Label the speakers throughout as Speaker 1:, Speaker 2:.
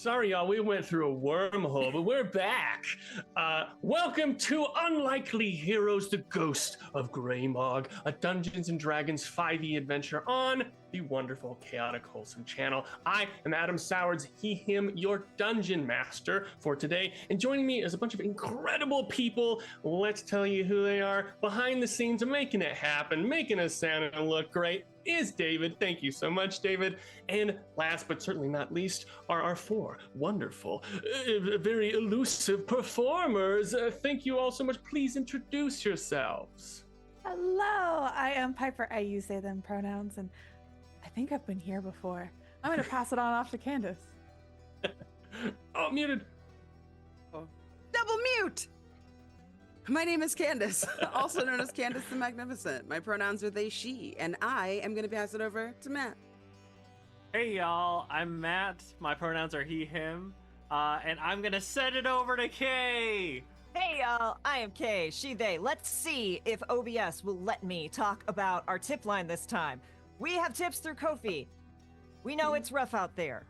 Speaker 1: Sorry, y'all, we went through a wormhole, but we're back. Welcome to Unlikely Heroes, the Ghost of Greymog, a Dungeons & Dragons 5e adventure on the wonderful Chaotic Wholesome channel. I am Adam Sowards, he, him, your dungeon master for today. And joining me is a bunch of incredible people. Let's tell you who they are. Behind the scenes, making it happen, making us sound and look great, is David. Thank you so much, David. And last but certainly not least are our four wonderful, very elusive performers. Thank you all so much. Please introduce yourselves.
Speaker 2: Hello, I am Piper. I use they, them pronouns, and I think I've been here before. I'm going to pass it on off to Candace.
Speaker 1: Oh, muted.
Speaker 3: Oh. Double mute! My name is Candace, also known as Candace the Magnificent. My pronouns are they, she, and I am going to pass it over to Matt.
Speaker 4: Hey y'all, I'm Matt. My pronouns are he, him, and I'm going to send it over to Kay.
Speaker 5: Hey y'all, I am Kay, she, they. Let's see if OBS will let me talk about our tip line this time. We have tips through Ko-fi. We know it's rough out there.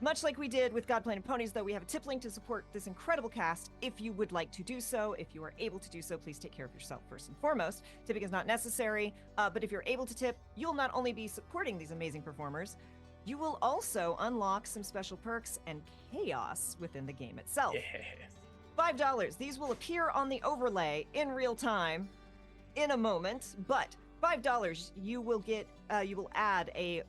Speaker 5: Much like we did with God, Plan, and Ponies, though, we have a tip link to support this incredible cast. If you would like to do so, if you are able to do so, please take care of yourself first and foremost. Tipping is not necessary, but if you're able to tip, you'll not only be supporting these amazing performers, you will also unlock some special perks and chaos within the game itself.
Speaker 1: Yes.
Speaker 5: $5. These will appear on the overlay in real time in a moment, but $5 you will get, you will add a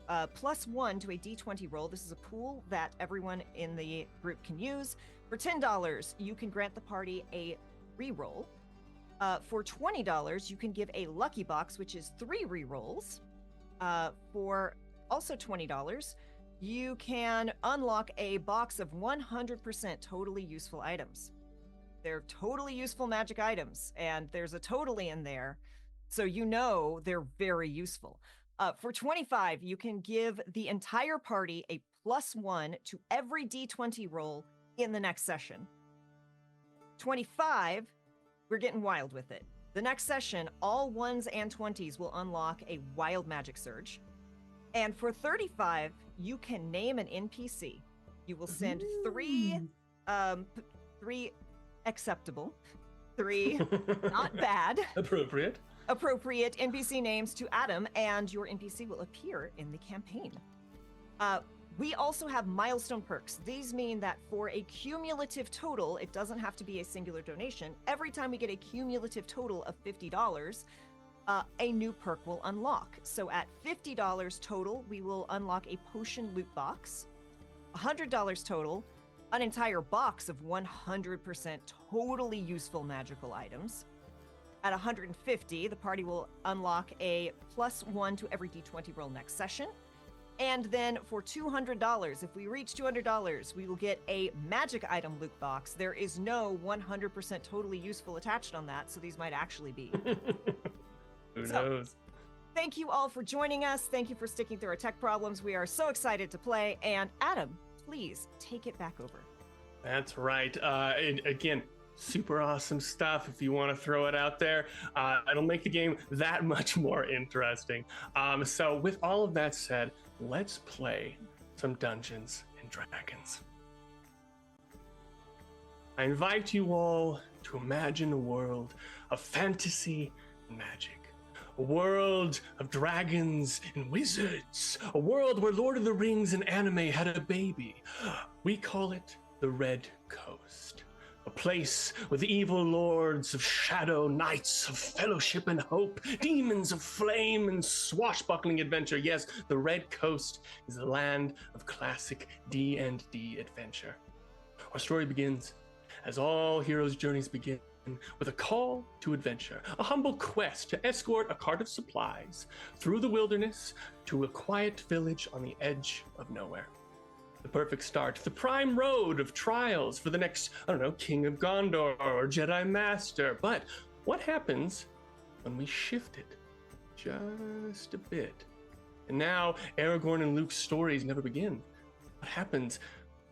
Speaker 5: +1 to a d20 roll. This is a pool that everyone in the group can use. For $10, you can grant the party a reroll. For $20, you can give a lucky box, which is 3 rerolls. For also $20, you can unlock a box of 100% totally useful items. They're totally useful magic items, and there's a totally in there, so you know they're very useful. For $25, you can give the entire party a +1 to every d20 roll in the next session. $25, we're getting wild with it. The next session, all 1s and 20s will unlock a wild magic surge. And for $35, you can name an NPC. You will send three acceptable, 3 not bad. Appropriate NPC names to Adam, and your NPC will appear in the campaign. We also have milestone perks. These mean that for a cumulative total, it doesn't have to be a singular donation. Every time we get a cumulative total of $50, a new perk will unlock. So at $50 total, we will unlock a potion loot box. $100 total, an entire box of 100% totally useful magical items. At $150, the party will unlock a +1 to every d20 roll next session. And then for $200, if we reach $200, we will get a magic item loot box. There is no 100% totally useful attached on that, so these might actually be.
Speaker 1: Who knows?
Speaker 5: Thank you all for joining us. Thank you for sticking through our tech problems. We are so excited to play. And Adam, please take it back over.
Speaker 1: That's right. And again, super awesome stuff if you want to throw it out there. It'll make the game that much more interesting. So with all of that said, let's play some Dungeons and Dragons. I invite you all to imagine a world of fantasy and magic. A world of dragons and wizards. A world where Lord of the Rings and anime had a baby. We call it the Red Coast. A place with evil lords of shadow, knights of fellowship and hope, demons of flame and swashbuckling adventure. Yes, the Red Coast is the land of classic D&D adventure. Our story begins, as all heroes' journeys begin, with a call to adventure, a humble quest to escort a cart of supplies through the wilderness to a quiet village on the edge of nowhere. The perfect start, the prime road of trials for the next, King of Gondor or Jedi Master. But what happens when we shift it just a bit? And now Aragorn and Luke's stories never begin. What happens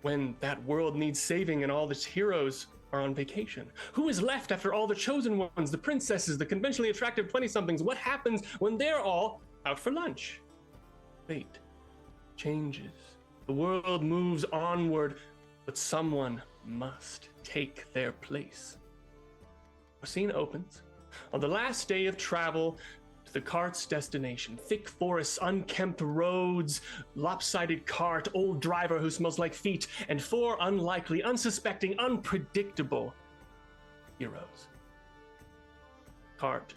Speaker 1: when that world needs saving and all its heroes are on vacation? Who is left after all the chosen ones, the princesses, the conventionally attractive 20-somethings? What happens when they're all out for lunch? Fate changes The world moves onward, but someone must take their place. Our scene opens on the last day of travel to the cart's destination. Thick forests, unkempt roads, lopsided cart, old driver who smells like feet, and 4 unlikely, unsuspecting, unpredictable heroes. Cart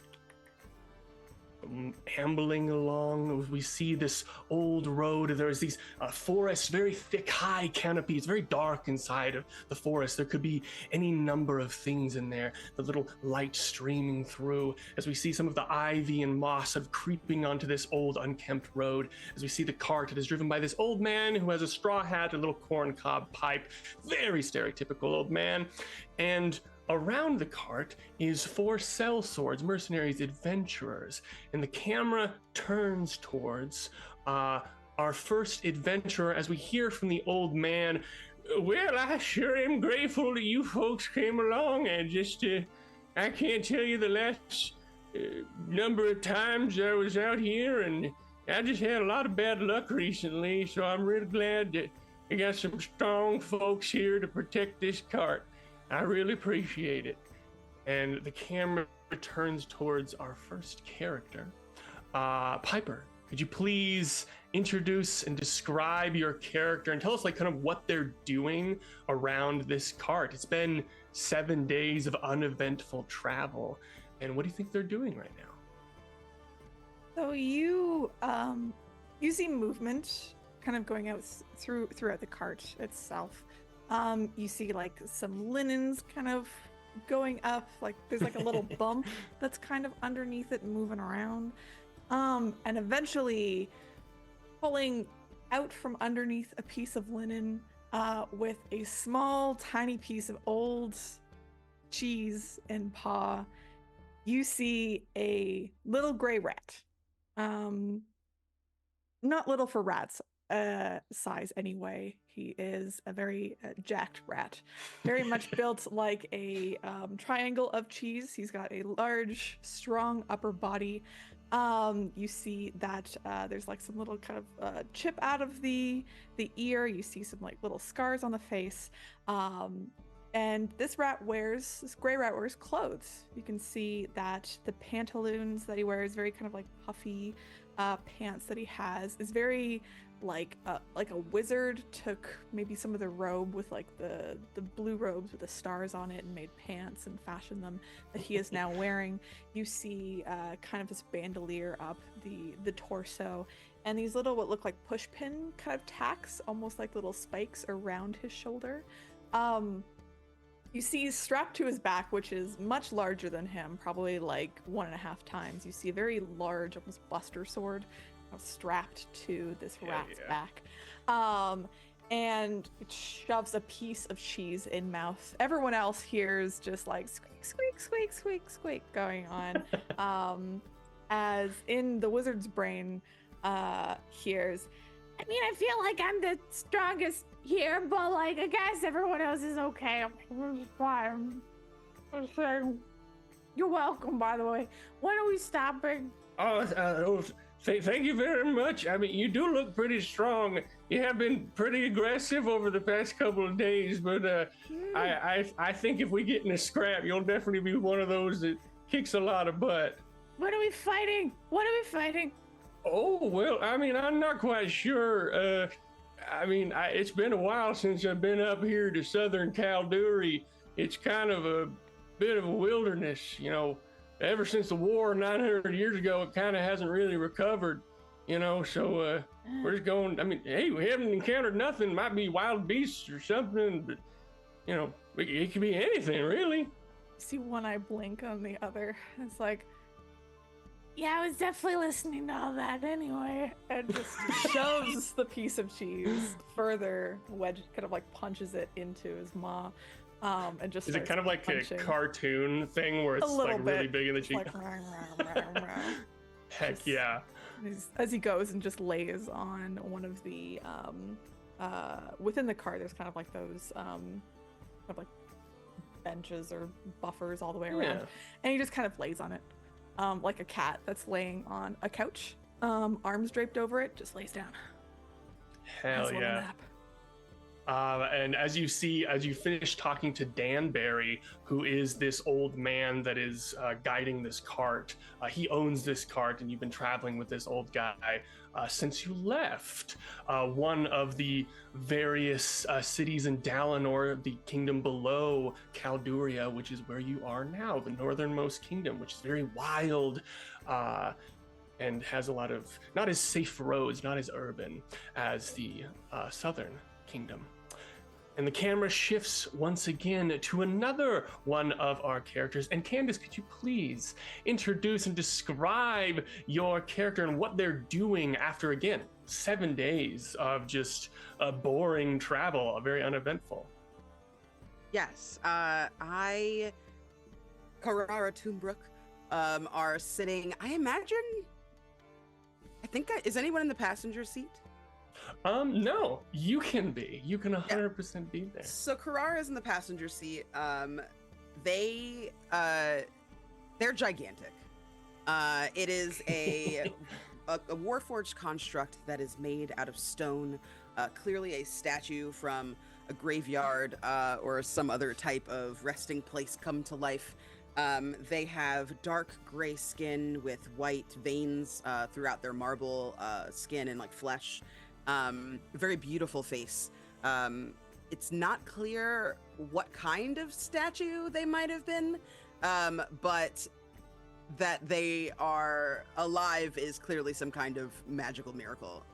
Speaker 1: ambling along, we see this old road. There's these forests, very thick, high canopies, very dark inside of the forest. There could be any number of things in there. The little light streaming through as we see some of the ivy and moss sort of creeping onto this old unkempt road. As we see the cart, it is driven by this old man who has a straw hat, a little corncob pipe, very stereotypical old man. And around the cart is 4 sellswords, mercenaries, adventurers, and the camera turns towards our first adventurer as we hear from the old man. Well, I sure am grateful that you folks came along, and just I can't tell you the last number of times I was out here, and I just had a lot of bad luck recently, so I'm really glad that I got some strong folks here to protect this cart. I really appreciate it. And the camera turns towards our first character. Piper, could you please introduce and describe your character and tell us kind of what they're doing around this cart? It's been 7 days of uneventful travel. And what do you think they're doing right now?
Speaker 2: So you see movement kind of going out throughout the cart itself. You see some linens kind of going up, there's a little bump that's kind of underneath it moving around. And eventually pulling out from underneath a piece of linen with a small, tiny piece of old cheese and paw, you see a little gray rat. Not little for rats size anyway. He is a very jacked rat, very much built like a triangle of cheese. He's got a large, strong upper body. You see that there's some little kind of chip out of the ear. You see some little scars on the face. And this gray rat wears clothes. You can see that the pantaloons that he wears, very kind of puffy pants that he has, is very like a wizard took maybe some of the robe with the blue robes with the stars on it and made pants and fashioned them that he is now wearing. You see kind of this bandolier up the torso, and these little what look like push pin kind of tacks, almost like little spikes around his shoulder. You see strapped to his back, which is much larger than him, probably 1.5 times. You see a very large, almost buster sword strapped to this rat's back. And it shoves a piece of cheese in mouth. Everyone else hears just squeak, squeak, squeak, squeak, squeak going on. As in the wizard's brain hears, I mean, I feel like I'm the strongest here, but I guess everyone else is okay. I'm fine. I'm saying, you're welcome, by the way. When are we stopping?
Speaker 1: Thank you very much. I mean, you do look pretty strong. You have been pretty aggressive over the past couple of days, but I think if we get in a scrap, you'll definitely be one of those that kicks a lot of butt.
Speaker 2: What are we fighting?
Speaker 1: Oh, well, I mean, I'm not quite sure. It's been a while since I've been up here to southern Calduri. It's kind of a bit of a wilderness, Ever since the war 900 years ago, it kind of hasn't really recovered, so we're just going, hey, we haven't encountered nothing. Might be wild beasts or something, but, it could be anything, really.
Speaker 2: See one eye blink on the other. It's yeah, I was definitely listening to all that anyway. And just shoves the piece of cheese further, kind of punches it into his maw. And just
Speaker 1: is it kind of like punching. A cartoon thing where it's really big in the cheek? Heck yeah.
Speaker 2: As he goes and just lays on one of the within the car, there's kind of those kind of benches or buffers all the way around, and he just kind of lays on it like a cat that's laying on a couch, arms draped over it, just lays down.
Speaker 1: Hell
Speaker 2: Nice little
Speaker 1: yeah.
Speaker 2: nap.
Speaker 1: And as you finish talking to Danbury, who is this old man that is guiding this cart, he owns this cart, and you've been traveling with this old guy since you left one of the various cities in Dalinor, the kingdom below Calduria, which is where you are now, the northernmost kingdom, which is very wild. And has a lot of, not as safe roads, not as urban as the southern kingdom. And the camera shifts once again to another one of our characters. And Candace, could you please introduce and describe your character and what they're doing after, again, 7 days of just a boring travel, very uneventful?
Speaker 3: Yes, Caeora Tombrook are sitting, I imagine, is anyone in the passenger seat?
Speaker 1: No, you can 100% be there.
Speaker 3: So Caeora is in the passenger seat. They're gigantic. It is a warforged construct that is made out of stone, clearly a statue from a graveyard or some other type of resting place come to life. They have dark gray skin with white veins throughout their marble skin and like flesh. Very beautiful face. It's not clear what kind of statue they might have been, but that they are alive is clearly some kind of magical miracle.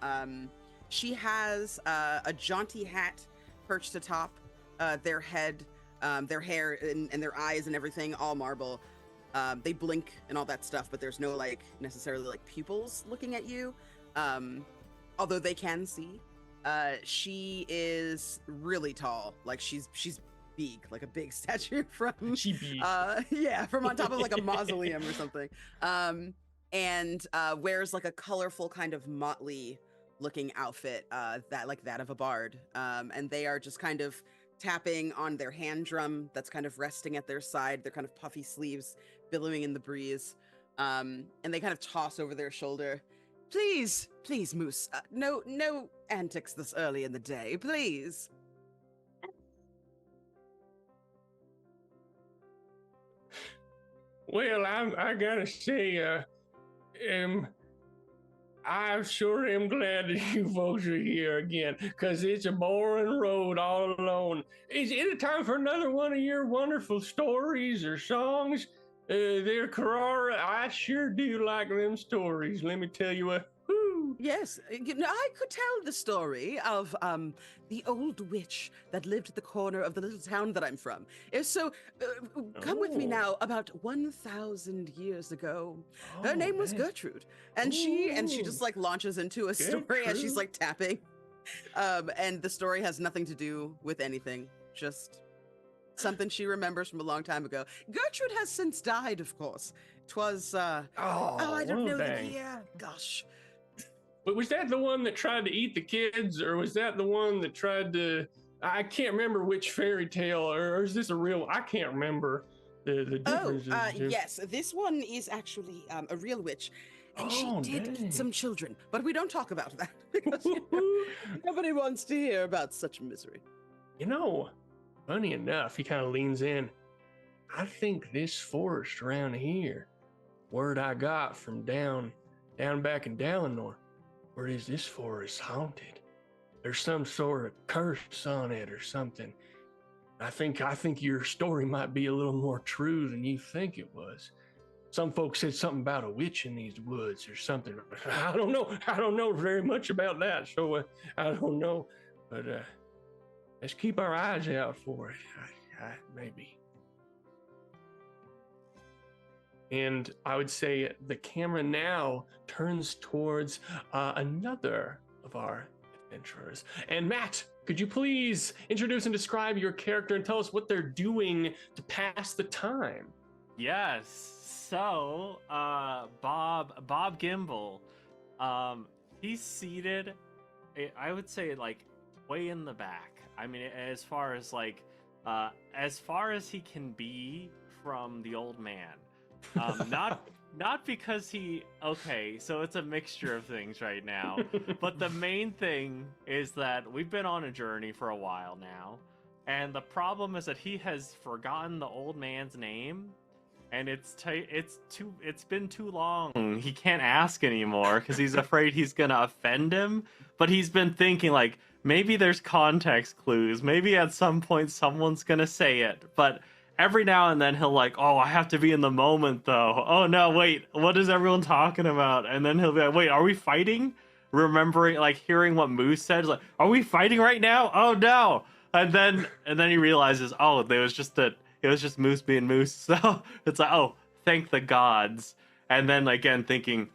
Speaker 3: She has a jaunty hat perched atop their head, their hair and their eyes and everything, all marble. They blink and all that stuff, but there's no necessarily pupils looking at you. Although they can see. She is really tall. She's big, like a big statue from from on top of a mausoleum or something. And wears a colorful kind of motley looking outfit, that of a bard. And they are just kind of tapping on their hand drum that's kind of resting at their side, their kind of puffy sleeves billowing in the breeze. And they kind of toss over their shoulder. Please, Moose. No antics this early in the day, please.
Speaker 1: Well, I gotta say, I sure am glad that you folks are here again, because it's a boring road all alone. Is it time for another one of your wonderful stories or songs? There, Caeora, I sure do like them stories, let me tell you what. Woo.
Speaker 3: Yes, I could tell the story of the old witch that lived at the corner of the little town that I'm from. Come with me now. About 1,000 years ago, her name was Gertrude, and she just launches into a story as she's tapping, and the story has nothing to do with anything, just something she remembers from a long time ago. Gertrude has since died, of course. 'Twas I don't know the year. Gosh.
Speaker 1: But was that the one that tried to eat the kids, or was that the one that tried to? I can't remember which fairy tale, or is this a real? I can't remember the differences.
Speaker 3: Yes, this one is actually a real witch, and she did eat some children. But we don't talk about that because nobody wants to hear about such misery.
Speaker 1: Funny enough, he kind of leans in. I think this forest around here, word I got from down back in Dalinor, where is this forest haunted? There's some sort of curse on it or something. I think your story might be a little more true than you think it was. Some folks said something about a witch in these woods or something. I don't know very much about that, so I don't know. But let's keep our eyes out for it. Maybe. And I would say the camera now turns towards another of our adventurers. And Matt, could you please introduce and describe your character and tell us what they're doing to pass the time?
Speaker 4: Yes. So, Bob Gimble, he's seated, I would say way in the back. I mean, as far as as he can be from the old man. not because he. Okay, so it's a mixture of things right now. But the main thing is that we've been on a journey for a while now, and the problem is that he has forgotten the old man's name, and it's been too long. He can't ask anymore because he's afraid he's gonna offend him. But he's been thinking like maybe there's context clues. Maybe at some point someone's gonna say it, but. Every now and then he'll like, oh, I have to be in the moment though. Oh no, wait, what is everyone talking about? And then he'll be like, wait, are we fighting? Remembering, like, hearing what Moose said, like, are we fighting right now? Oh no! And then he realizes, oh, it was just Moose being Moose. So it's like, oh, thank the gods. And then again thinking,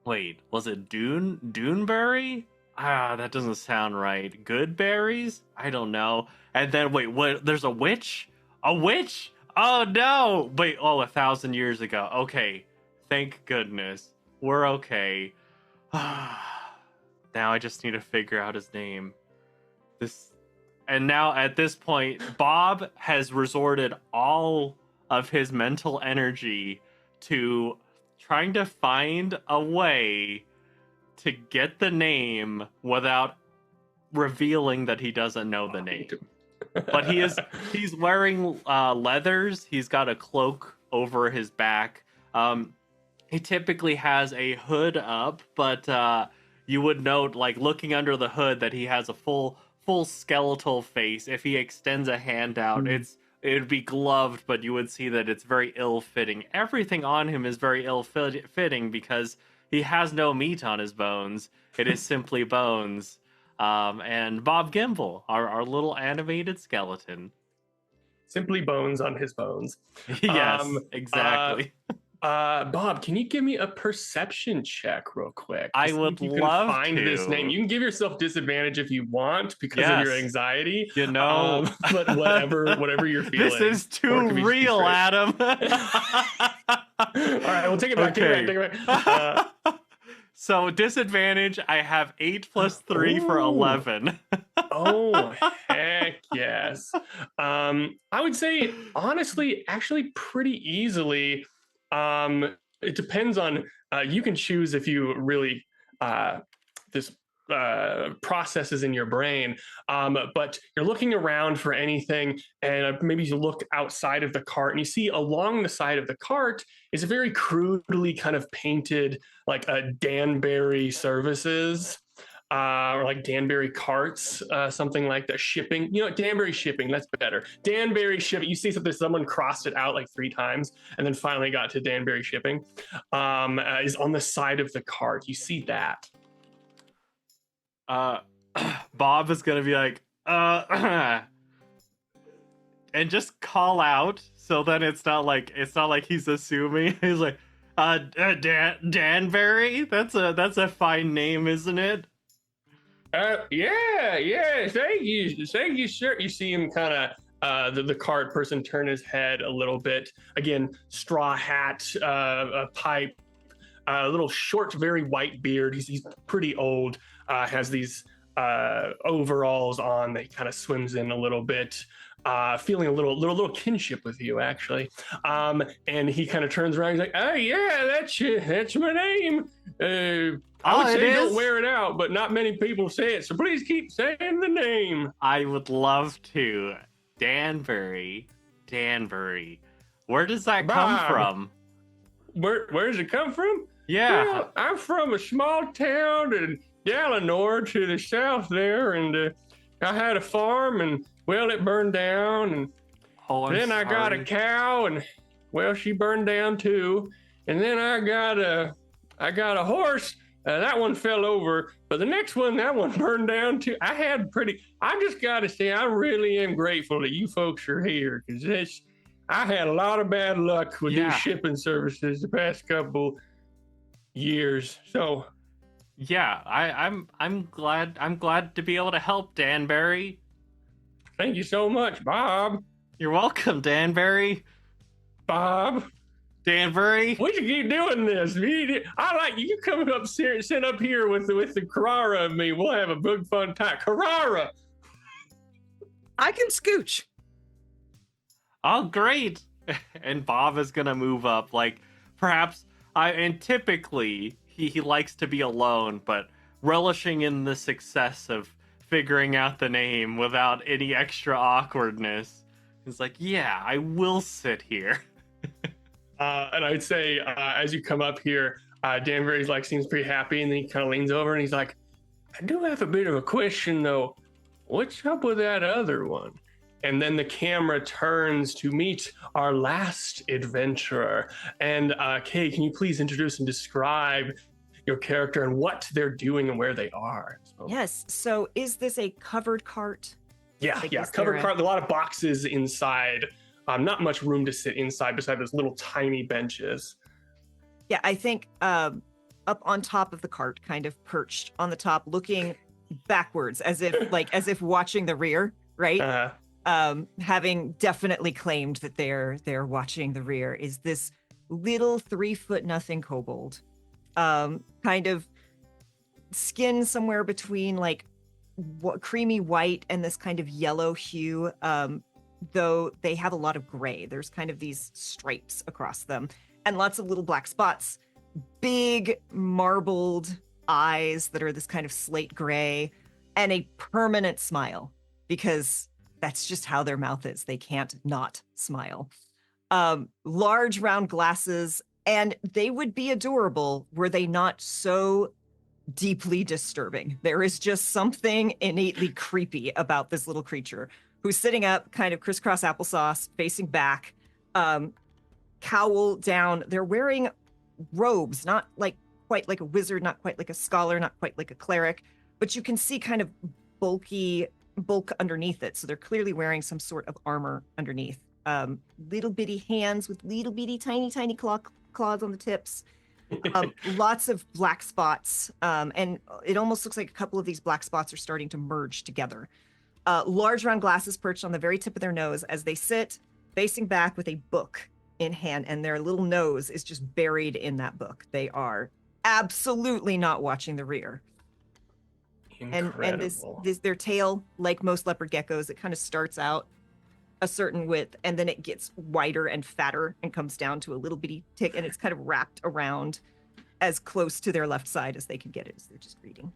Speaker 4: wait, was it Duneberry? Ah, that doesn't sound right. Good berries? I don't know. And then wait, what? There's a witch? A witch? Oh no! Wait, 1,000 years ago. Okay, thank goodness. We're okay. Now I just need to figure out his name. And now at this point, Bob has resorted all of his mental energy to trying to find a way to get the name without revealing that he doesn't know the name. But he's wearing leathers. He's got a cloak over his back. He typically has a hood up, but you would note, like, looking under the hood, that he has a full skeletal face. If he extends a hand out, it'd be gloved, but you would see that it's very ill-fitting. Everything on him is very ill-fitting because he has no meat on his bones. It is simply bones. And Bob Gimble, our little animated skeleton.
Speaker 1: Simply bones on his bones.
Speaker 4: Yes, exactly.
Speaker 1: Bob, can you give me a perception check real quick?
Speaker 4: I would
Speaker 1: you
Speaker 4: love
Speaker 1: can find
Speaker 4: to.
Speaker 1: this name. You can give yourself disadvantage if you want because of your anxiety.
Speaker 4: You know,
Speaker 1: but whatever you're feeling.
Speaker 4: This is too real, Adam.
Speaker 1: All right, we'll take it back.
Speaker 4: Okay.
Speaker 1: Take it back.
Speaker 4: So disadvantage, I have 8 plus 3 for 11.
Speaker 1: Oh, heck yes. I would say, honestly, actually pretty easily. It depends on, you can choose if you really, this processes in your brain, but you're looking around for anything, and maybe you look outside of the cart and you see along the side of the cart is a very crudely kind of painted, like a Danbury services, or like Danbury carts, something like that. Shipping, Danbury shipping, that's better. Danbury shipping. You see something, someone crossed it out like 3 times and then finally got to Danbury shipping, is on the side of the cart. You see that.
Speaker 4: Bob is gonna be like, and just call out, so then it's not like he's assuming. He's like, Danbury? That's a fine name, isn't it?
Speaker 1: Yeah. Thank you, sir. You see him kind of, the cart person turn his head a little bit. Again, straw hat, a pipe, a little short, very white beard. He's pretty old. Has these overalls on that he kind of swims in a little bit, feeling a little kinship with you, actually. And he kind of turns around. He's like, "Oh yeah, that's my name. I would say don't wear it out, but not many people say it, so please keep saying the name."
Speaker 4: I would love to. Danbury. Where does that come from?
Speaker 1: Where does it come from?
Speaker 4: Yeah.
Speaker 1: Well, I'm from a small town in Galenor to the south there, and I had a farm, and well, it burned down, and then I got a cow, and well, she burned down too, and then I got a horse. That one fell over, but the next one, that one burned down too. I just got to say, I really am grateful that you folks are here, because I had a lot of bad luck with these shipping services the past couple years. So
Speaker 4: yeah, I'm glad to be able to help, Danbury.
Speaker 1: Thank you so much, Bob.
Speaker 4: You're welcome, Danbury.
Speaker 1: Bob.
Speaker 4: Danbury.
Speaker 1: We should keep doing this. I like you come up here, sit up here with the Caeora and me. We'll have a big fun time. Caeora.
Speaker 3: I can scooch.
Speaker 4: Oh, great. And Bob is gonna move up, like perhaps And typically he likes to be alone, but relishing in the success of figuring out the name without any extra awkwardness, he's like, yeah, I will sit here.
Speaker 1: And I'd say as you come up here, Danbury's like seems pretty happy, and then he kind of leans over and he's like, I do have a bit of a question though. What's up with that other one? And then the camera turns to meet our last adventurer. And Kay, can you please introduce and describe your character and what they're doing and where they are? So,
Speaker 5: Yes. So is this a covered cart?
Speaker 1: yeah,
Speaker 5: Like,
Speaker 1: yeah.
Speaker 5: is
Speaker 1: Covered
Speaker 5: there a-
Speaker 1: cart, a lot of boxes inside. Not much room to sit inside beside those little tiny benches.
Speaker 5: Yeah, I think up on top of the cart, kind of perched on the top, looking backwards as if watching the rear, right? Having definitely claimed that they're watching the rear, is this little 3-foot-nothing kobold, kind of skin somewhere between like creamy white and this kind of yellow hue, though they have a lot of gray. There's kind of these stripes across them and lots of little black spots, big marbled eyes that are this kind of slate gray, and a permanent smile, because that's just how their mouth is. They can't not smile. Large round glasses, and they would be adorable were they not so deeply disturbing. There is just something innately creepy about this little creature who's sitting up, kind of crisscross applesauce, facing back, cowl down. They're wearing robes, not like quite like a wizard, not quite like a scholar, not quite like a cleric, but you can see kind of bulk underneath it. So they're clearly wearing some sort of armor underneath. Little bitty hands with little bitty tiny claws on the tips. Lots of black spots, and it almost looks like a couple of these black spots are starting to merge together. Large round glasses perched on the very tip of their nose as they sit facing back with a book in hand, and their little nose is just buried in that book. They are absolutely not watching the rear.
Speaker 1: Incredible.
Speaker 5: And this their tail, like most leopard geckos, it kind of starts out a certain width and then it gets wider and fatter and comes down to a little bitty tick, and it's kind of wrapped around as close to their left side as they can get it as they're just reading.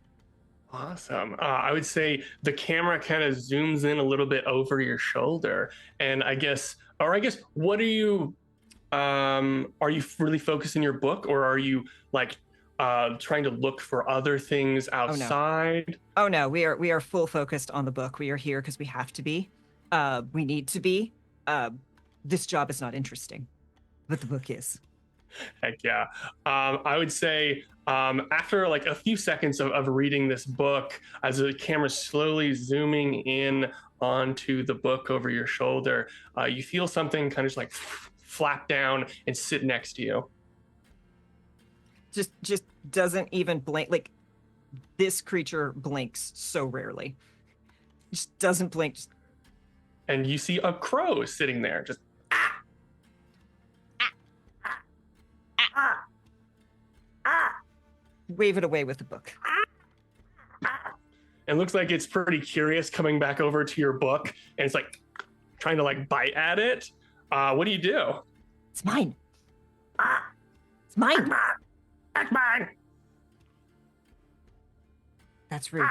Speaker 1: Awesome. I would say the camera kind of zooms in a little bit over your shoulder, and I guess, what are you really focused in your book, or are you like trying to look for other things outside?
Speaker 5: Oh no, we are full focused on the book. We are here because we have to be. We need to be. This job is not interesting, but the book is.
Speaker 1: Heck yeah. I would say after like a few seconds of reading this book, as the camera's slowly zooming in onto the book over your shoulder, you feel something kind of just like flap down and sit next to you.
Speaker 5: Just doesn't even blink. Like, this creature blinks so rarely. Just doesn't blink.
Speaker 1: And you see a crow sitting there, just
Speaker 5: wave it away with the book.
Speaker 1: It looks like it's pretty curious, coming back over to your book, and it's like trying to like bite at it. What do you do?
Speaker 5: It's mine. It's mine.
Speaker 1: That's mine.
Speaker 5: That's rude.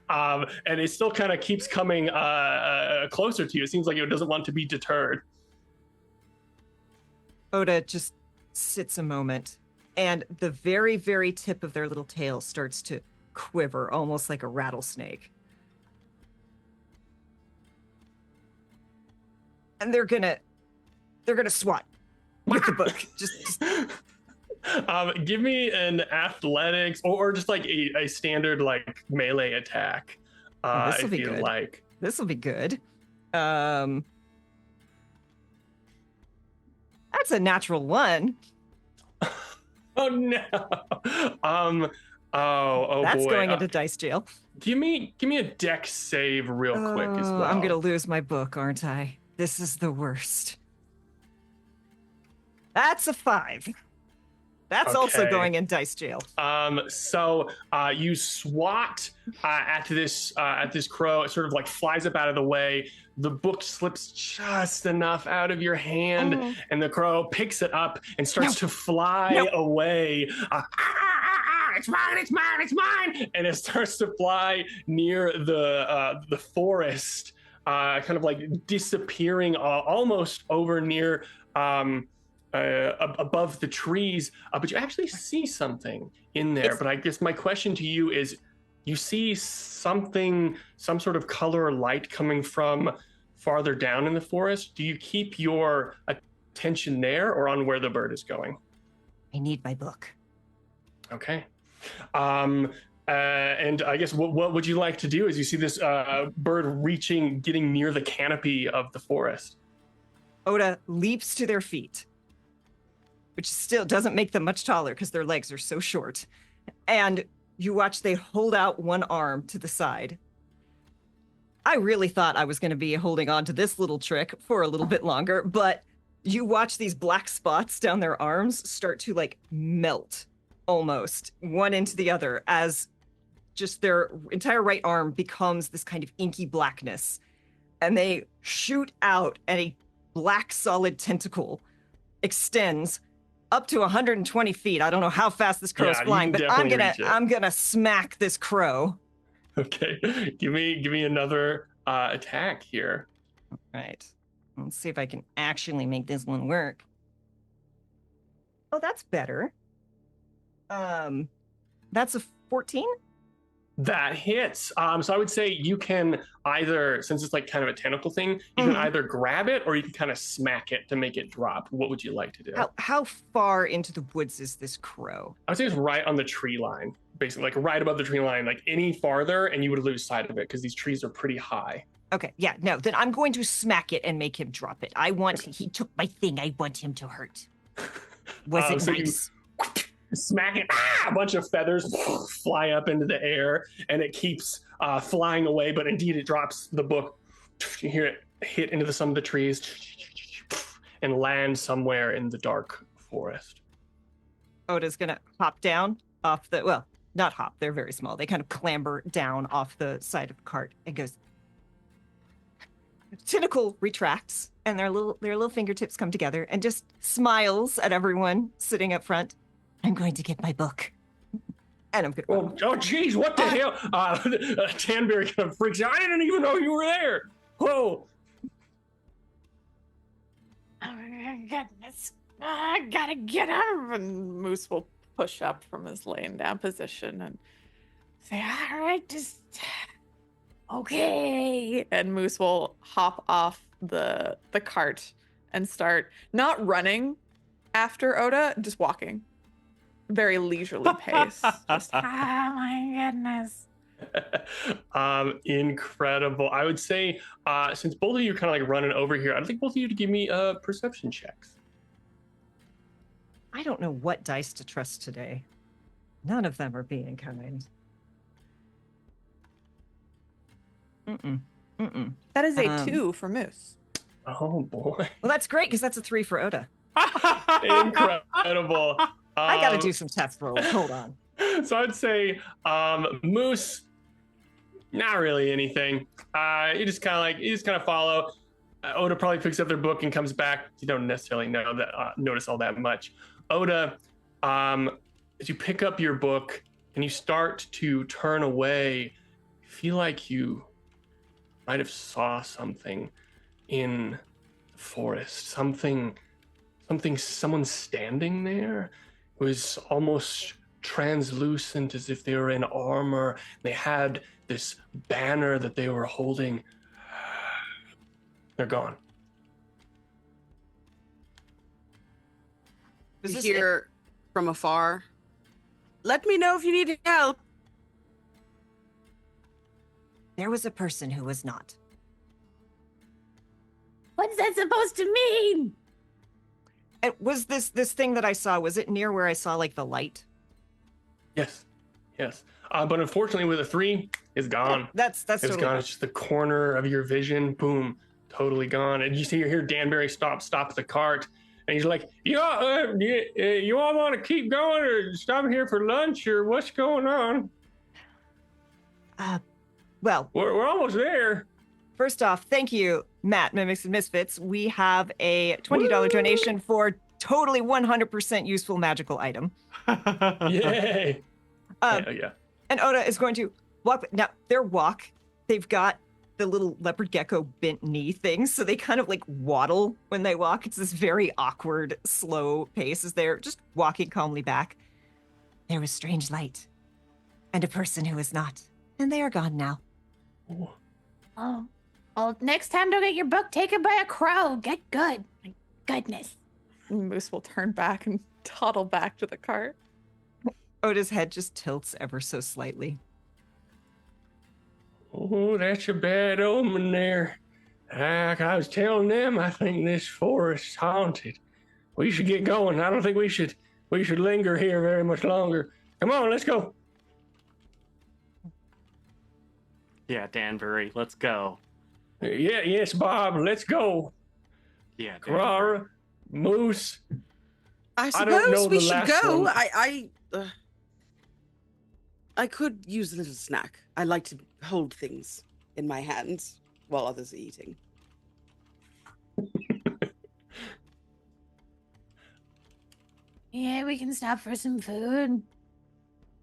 Speaker 1: And it still kind of keeps coming closer to you. It seems like it doesn't want to be deterred.
Speaker 5: Oda just sits a moment, and the very, very tip of their little tail starts to quiver, almost like a rattlesnake. And they're gonna swat with the book. Just
Speaker 1: give me an athletics or just like a standard like melee attack. If you like.
Speaker 5: This will be good. That's a natural 1.
Speaker 1: Oh no.
Speaker 5: That's
Speaker 1: boy.
Speaker 5: going into dice jail.
Speaker 1: Give me a dex save real quick as well.
Speaker 5: I'm gonna lose my book, aren't I? This is the worst. That's a 5. That's also
Speaker 1: Okay.
Speaker 5: going in dice jail.
Speaker 1: So you swat at this crow. It sort of like flies up out of the way. The book slips just enough out of your hand, and the crow picks it up and starts to fly away. It's mine! It's mine! It's mine! And it starts to fly near the forest, kind of like disappearing almost over near. Above the trees, but you actually see something in there. But I guess my question to you is, you see something, some sort of color or light coming from farther down in the forest. Do you keep your attention there or on where the bird is going?
Speaker 5: I need my book.
Speaker 1: Okay. And I guess what would you like to do as you see this bird getting near the canopy of the forest?
Speaker 5: Oda leaps to their feet, which still doesn't make them much taller because their legs are so short. And you watch they hold out one arm to the side. I really thought I was going to be holding on to this little trick for a little bit longer, but you watch these black spots down their arms start to like melt almost one into the other as just their entire right arm becomes this kind of inky blackness. And they shoot out, and a black solid tentacle extends up to 120 feet. I don't know how fast this crow is flying, but I'm gonna smack this crow.
Speaker 1: Okay, give me another attack here.
Speaker 5: All right, let's see if I can actually make this one work. Oh, that's better. That's a 14.
Speaker 1: That hits. So I would say you can either, since it's like kind of a tentacle thing, you can either grab it or you can kind of smack it to make it drop. What would you like to do?
Speaker 5: How far into the woods is this crow?
Speaker 1: I would say it's right on the tree line, basically, like right above the tree line. Like any farther, and you would lose sight of it because these trees are pretty high.
Speaker 5: Okay, yeah, no, then I'm going to smack it and make him drop it. He took my thing. I want him to hurt. Was it nice?
Speaker 1: Smack it, a bunch of feathers fly up into the air, and it keeps flying away, but indeed it drops the book. You hear it hit into some of the trees and land somewhere in the dark forest.
Speaker 5: Oda's gonna hop down off the, well, not hop, they're very small. They kind of clamber down off the side of the cart and goes, tentacle retracts, and their little fingertips come together and just smiles at everyone sitting up front. I'm going to get my book. And I'm going to...
Speaker 1: Oh, geez, what the hell? Tanberry kind of freaks out. I didn't even know you were there. Whoa.
Speaker 2: Oh, my goodness. I gotta get up. And Moose will push up from his laying down position and say, all right, just... Okay. And Moose will hop off the cart and start not running after Oda, just walking. Very leisurely pace. Just, oh my goodness.
Speaker 1: Incredible. I would say, since both of you are kind of like running over here, I'd like both of you to give me perception checks.
Speaker 5: I don't know what dice to trust today. None of them are being kind.
Speaker 2: That is a 2 for Moose.
Speaker 1: Oh boy.
Speaker 5: Well, that's great because that's a 3 for Oda.
Speaker 1: Incredible.
Speaker 5: I gotta do some test rolls. Hold on.
Speaker 1: So I'd say Moose, not really anything. You just kind of follow. Oda probably picks up their book and comes back. You don't necessarily know that notice all that much. Oda, as you pick up your book and you start to turn away, you feel like you might have saw something in the forest. Someone standing there. It was almost translucent, as if they were in armor. They had this banner that they were holding. They're gone.
Speaker 3: You hear from afar, let me know if you need help.
Speaker 5: There was a person who was not.
Speaker 2: What's that supposed to mean?
Speaker 5: And was this thing that I saw, was it near where I saw like the light?
Speaker 1: Yes. But unfortunately with a 3, it's gone.
Speaker 5: Yeah, that's
Speaker 1: it's
Speaker 5: totally
Speaker 1: gone. It's just the corner of your vision. Boom. Totally gone. And you hear Danbury stop the cart, And he's like, you all want to keep going or stop here for lunch or what's going on?
Speaker 5: Well,
Speaker 1: we're almost there.
Speaker 5: First off, thank you, Matt, Mimics and Misfits. We have a $20 donation for totally 100% useful magical item.
Speaker 1: Yay! Yeah.
Speaker 5: And Oda is going to walk. Now, their walk, they've got the little leopard gecko bent knee things, so they kind of like waddle when they walk. It's this very awkward, slow pace as they're just walking calmly back. There was strange light, and a person who is not, and they are gone now.
Speaker 6: Oh, well, next time don't get your book taken by a crow. Get good. My goodness.
Speaker 2: Moose will turn back and toddle back to the cart.
Speaker 5: Oda's head just tilts ever so slightly.
Speaker 1: Oh, that's a bad omen there. Like I was telling them, I think this forest's haunted. We should get going. I don't think we should linger here very much longer. Come on, let's go.
Speaker 4: Yeah, Danbury, let's go.
Speaker 1: Yes, Bob, let's go.
Speaker 4: Yeah,
Speaker 1: Caeora, Moose.
Speaker 3: I
Speaker 1: don't know
Speaker 3: suppose we
Speaker 1: the
Speaker 3: should
Speaker 1: last
Speaker 3: go.
Speaker 1: one.
Speaker 3: I could use a little snack. I like to hold things in my hands while others are eating.
Speaker 6: Yeah, we can stop for some food.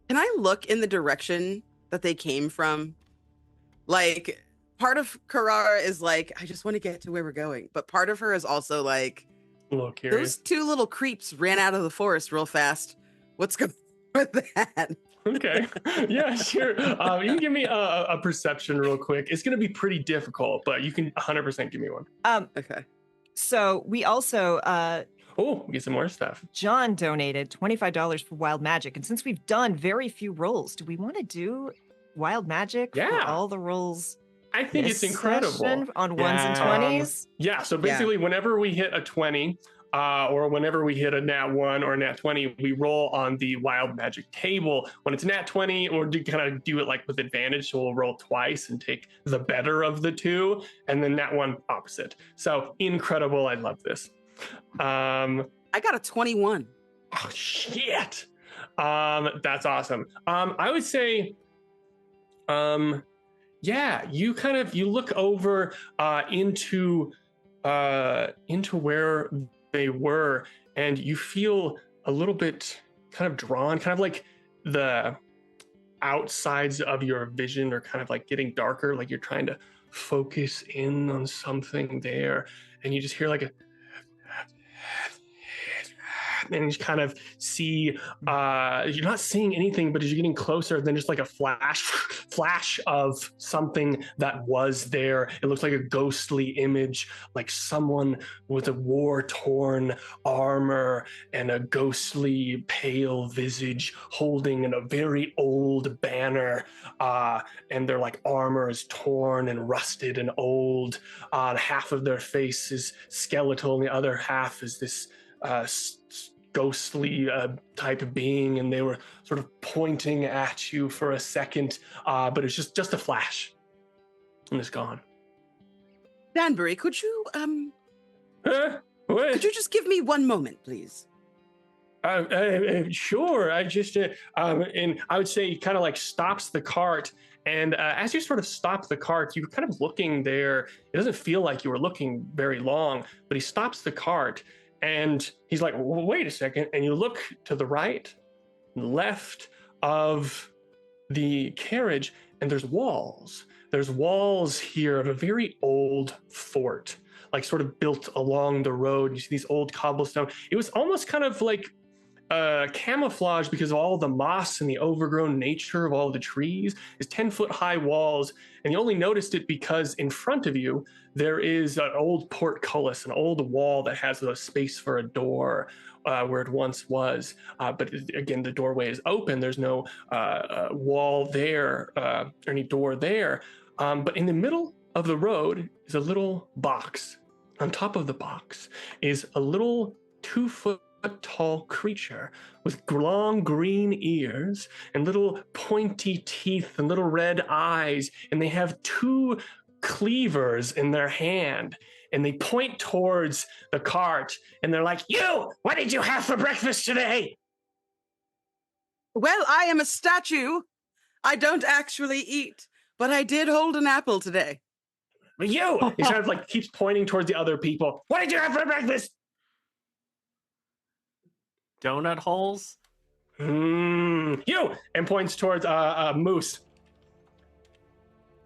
Speaker 3: Can I look in the direction that they came from? Like, part of Caeora is like, I just want to get to where we're going. But part of her is also like,
Speaker 1: A little curious.
Speaker 3: those two little creeps ran out of the forest real fast. What's going on with that?
Speaker 1: Okay. Yeah, sure. You can give me a perception real quick. It's going to be pretty difficult, but you can 100% give me one.
Speaker 3: Okay.
Speaker 5: So we also,
Speaker 1: We get some more stuff.
Speaker 5: John donated $25 for wild magic. And since we've done very few rolls, do we want to do wild magic for
Speaker 1: Yeah.
Speaker 5: all the rolls?
Speaker 1: I think it's
Speaker 5: this
Speaker 1: incredible.
Speaker 5: session on ones and
Speaker 4: Yeah.
Speaker 5: 20s?
Speaker 1: Yeah, so basically whenever we hit a 20, or whenever we hit a nat 1 or a nat 20, we roll on the wild magic table. When it's nat 20, or kind of do it like with advantage, so we'll roll twice and take the better of the two, and then nat 1 opposite. So incredible, I love this.
Speaker 3: I got a 21.
Speaker 1: Oh shit. That's awesome. I would say you look over into where they were, and you feel a little bit kind of drawn, kind of like the outsides of your vision are kind of like getting darker, like you're trying to focus in on something there, and you just hear like a and you just kind of see you're not seeing anything, but as you're getting closer, then just like a flash of something that was there. It looks like a ghostly image, like someone with a war-torn armor and a ghostly pale visage holding in a very old banner, and their like armor is torn and rusted and old. Half of their face is skeletal and the other half is this ghostly type of being, and they were sort of pointing at you for a second, but it's just a flash, and it's gone.
Speaker 3: Danbury, could you
Speaker 1: What?
Speaker 3: could you just give me one moment, please?
Speaker 1: Sure. I just and I would say he kind of like stops the cart, and as you sort of stop the cart, you're kind of looking there. It doesn't feel like you were looking very long, but he stops the cart. And he's like, well, wait a second. And you look to the right, left of the carriage, and there's walls. There's walls here of a very old fort, like sort of built along the road. You see these old cobblestone. It was almost kind of like camouflage because of all the moss and the overgrown nature of all the trees. Is 10-foot high walls, and you only noticed it because in front of you there is an old portcullis, an old wall that has a space for a door where it once was, but again the doorway is open. There's no wall there or any door there, but in the middle of the road is a little box. On top of the box is a little 2-foot tall creature with long green ears and little pointy teeth and little red eyes, and they have 2 cleavers in their hand, and they point towards the cart, and they're like, "You, what did you have for breakfast today?"
Speaker 3: Well, I am a statue. I don't actually eat, but I did hold an apple today.
Speaker 1: You! He kind of like keeps pointing towards the other people. What did you have for breakfast?
Speaker 4: Donut holes?
Speaker 1: You! And points towards Moose.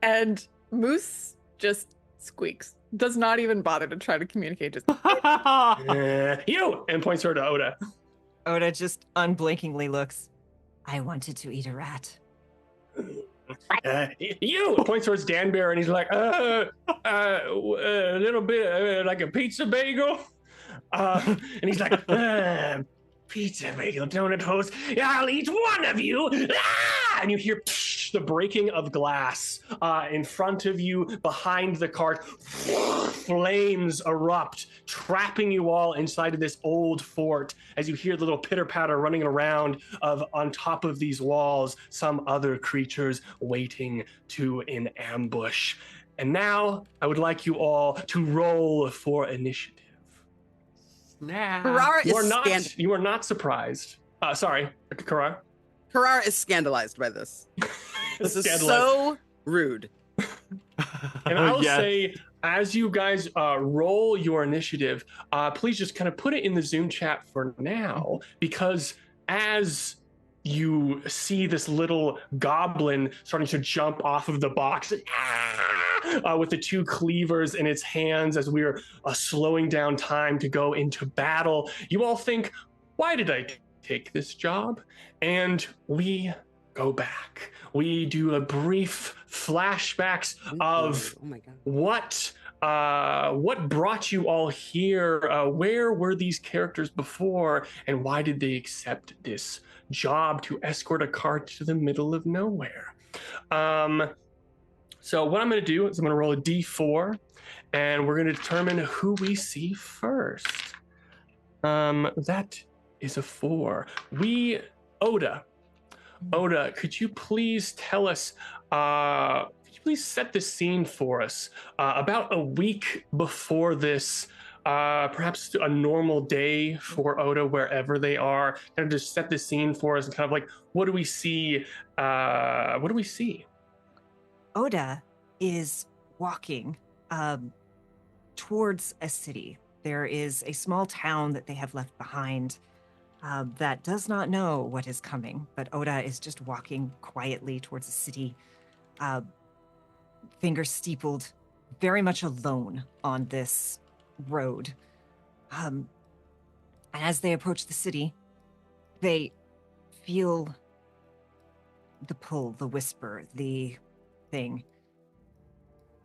Speaker 2: And Moose just squeaks. Does not even bother to try to communicate. Just
Speaker 1: You! And points toward Oda.
Speaker 5: Oda just unblinkingly looks. I wanted to eat a rat.
Speaker 1: You! Points towards Danbear, and he's like, a little bit like a pizza bagel. And he's like, pizza bagel, donut holes. I'll eat one of you. Ah! And you hear the breaking of glass in front of you, behind the cart. Flames erupt, trapping you all inside of this old fort as you hear the little pitter patter running around on top of these walls, some other creatures waiting in ambush. And now I would like you all to roll for initiative.
Speaker 3: Carrara
Speaker 1: You are not surprised. Sorry, Carrara.
Speaker 3: Carrara is scandalized by this. This is so rude.
Speaker 1: And I'll say, as you guys roll your initiative, please just kind of put it in the Zoom chat for now, because as you see this little goblin starting to jump off of the box with the two cleavers in its hands as we're slowing down time to go into battle, you all think, why did I take this job? And we go back. We do a brief flashbacks of what brought you all here, where were these characters before, and why did they accept this job to escort a cart to the middle of nowhere. So what I'm going to do is I'm going to roll a d4, and we're going to determine who we see first. That is a 4. Oda, could you please tell us, could you please set the scene for us? About a week before this, perhaps a normal day for Oda wherever they are, kind of just set the scene for us and kind of like, what do we see?
Speaker 5: Oda is walking towards a city. There is a small town that they have left behind that does not know what is coming, but Oda is just walking quietly towards a city, fingers steepled, very much alone on this road. And as they approach the city, they feel the pull, the whisper, the thing.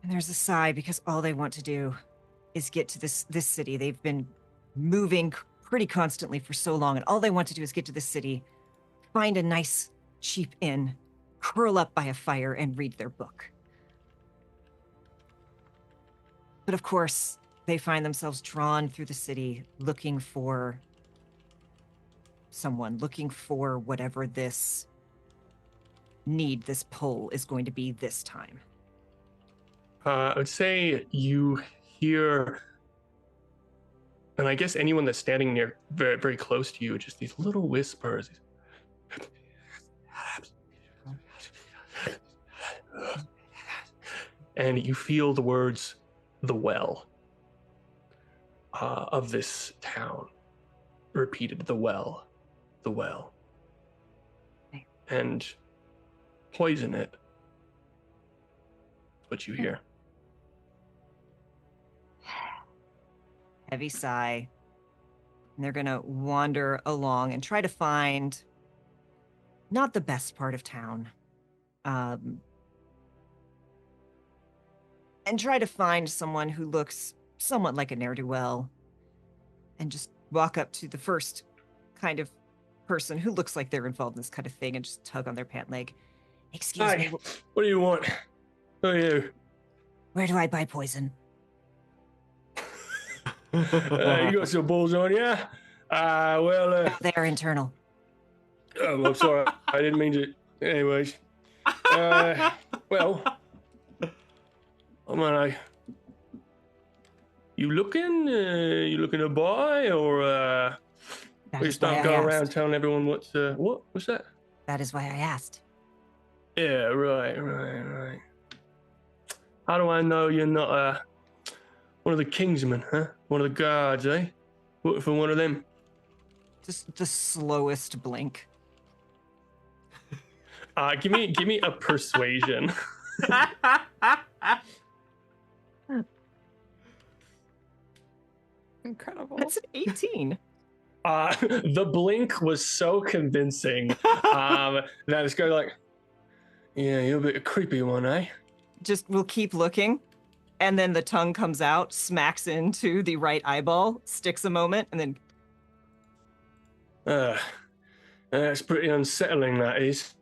Speaker 5: And there's a sigh, because all they want to do is get to this city. They've been moving pretty constantly for so long, and all they want to do is get to the city, find a nice, cheap inn, curl up by a fire, and read their book. But of course, they find themselves drawn through the city, looking for someone, looking for whatever this need, this pull is going to be this time.
Speaker 1: I would say you hear, and I guess anyone that's standing near, very, very close to you, just these little whispers. And you feel the words, the well, of this town, repeated, the well. And poison it. That's what you hear.
Speaker 5: Heavy sigh. And they're going to wander along and try to find not the best part of town. And try to find someone who looks somewhat like a ne'er-do-well. And just walk up to the first kind of person who looks like they're involved in this kind of thing and just tug on their pant leg. Excuse me.
Speaker 1: What do you want? Who are you?
Speaker 5: Where do I buy poison?
Speaker 1: You got some balls on you?
Speaker 5: They are internal.
Speaker 1: Oh, I'm sorry. I didn't mean to. Anyways. Well, I mean, You looking to buy, or
Speaker 5: That
Speaker 1: we
Speaker 5: is why
Speaker 1: start
Speaker 5: I
Speaker 1: going around
Speaker 5: asked.
Speaker 1: telling everyone what's what? What's that?
Speaker 5: That is why I asked.
Speaker 1: Yeah, right. How do I know you're not one of the Kingsmen, huh? One of the guards, eh? What for one of them?
Speaker 5: Just the slowest blink.
Speaker 1: Give me a persuasion.
Speaker 2: Incredible.
Speaker 5: That's an 18.
Speaker 1: The blink was so convincing that it's going like, yeah, you're a bit a creepy one, eh?
Speaker 5: Just we'll keep looking. And then the tongue comes out, smacks into the right eyeball, sticks a moment, and then
Speaker 1: That's pretty unsettling, that is.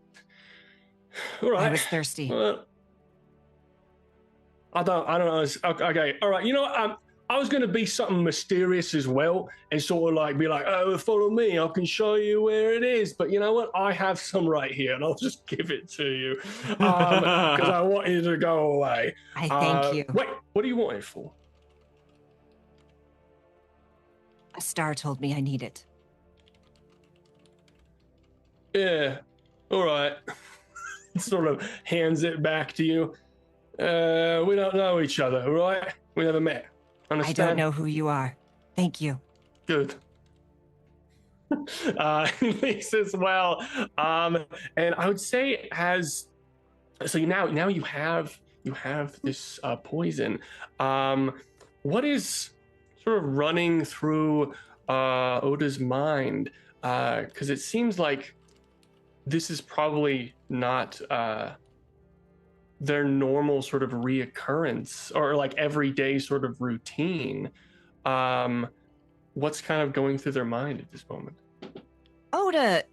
Speaker 1: All right.
Speaker 5: I was thirsty.
Speaker 1: Well, I don't know. Okay, all right. You know what? I was going to be something mysterious as well and sort of like be like, oh, follow me. I can show you where it is. But you know what? I have some right here and I'll just give it to you because I want you to go away.
Speaker 5: I thank you.
Speaker 1: Wait, what do you want it for?
Speaker 5: A star told me I need it.
Speaker 1: Yeah, all right. Sort of hands it back to you. We don't know each other, all right? We never met. Understand?
Speaker 5: I don't know who you are. Thank you.
Speaker 1: Good. This as well. And I would say so now you have this poison. What is sort of running through Oda's mind? Because it seems like this is probably not their normal sort of reoccurrence or like everyday sort of routine. What's kind of going through their mind at this moment?
Speaker 5: Oda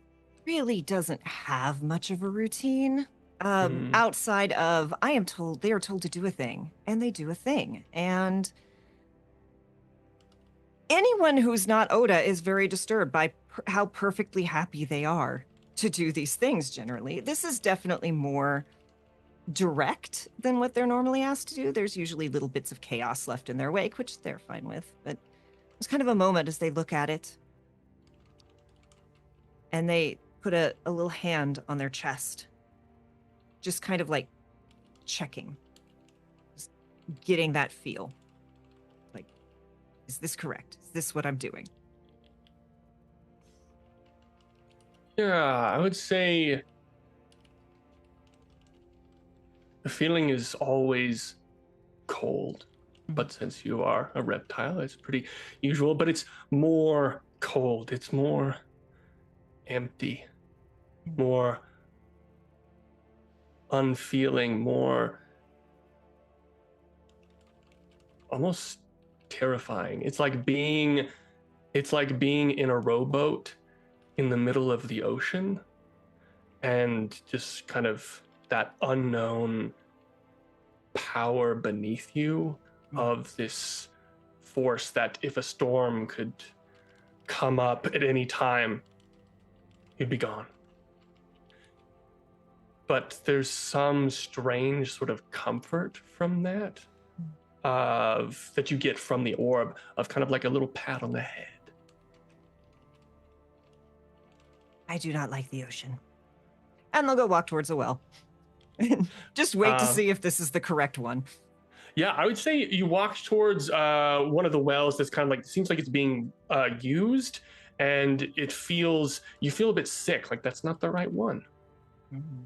Speaker 5: really doesn't have much of a routine. Outside of, they are told to do a thing, and they do a thing. And anyone who's not Oda is very disturbed by how perfectly happy they are to do these things generally. This is definitely more direct than what they're normally asked to do. There's usually little bits of chaos left in their wake, which they're fine with. But it's kind of a moment as they look at it. And they put a little hand on their chest. Just kind of like checking. Just getting that feel. Like, is this correct? Is this what I'm doing?
Speaker 1: Yeah, I would say the feeling is always cold, but since you are a reptile, it's pretty usual, but it's more cold. It's more empty, more unfeeling, more almost terrifying. It's like being in a rowboat in the middle of the ocean and just kind of that unknown power beneath you of this force that if a storm could come up at any time, you'd be gone. But there's some strange sort of comfort from that, that you get from the orb, of kind of like a little pat on the head.
Speaker 5: I do not like the ocean. And they'll go walk towards a well. Just wait to see if this is the correct one.
Speaker 1: Yeah, I would say you walk towards one of the wells that's kind of like, seems like it's being used, and you feel a bit sick, like that's not the right one.
Speaker 5: Mm-hmm.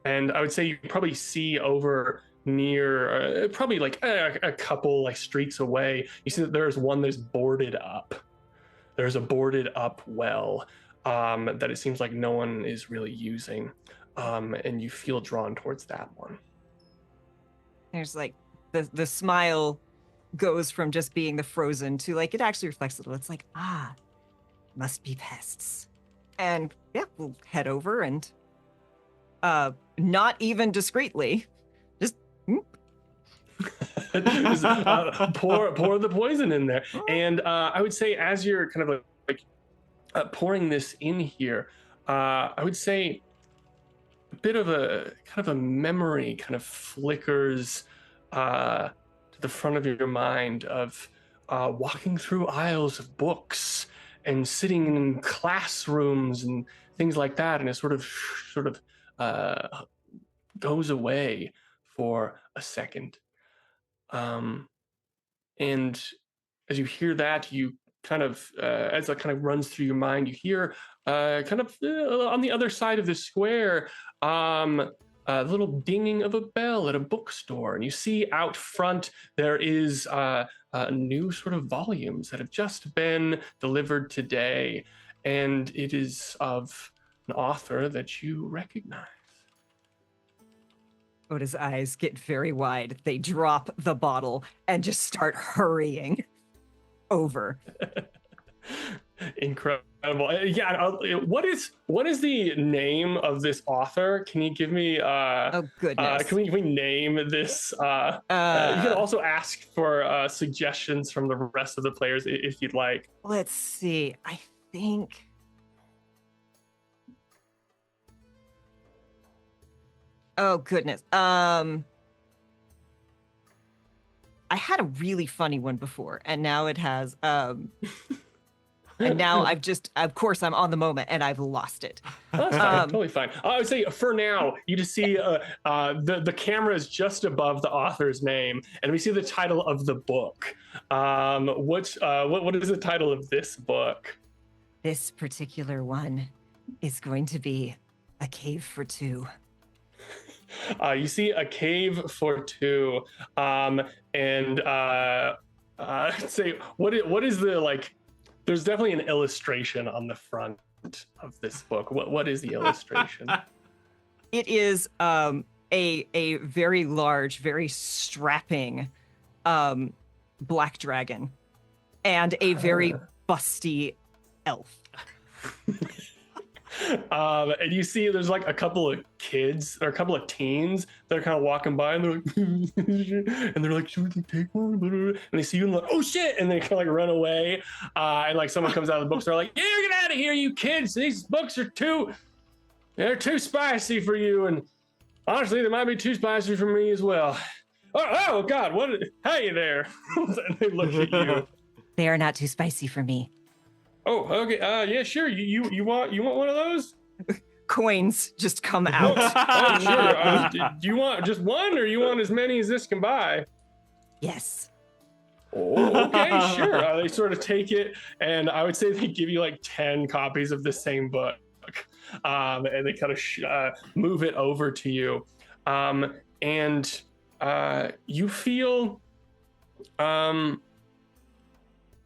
Speaker 1: And I would say you probably see over near, probably like a couple like streets away, you see that there's one that's boarded up. There's a boarded up well that it seems like no one is really using. And you feel drawn towards that one.
Speaker 5: There's like the smile goes from just being the frozen to like it actually reflects a little. It's like, must be pests. And yeah, we'll head over and not even discreetly, just
Speaker 1: pour the poison in there. And I would say as you're kind of like pouring this in here, I would say a bit of a kind of a memory kind of flickers to to the front of your mind of walking through aisles of books and sitting in classrooms and things like that, and it sort of goes away for a second. And as you hear that, you kind of, as that kind of runs through your mind, you hear kind of on the other side of the square, a little dinging of a bell at a bookstore. And you see out front, there is new sort of volumes that have just been delivered today. And it is of an author that you recognize.
Speaker 5: Oda's eyes get very wide. They drop the bottle and just start hurrying over.
Speaker 1: Incredible. Yeah. What is the name of this author? Can you give me?
Speaker 5: Oh goodness.
Speaker 1: Can we name this? You can also ask for suggestions from the rest of the players if you'd like.
Speaker 5: Let's see. I think. Oh goodness. I had a really funny one before, and now it has and now I've just, of course, I'm on the moment and I've lost it.
Speaker 1: That's fine, totally fine. I would say for now, you just see the camera is just above the author's name, and we see the title of the book. What is the title of this book?
Speaker 5: This particular one is going to be A Cave for Two.
Speaker 1: You see A Cave for Two, and say what is the like? There's definitely an illustration on the front of this book. What is the illustration?
Speaker 5: It is a very large, very strapping black dragon and a very busty elf.
Speaker 1: And you see there's like a couple of kids or a couple of teens that are kind of walking by, and they're like, and they're like, should we take one? And they see you and like, oh shit, and they kind of like run away. And like someone comes out of the bookstore like, yeah, get out of here, you kids. These books are they're too spicy for you, and honestly, they might be too spicy for me as well. Oh God, hey there. And they look at you.
Speaker 5: They are not too spicy for me.
Speaker 1: Oh, okay. Yeah, sure. You want one of those?
Speaker 5: Coins just come out.
Speaker 1: Oh, sure. Do you want just one, or you want as many as this can buy?
Speaker 5: Yes.
Speaker 1: Oh, okay, sure. They sort of take it, and I would say they give you like 10 copies of the same book, and they kind of move it over to you, and you feel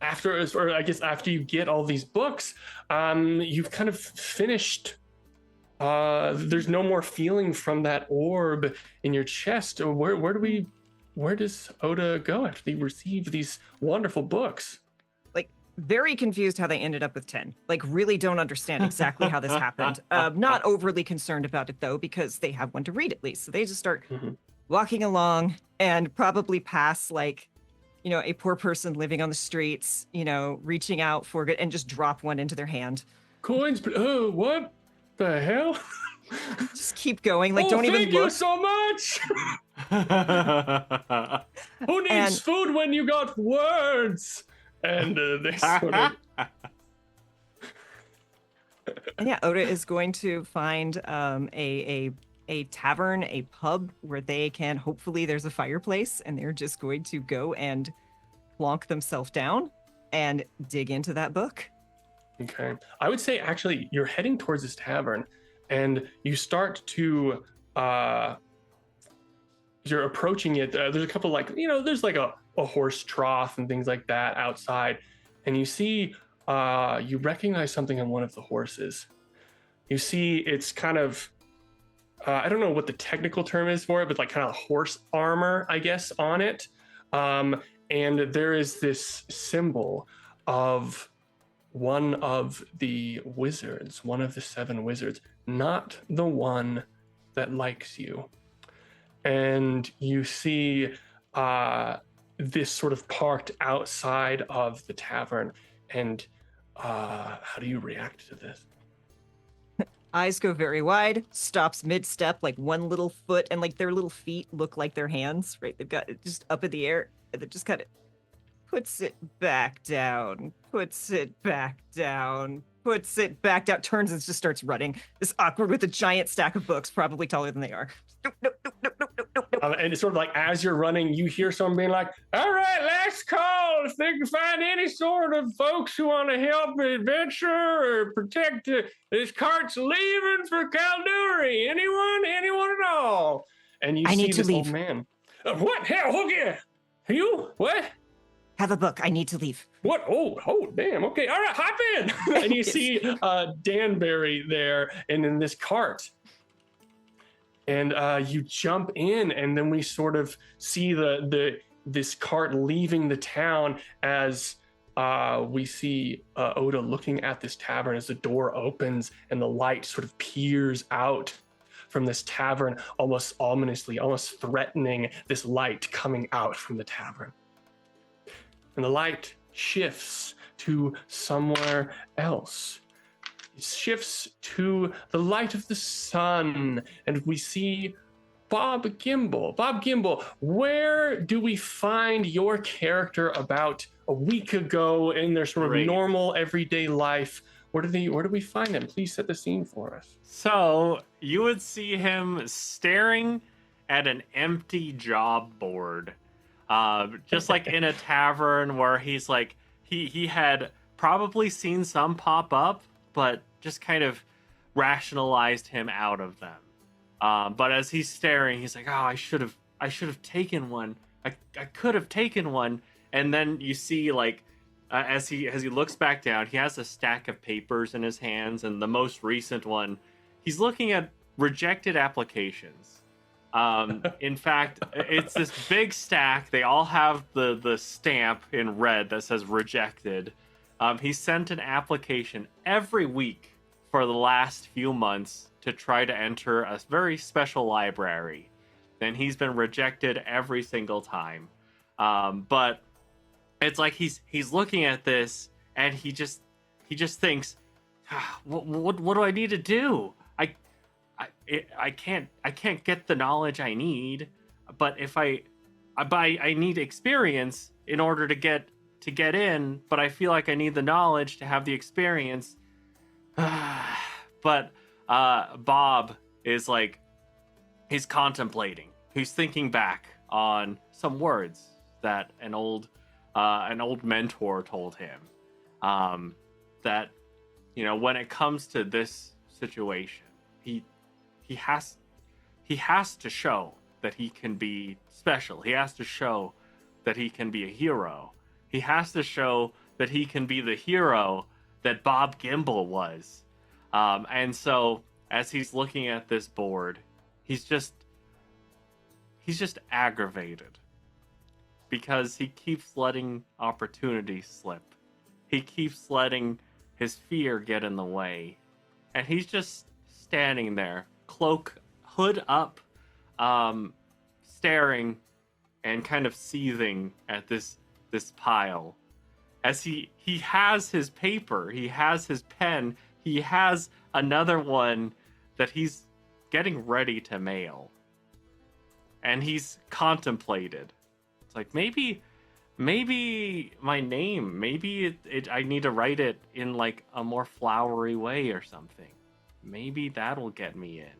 Speaker 1: after you get all these books, you've kind of finished. There's no more feeling from that orb in your chest. Where does Oda go after they receive these wonderful books?
Speaker 5: Like, very confused how they ended up with 10. Like, really don't understand exactly how this happened. Not overly concerned about it though, because they have one to read at least. So they just start walking along and probably pass like, a poor person living on the streets, reaching out for it, and just drop one into their hand.
Speaker 1: Coins? Oh, what the hell?
Speaker 5: Just keep going. Like, don't even look.
Speaker 1: Thank you so much. Who needs food when you got words? And they sort of.
Speaker 5: And yeah, Oda is going to find a tavern, a pub where they can, hopefully there's a fireplace, and they're just going to go and plonk themselves down and dig into that book.
Speaker 1: Okay. I would say actually you're heading towards this tavern, and you start to, you're approaching it. There's a couple there's like a horse trough and things like that outside. And you see, you recognize something on one of the horses. You see it's kind of, I don't know what the technical term is for it, but like kind of horse armor, I guess, on it. And there is this symbol of one of the wizards, one of the 7 wizards, not the one that likes you. And you see this sort of parked outside of the tavern. And how do you react to this?
Speaker 5: Eyes go very wide, stops mid-step, like one little foot, and like their little feet look like their hands, right? They've got it just up in the air. and then just kind of puts it back down, puts it back down, puts it back down, turns and just starts running. This awkward with a giant stack of books, probably taller than they are. Nope, nope, nope, nope, nope, nope, nope, nope.
Speaker 1: And it's sort of like as you're running, you hear someone being like, all right, last call. If they can find any sort of folks who want to help adventure or protect this cart's leaving for Calduri. Anyone at all? And you
Speaker 5: I
Speaker 1: see
Speaker 5: need to
Speaker 1: this old
Speaker 5: leave.
Speaker 1: man. What? Hell, okay. You? What?
Speaker 5: Have a book. I need to leave.
Speaker 1: What? Oh, damn. Okay. All right, hop in. And you see Danbury there and in this cart. And you jump in, and then we sort of see this cart leaving the town as we see Oda looking at this tavern as the door opens and the light sort of peers out from this tavern, almost ominously, almost threatening, this light coming out from the tavern. And the light shifts to somewhere else. It shifts to the light of the sun, and we see Bob Gimble. Bob Gimble, where do we find your character about a week ago in their sort of normal everyday life? Where do we find him? Please set the scene for us.
Speaker 4: So you would see him staring at an empty job board, just like in a tavern where he's like he had probably seen some pop up, but just kind of rationalized him out of them. But as he's staring, he's like, "Oh, I should have taken one. I could have taken one." And then you see like as he looks back down, he has a stack of papers in his hands, and the most recent one, he's looking at rejected applications. In fact, it's this big stack. They all have the stamp in red that says rejected. He sent an application every week for the last few months to try to enter a very special library. And he's been rejected every single time. But it's like he's looking at this and he just thinks, what do I need to do? I can't get the knowledge I need, but if I need experience in order to get in, but I feel like I need the knowledge to have the experience. But Bob is like, he's contemplating. He's thinking back on some words that an old mentor told him. That, you know, when it comes to this situation, he has to show that he can be special. He has to show that he can be a hero. He has to show that he can be the hero that Bob Gimble was. And so as he's looking at this board, he's just aggravated because he keeps letting opportunities slip. He keeps letting his fear get in the way. And he's just standing there, hood up, staring and kind of seething at this pile. As he has his paper, he has his pen, he has another one that he's getting ready to mail. And he's contemplated. It's like, maybe my name, maybe I need to write it in like a more flowery way or something. Maybe that'll get me in.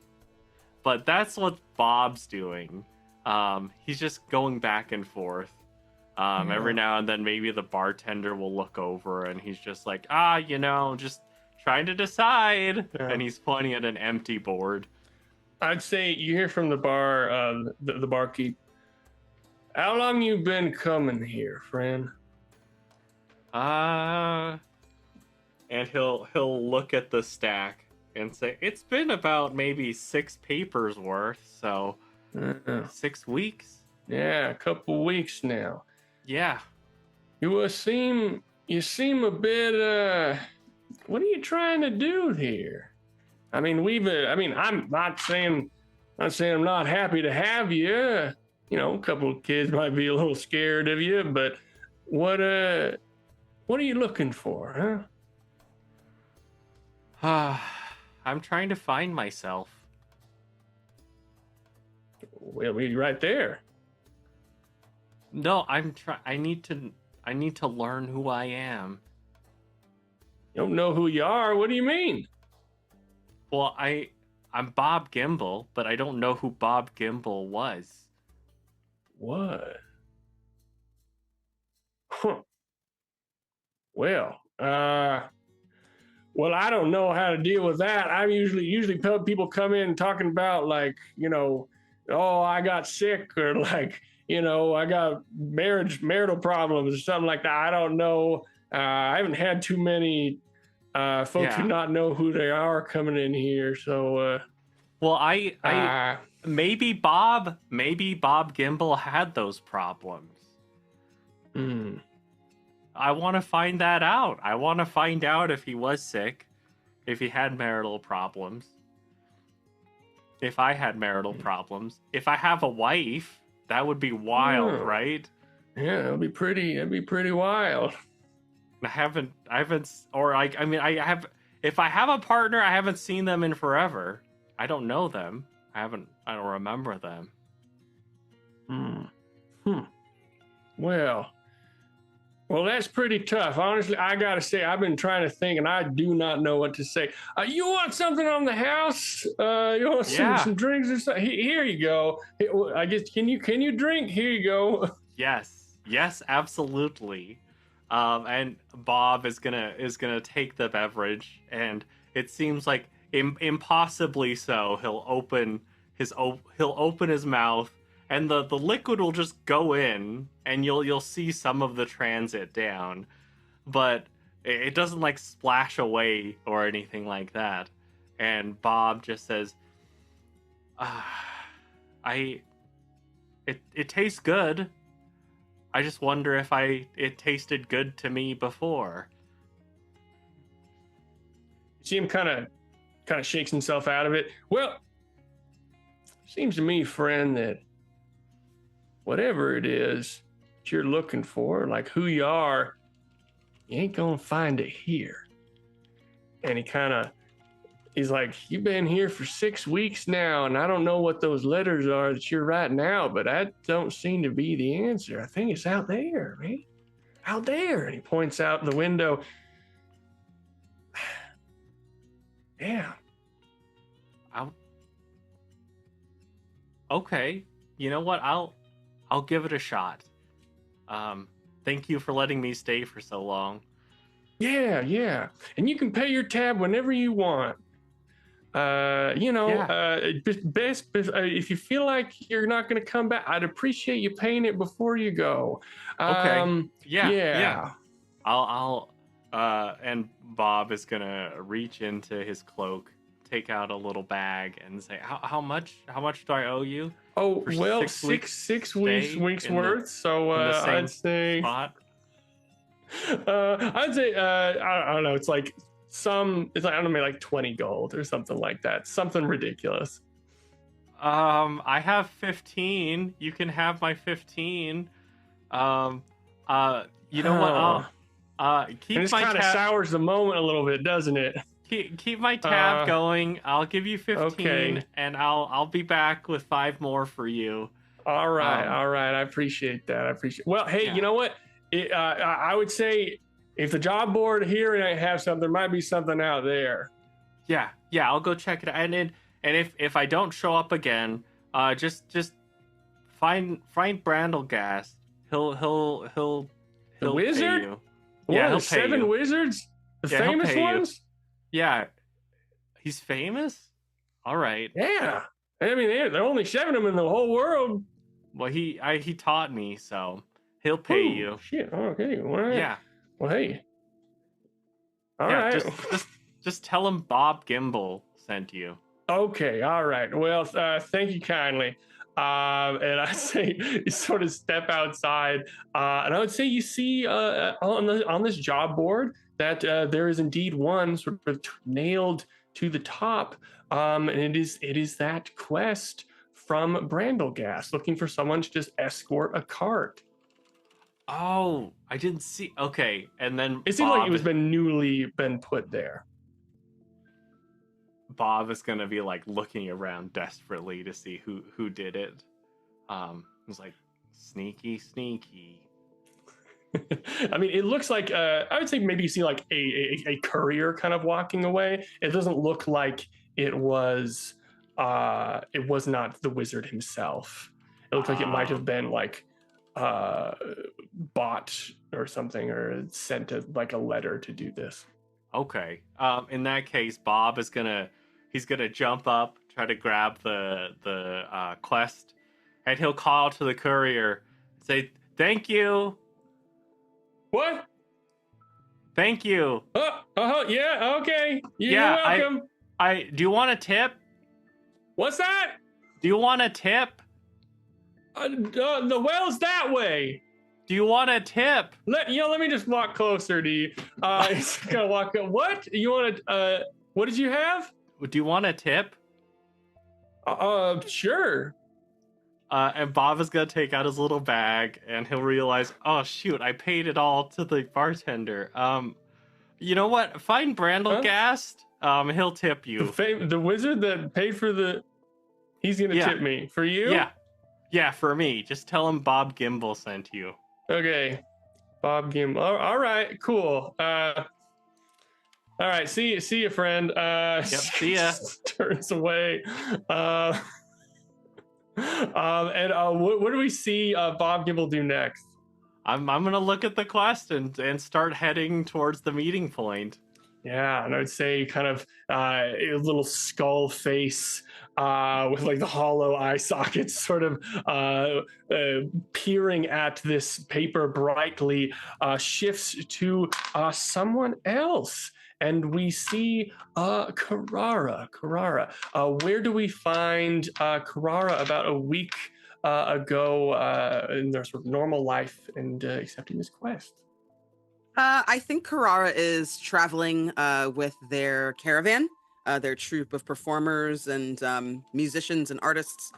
Speaker 4: But that's what Bob's doing. He's just going back and forth. Every now and then maybe the bartender will look over and he's just like, just trying to decide. Yeah. And he's pointing at an empty board.
Speaker 1: I'd say you hear from the bar, the barkeep. How long you been coming here, friend?
Speaker 4: And he'll look at the stack and say, it's been about maybe 6 papers worth, so 6 weeks?
Speaker 1: Yeah, a couple weeks now.
Speaker 4: Yeah.
Speaker 1: You seem a bit, what are you trying to do here? I mean, I'm not saying I'm not happy to have you. You know, a couple of kids might be a little scared of you, but what are you looking for,
Speaker 4: huh? I'm trying to find myself.
Speaker 1: Well, we're right there.
Speaker 4: No, I need to learn who I am.
Speaker 1: You don't know who you are? What do you mean?
Speaker 4: Well, I'm Bob Gimble, but I don't know who Bob Gimble was.
Speaker 1: What? Huh. Well, well, I don't know how to deal with that. I usually people come in talking about like, oh, I got sick, or like, I got marital problems or something like that. I don't know. I haven't had too many folks who not know who they are coming in here. So,
Speaker 4: well, I maybe Bob Gimble had those problems. I want to find that out. I want to find out if he was sick, if he had marital problems, if I had marital problems, if I have a wife. That would be wild, right?
Speaker 1: Yeah, that'd be pretty wild.
Speaker 4: I haven't, or like, I mean, if I have a partner, I haven't seen them in forever. I don't know them. I don't remember them.
Speaker 1: Well, that's pretty tough. Honestly, I gotta say, I've been trying to think, and I do not know what to say. You want something on the house? You want some drinks or something? Here you go. I guess can you drink? Here you go.
Speaker 4: Yes, absolutely. And Bob is gonna take the beverage, and it seems like impossibly so. He'll open his mouth, and the liquid will just go in, and you'll see some of the transit down, but it doesn't like splash away or anything like that. And Bob just says, it tastes good. I just wonder if it tasted good to me before.
Speaker 1: You see him kind of shakes himself out of it. Well, seems to me, friend, that whatever it is that you're looking for, like who you are, you ain't gonna find it here. And he's like, you've been here for 6 weeks now, and I don't know what those letters are that you're writing out, but that don't seem to be the answer. I think it's out there, man. Out there. And he points out the window. Yeah.
Speaker 4: Okay. You know what? I'll give it a shot. Thank you for letting me stay for so long.
Speaker 1: Yeah. And you can pay your tab whenever you want. If you feel like you're not going to come back, I'd appreciate you paying it before you go.
Speaker 4: Okay. Yeah. I'll and Bob is gonna reach into his cloak, take out a little bag, and say, "How much do I owe you?"
Speaker 1: Oh, well, six weeks worth. So I'd say, I don't know. It's like I don't know, maybe like 20 gold or something like that. Something ridiculous.
Speaker 4: I have 15. You can have my 15. You know what? Keep
Speaker 1: and this
Speaker 4: my
Speaker 1: kind of sours the moment a little bit, doesn't it?
Speaker 4: Keep my tab going. I'll give you 15,
Speaker 1: okay.
Speaker 4: And I'll be back with 5 more for you.
Speaker 1: All right. I appreciate that. Well, hey, You know what? I would say if the job board here and I have something, there might be something out there.
Speaker 4: Yeah. I'll go check it out. And if I don't show up again, just find Brandlegast. He'll
Speaker 1: the wizard.
Speaker 4: Pay you.
Speaker 1: Yeah, he'll 7 wizards, the famous ones.
Speaker 4: Yeah, he's famous. All right.
Speaker 1: Yeah, I mean there are only 7 of them in the whole world.
Speaker 4: Well, he taught me, so he'll pay you.
Speaker 1: Shit. Okay. All right.
Speaker 4: Yeah.
Speaker 1: Well, hey. All right.
Speaker 4: Just tell him Bob Gimble sent you.
Speaker 1: Okay. All right. Well, thank you kindly. And I say you sort of step outside, and I would say you see on this job board that there is indeed one sort of nailed to the top, and it is that quest from Brandlegast, looking for someone to just escort a cart.
Speaker 4: Oh, I didn't see. Okay, and then
Speaker 1: it seems like it was newly put there.
Speaker 4: Bob is gonna be like looking around desperately to see who did it. He's like, Sneaky, sneaky.
Speaker 1: I mean, it looks like I would say maybe you see like a courier kind of walking away. It doesn't look like it was not the wizard himself. It looks like it might have been like bought or something, or sent like a letter to do this.
Speaker 4: Okay. In that case, Bob is he's gonna jump up, try to grab the quest, and he'll call to the courier, say, "Thank you."
Speaker 1: What?
Speaker 4: Thank you.
Speaker 1: Yeah, okay. You're
Speaker 4: Yeah,
Speaker 1: welcome.
Speaker 4: Do you want a tip?
Speaker 1: What's that?
Speaker 4: Do you want a tip?
Speaker 1: The well's that way.
Speaker 4: Do you want a tip?
Speaker 1: Let me just walk closer to you. It's gonna walk up. What? You want to, what did you have?
Speaker 4: Do you want a tip?
Speaker 1: Sure.
Speaker 4: And Bob is gonna take out his little bag, and he'll realize, oh shoot, I paid it all to the bartender. You know what? Find Brandlegast. He'll tip you.
Speaker 1: The wizard that paid for he's gonna tip me. For you?
Speaker 4: Yeah, for me. Just tell him Bob Gimble sent you.
Speaker 1: Okay, Bob Gimble. All right, cool. All right, see you, friend.
Speaker 4: See ya.
Speaker 1: Turns away. What do we see Bob Gimble do next?
Speaker 4: I'm gonna look at the quest and start heading towards the meeting point.
Speaker 1: Yeah, and I would say kind of a little skull face with like the hollow eye sockets sort of peering at this paper brightly, shifts to someone else. And we see Caeora. Where do we find Caeora about a week ago in their sort of normal life and accepting this quest?
Speaker 3: I think Caeora is traveling with their caravan, their troupe of performers and musicians and artists.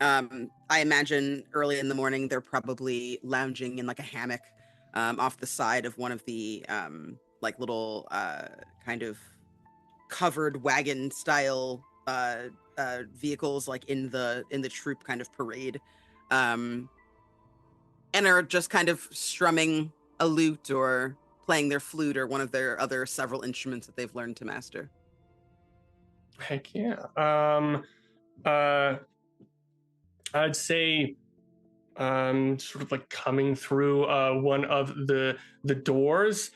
Speaker 3: I imagine early in the morning they're probably lounging in like a hammock off the side of one of the like little kind of covered wagon style vehicles, like in the troop kind of parade, and are just kind of strumming a lute or playing their flute or one of their other several instruments that they've learned to master.
Speaker 1: Heck yeah. I'd say sort of like coming through one of the doors,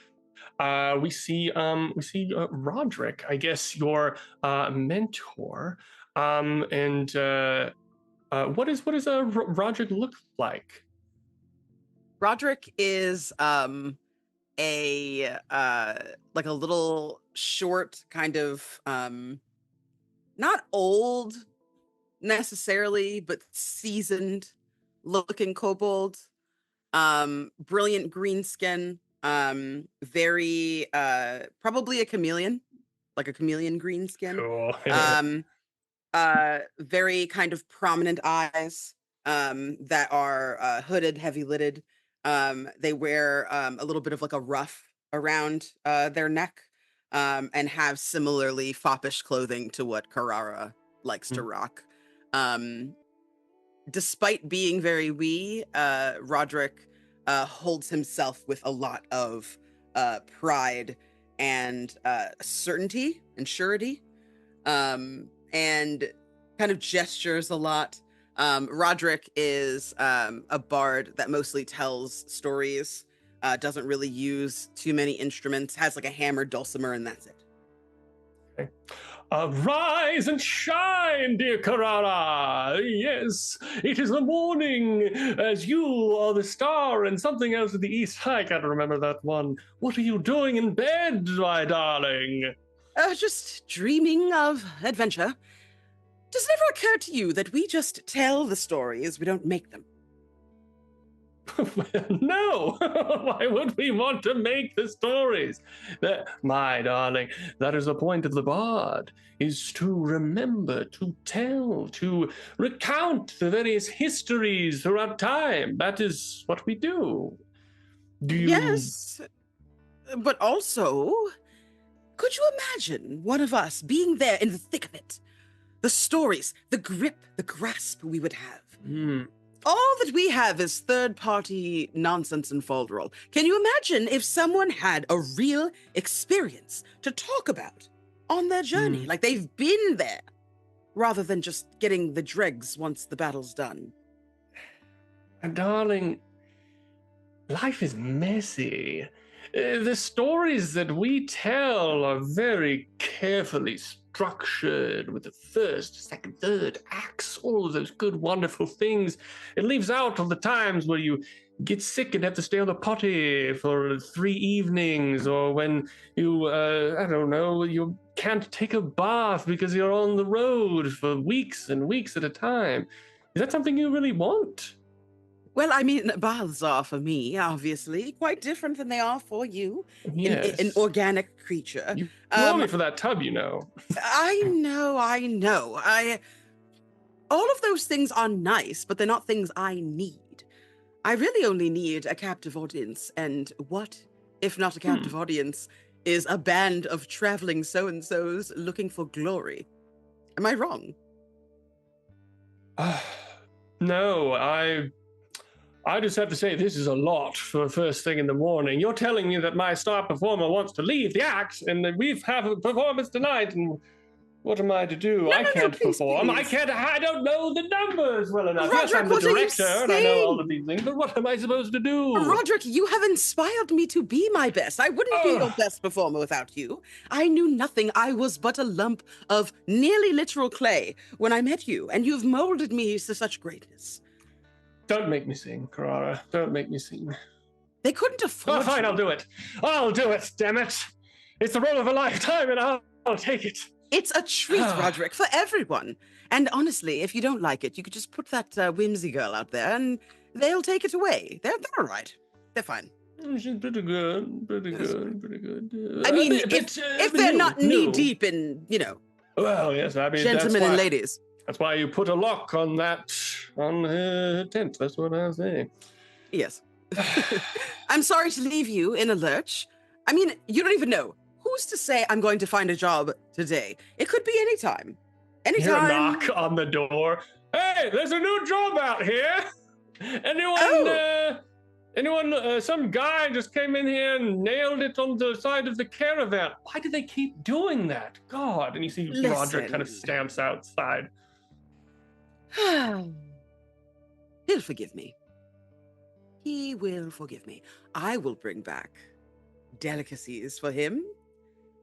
Speaker 1: we see Roderick, I guess your mentor. And what does Roderick look like?
Speaker 3: Roderick is a like a little short kind of not old necessarily, but seasoned looking kobold. Brilliant green skin, very probably a chameleon, like a chameleon green skin.
Speaker 1: Cool.
Speaker 3: Very kind of prominent eyes that are hooded, heavy lidded. They wear a little bit of like a ruff around their neck, and have similarly foppish clothing to what Caeora likes to rock. Despite being very wee, Roderick holds himself with a lot of pride and certainty and surety, and kind of gestures a lot. Roderick is a bard that mostly tells stories, doesn't really use too many instruments, has like a hammer, dulcimer, and that's it.
Speaker 1: Okay. Rise and shine, dear Caeora. Yes, it is the morning, as you are the star and something else at the east. I can't remember that one. What are you doing in bed, my darling?
Speaker 3: Just dreaming of adventure. Does it ever occur to you that we just tell the stories, we don't make them?
Speaker 1: No. Why would we want to make the stories? My darling, that is the point of the bard, is to remember, to tell, to recount the various histories throughout time. That is what we do. Do you...
Speaker 3: Yes, but also, could you imagine one of us being there in the thick of it? The stories, the grip, the grasp we would have. All that we have is third-party nonsense and folderol. Can you imagine if someone had a real experience to talk about on their journey, like they've been there, rather than just getting the dregs once the battle's done?
Speaker 1: Darling, life is messy. The stories that we tell are very carefully structured with the first, second, third acts, all of those good, wonderful things. It leaves out all the times where you get sick and have to stay on the potty for 3 evenings, or when you, I don't know, you can't take a bath because you're on the road for weeks and weeks at a time. Is that something you really want?
Speaker 3: Well, I mean, baths are for me, obviously, quite different than they are for you.
Speaker 1: Yes.
Speaker 3: An organic creature.
Speaker 1: You want me for that tub, you know.
Speaker 3: I know. All of those things are nice, but they're not things I need. I really only need a captive audience, and what, if not a captive audience, is a band of traveling so-and-sos looking for glory. Am I wrong?
Speaker 1: No, I just have to say this is a lot for first thing in the morning. You're telling me that my star performer wants to leave the act, and that we have a performance tonight, and what am I to do? I can't perform.
Speaker 3: Please.
Speaker 1: I don't know the numbers well enough.
Speaker 3: Roderick,
Speaker 1: yes, I'm the
Speaker 3: what are you
Speaker 1: director, and I know all
Speaker 3: saying?
Speaker 1: of these things, but what am I supposed to do?
Speaker 3: Roderick, you have inspired me to be my best. I wouldn't be your best performer without you. I knew nothing. I was but a lump of nearly literal clay when I met you, and you've molded me to such greatness.
Speaker 1: Don't make me sing, Caeora. Don't make me sing.
Speaker 3: They couldn't afford
Speaker 1: Fine,
Speaker 3: you.
Speaker 1: I'll do it. I'll do it, damn it. It's the role of a lifetime, and I'll take it.
Speaker 3: It's a treat, Roderick, for everyone. And honestly, if you don't like it, you could just put that whimsy girl out there, and they'll take it away. They're all right. They're fine.
Speaker 1: She's pretty good.
Speaker 3: I mean, if they're not knee-deep in,
Speaker 1: Well, yes, I mean,
Speaker 3: gentlemen and ladies.
Speaker 1: That's why you put a lock on her tent. That's what I say.
Speaker 3: Yes. I'm sorry to leave you in a lurch. I mean, you don't even know. Who's to say I'm going to find a job today? It could be anytime.
Speaker 1: Hear a knock on the door. Hey, there's a new job out here. Anyone, some guy just came in here and nailed it on the side of the caravan. Why do they keep doing that? God. And you see Roderick kind of stamps outside.
Speaker 3: He'll forgive me. He will forgive me. I will bring back delicacies for him.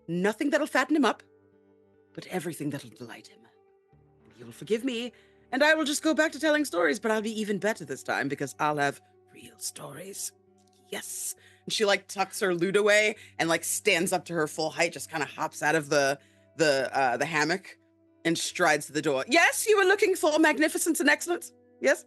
Speaker 3: Nothing that'll fatten him up, but everything that'll delight him. He will forgive me, and I will just go back to telling stories, but I'll be even better this time because I'll have real stories. Yes. And she tucks her lute away and stands up to her full height, just kind of hops out of the hammock and strides to the door. Yes, you were looking for magnificence and excellence? Yes?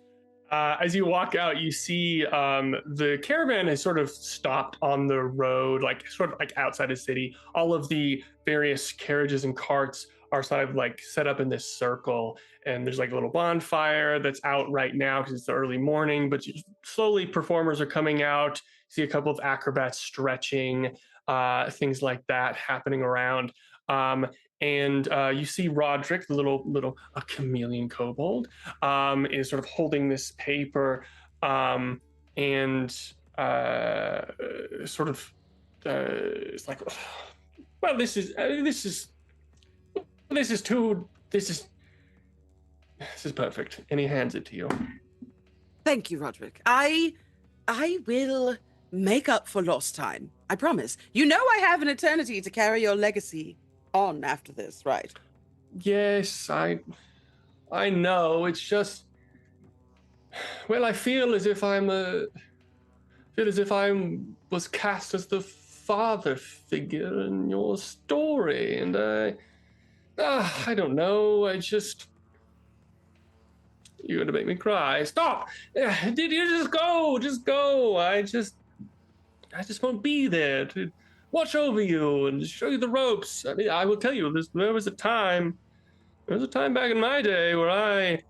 Speaker 1: As you walk out, you see the caravan has sort of stopped on the road, sort of outside the city. All of the various carriages and carts are sort of set up in this circle, and there's a little bonfire that's out right now because it's the early morning, but slowly performers are coming out. You see a couple of acrobats stretching, things like that happening around. And you see Roderick, the little chameleon kobold, is sort of holding this paper, and sort of it's like, well, this is perfect. And he hands it to you.
Speaker 3: Thank you, Roderick. I will make up for lost time. I promise. You know I have an eternity to carry your legacy on after this, right?
Speaker 1: Yes, I know. It's just, well, I feel as if I was cast as the father figure in your story, and I don't know. You're gonna make me cry. Stop! Did you just go? Just go. I just won't be there to watch over you and show you the ropes. I mean, I will tell you, there was a time back in my day where I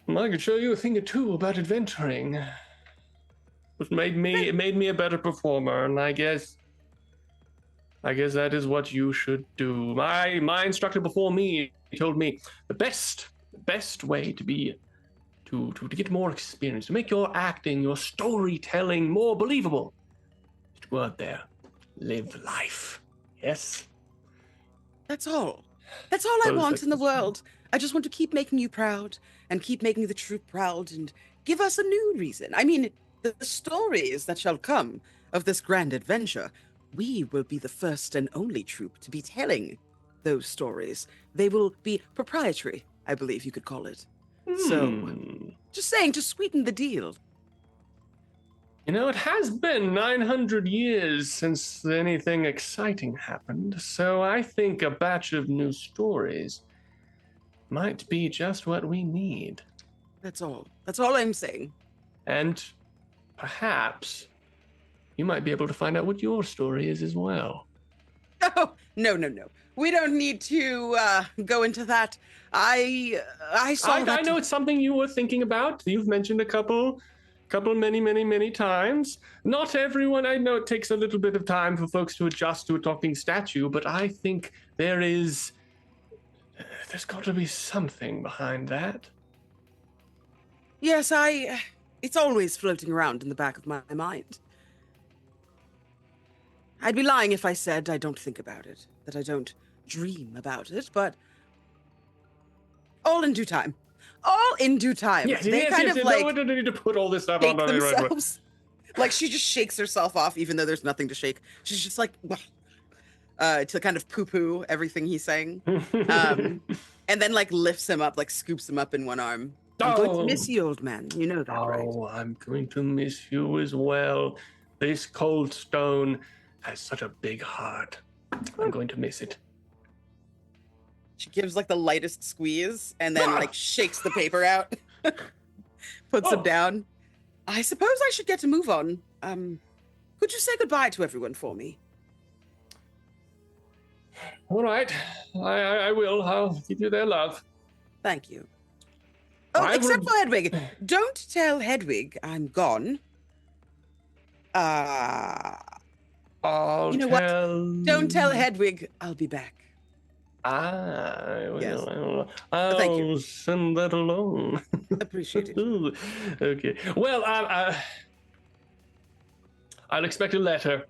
Speaker 1: could show you a thing or two about adventuring. It made me a better performer, and I guess that is what you should do. My instructor before me told me the best way to to get more experience, to make your acting, your storytelling more believable. Just go out there, live life. Yes?
Speaker 3: That's all. That's all I want in the
Speaker 1: Perfect.
Speaker 3: world. I just want to keep making you proud and keep making the troop proud and give us a new reason. I mean, the stories that shall come of this grand adventure, we will be the first and only troop to be telling those stories. They will be proprietary, I believe you could call it. So, just saying, to sweeten the deal.
Speaker 1: You know, it has been 900 years since anything exciting happened, so I think a batch of new stories might be just what we need.
Speaker 3: That's all. That's all I'm saying.
Speaker 1: And perhaps you might be able to find out what your story is as well.
Speaker 3: Oh, no. We don't need to go into that. I saw that.
Speaker 1: I know it's something you were thinking about. You've mentioned a couple many times. Not everyone, I know it takes a little bit of time for folks to adjust to a talking statue, but I think there's got to be something behind that.
Speaker 3: Yes, it's always floating around in the back of my mind. I'd be lying if I said I don't think about it, that I don't dream about it, but all in due time. All in due time.
Speaker 1: Yes,
Speaker 3: they
Speaker 1: yes,
Speaker 3: kind
Speaker 1: yes,
Speaker 3: of
Speaker 1: no,
Speaker 3: like
Speaker 1: we don't need to put all this stuff
Speaker 3: shake
Speaker 1: on the right way.
Speaker 3: themselves. Like she just shakes herself off, even though there's nothing to shake. She's just like to kind of poo-poo everything he's saying, and then like lifts him up, like scoops him up in one arm. I'm going to miss you, old man. You know that, right?
Speaker 1: Oh, I'm going to miss you as well. This cold stone has such a big heart. I'm going to miss it.
Speaker 3: She gives like the lightest squeeze and then like shakes the paper out, puts him down. I suppose I should get to move on. Could you say goodbye to everyone for me?
Speaker 1: All right, I will. I'll give you their love.
Speaker 3: Thank you. Oh, except for Hedwig. Don't tell Hedwig I'm gone.
Speaker 1: I'll
Speaker 3: you know
Speaker 1: tell...
Speaker 3: what? Don't tell Hedwig I'll be back.
Speaker 1: I will.
Speaker 3: Yes.
Speaker 1: I'll
Speaker 3: Thank you.
Speaker 1: send that along.
Speaker 3: Appreciate it.
Speaker 1: Okay. Well, I'll expect a letter.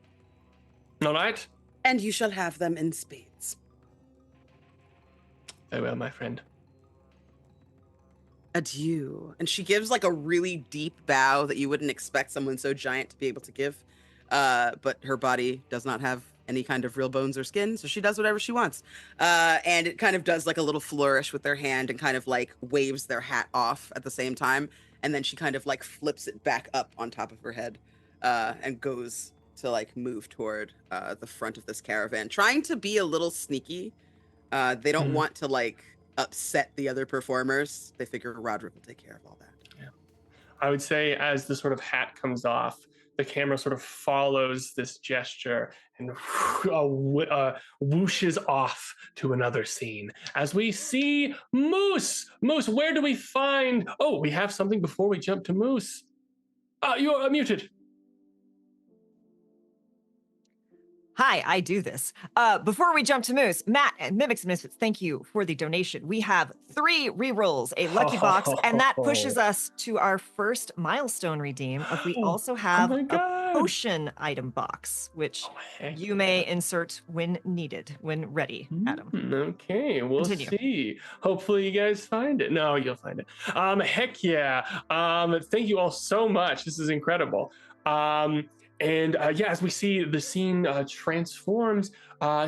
Speaker 1: All right?
Speaker 3: And you shall have them in spades.
Speaker 1: Very well, my friend.
Speaker 3: Adieu. And she gives like a really deep bow that you wouldn't expect someone so giant to be able to give. But her body does not have any kind of real bones or skin, so she does whatever she wants. And it kind of does like a little flourish with their hand and kind of like waves their hat off at the same time. And then she kind of like flips it back up on top of her head and goes to like move toward the front of this caravan, trying to be a little sneaky. They don't want to like upset the other performers. They figure Roderick will take care of all that.
Speaker 1: Yeah. I would say as the sort of hat comes off, the camera sort of follows this gesture and whooshes off to another scene. As we see Moose! Moose, where do we find... Oh, we have something before we jump to Moose. You're muted.
Speaker 5: Hi, I do this. Before we jump to Moose, Matt and Mimics Misfits, thank you for the donation. We have 3 rerolls, a lucky box, and that pushes us to our first milestone redeem. We also have a potion item box, which you may insert when needed, when ready, Adam.
Speaker 1: Okay, we'll see. Hopefully you guys find it. No, you'll find it. Heck yeah. Thank you all so much. This is incredible. And as we see the scene transforms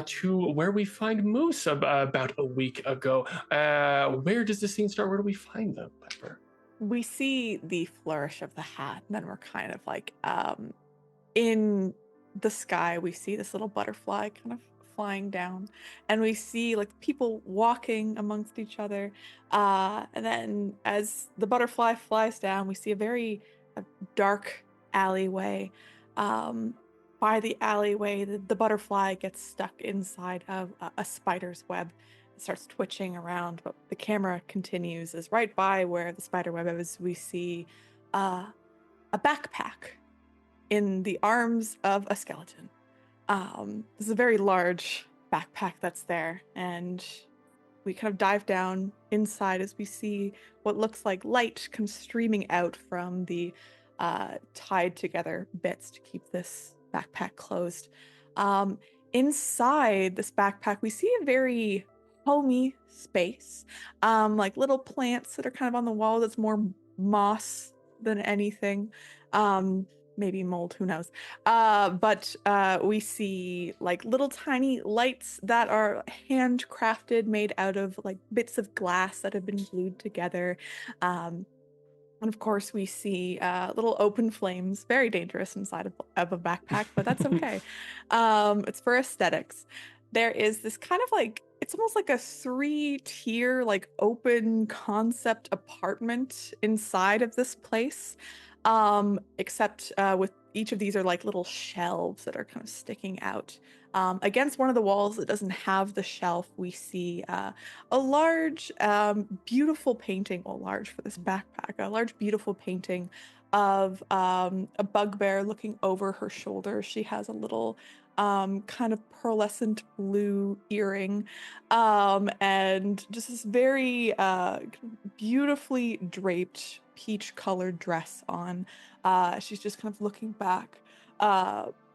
Speaker 1: to where we find Moose about a week ago. Where does the scene start? Where do we find them, Pepper?
Speaker 2: We see the flourish of the hat, and then we're kind of like in the sky. We see this little butterfly kind of flying down, and we see like people walking amongst each other. And then as the butterfly flies down, we see a very dark alleyway. By the alleyway, the butterfly gets stuck inside of a spider's web. It starts twitching around, but the camera continues as right by where the spider web is, we see a backpack in the arms of a skeleton. This is a very large backpack that's there, and we kind of dive down inside as we see what looks like light kind of streaming out from the tied together bits to keep this backpack closed. Inside this backpack, we see a very homey space, like little plants that are kind of on the wall. That's more moss than anything. Maybe mold, who knows. But we see like little tiny lights that are handcrafted, made out of like bits of glass that have been glued together. And of course, we see little open flames, very dangerous inside of a backpack, but that's okay. It's for aesthetics. There is this kind of like, it's almost like a 3-tier, like open concept apartment inside of this place. Except with each of these are like little shelves that are kind of sticking out. Against one of the walls that doesn't have the shelf, we see a large, beautiful painting, well, large for this backpack, a large, beautiful painting of a bugbear looking over her shoulder. She has a little kind of pearlescent blue earring, and just this very beautifully draped peach colored dress on. She's just kind of looking back.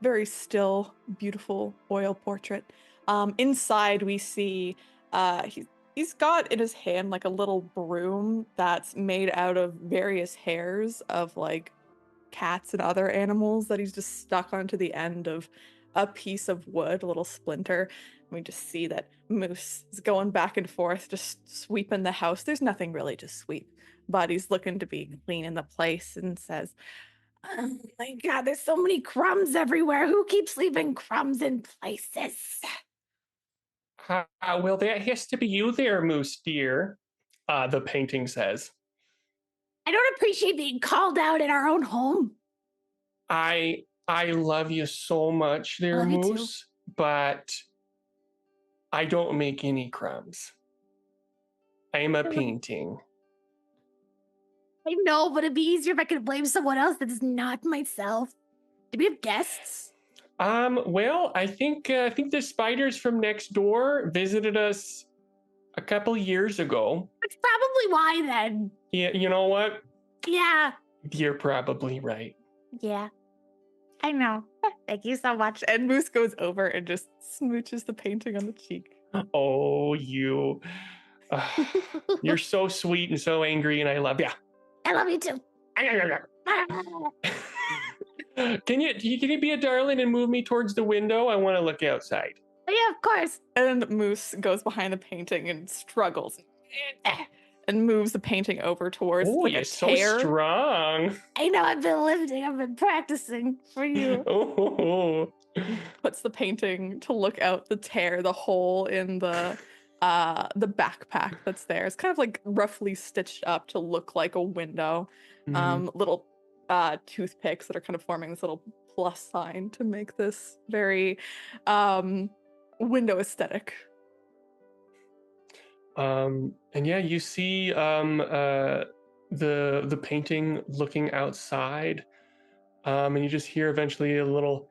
Speaker 2: Very still, beautiful oil portrait. Inside we see he's got in his hand like a little broom that's made out of various hairs of like cats and other animals that he's just stuck onto the end of a piece of wood, a little splinter. And we just see that Moose is going back and forth, just sweeping the house. There's nothing really to sweep, but he's looking to be clean in the place and says,
Speaker 6: "Oh my God, there's so many crumbs everywhere. Who keeps leaving crumbs in places?"
Speaker 1: Well, that has to be you there, Moose dear, the painting says.
Speaker 6: "I don't appreciate being called out in our own home."
Speaker 1: I love you so much there,
Speaker 6: love you too.
Speaker 1: Moose, but I don't make any crumbs. I'm a painting.
Speaker 6: I know, but it'd be easier if I could blame someone else that is not myself. Do we have guests?
Speaker 1: Well, I think the spiders from next door visited us a couple years ago.
Speaker 6: That's probably why then.
Speaker 1: Yeah, you know what?
Speaker 6: Yeah.
Speaker 1: You're probably right.
Speaker 6: Yeah. I know. Thank you so much.
Speaker 2: and Moose goes over and just smooches the painting on the cheek.
Speaker 1: Oh, you. You're so sweet and so angry, and I love you.
Speaker 6: I love you too.
Speaker 1: Can you be a darling and move me towards the window? I want to look outside.
Speaker 6: Yeah, of course.
Speaker 2: And Moose goes behind the painting and struggles and moves the painting over towards
Speaker 1: Oh,
Speaker 2: like
Speaker 1: you're
Speaker 2: a
Speaker 1: so
Speaker 2: tear.
Speaker 1: strong.
Speaker 6: I know, I've been lifting. I've been practicing for you.
Speaker 1: Oh.
Speaker 2: Puts the painting to look out the tear, the hole in the backpack that's there. It's kind of like roughly stitched up to look like a window. Little toothpicks that are kind of forming this little plus sign to make this very window aesthetic.
Speaker 1: And yeah, you see the painting looking outside, and you just hear eventually a little.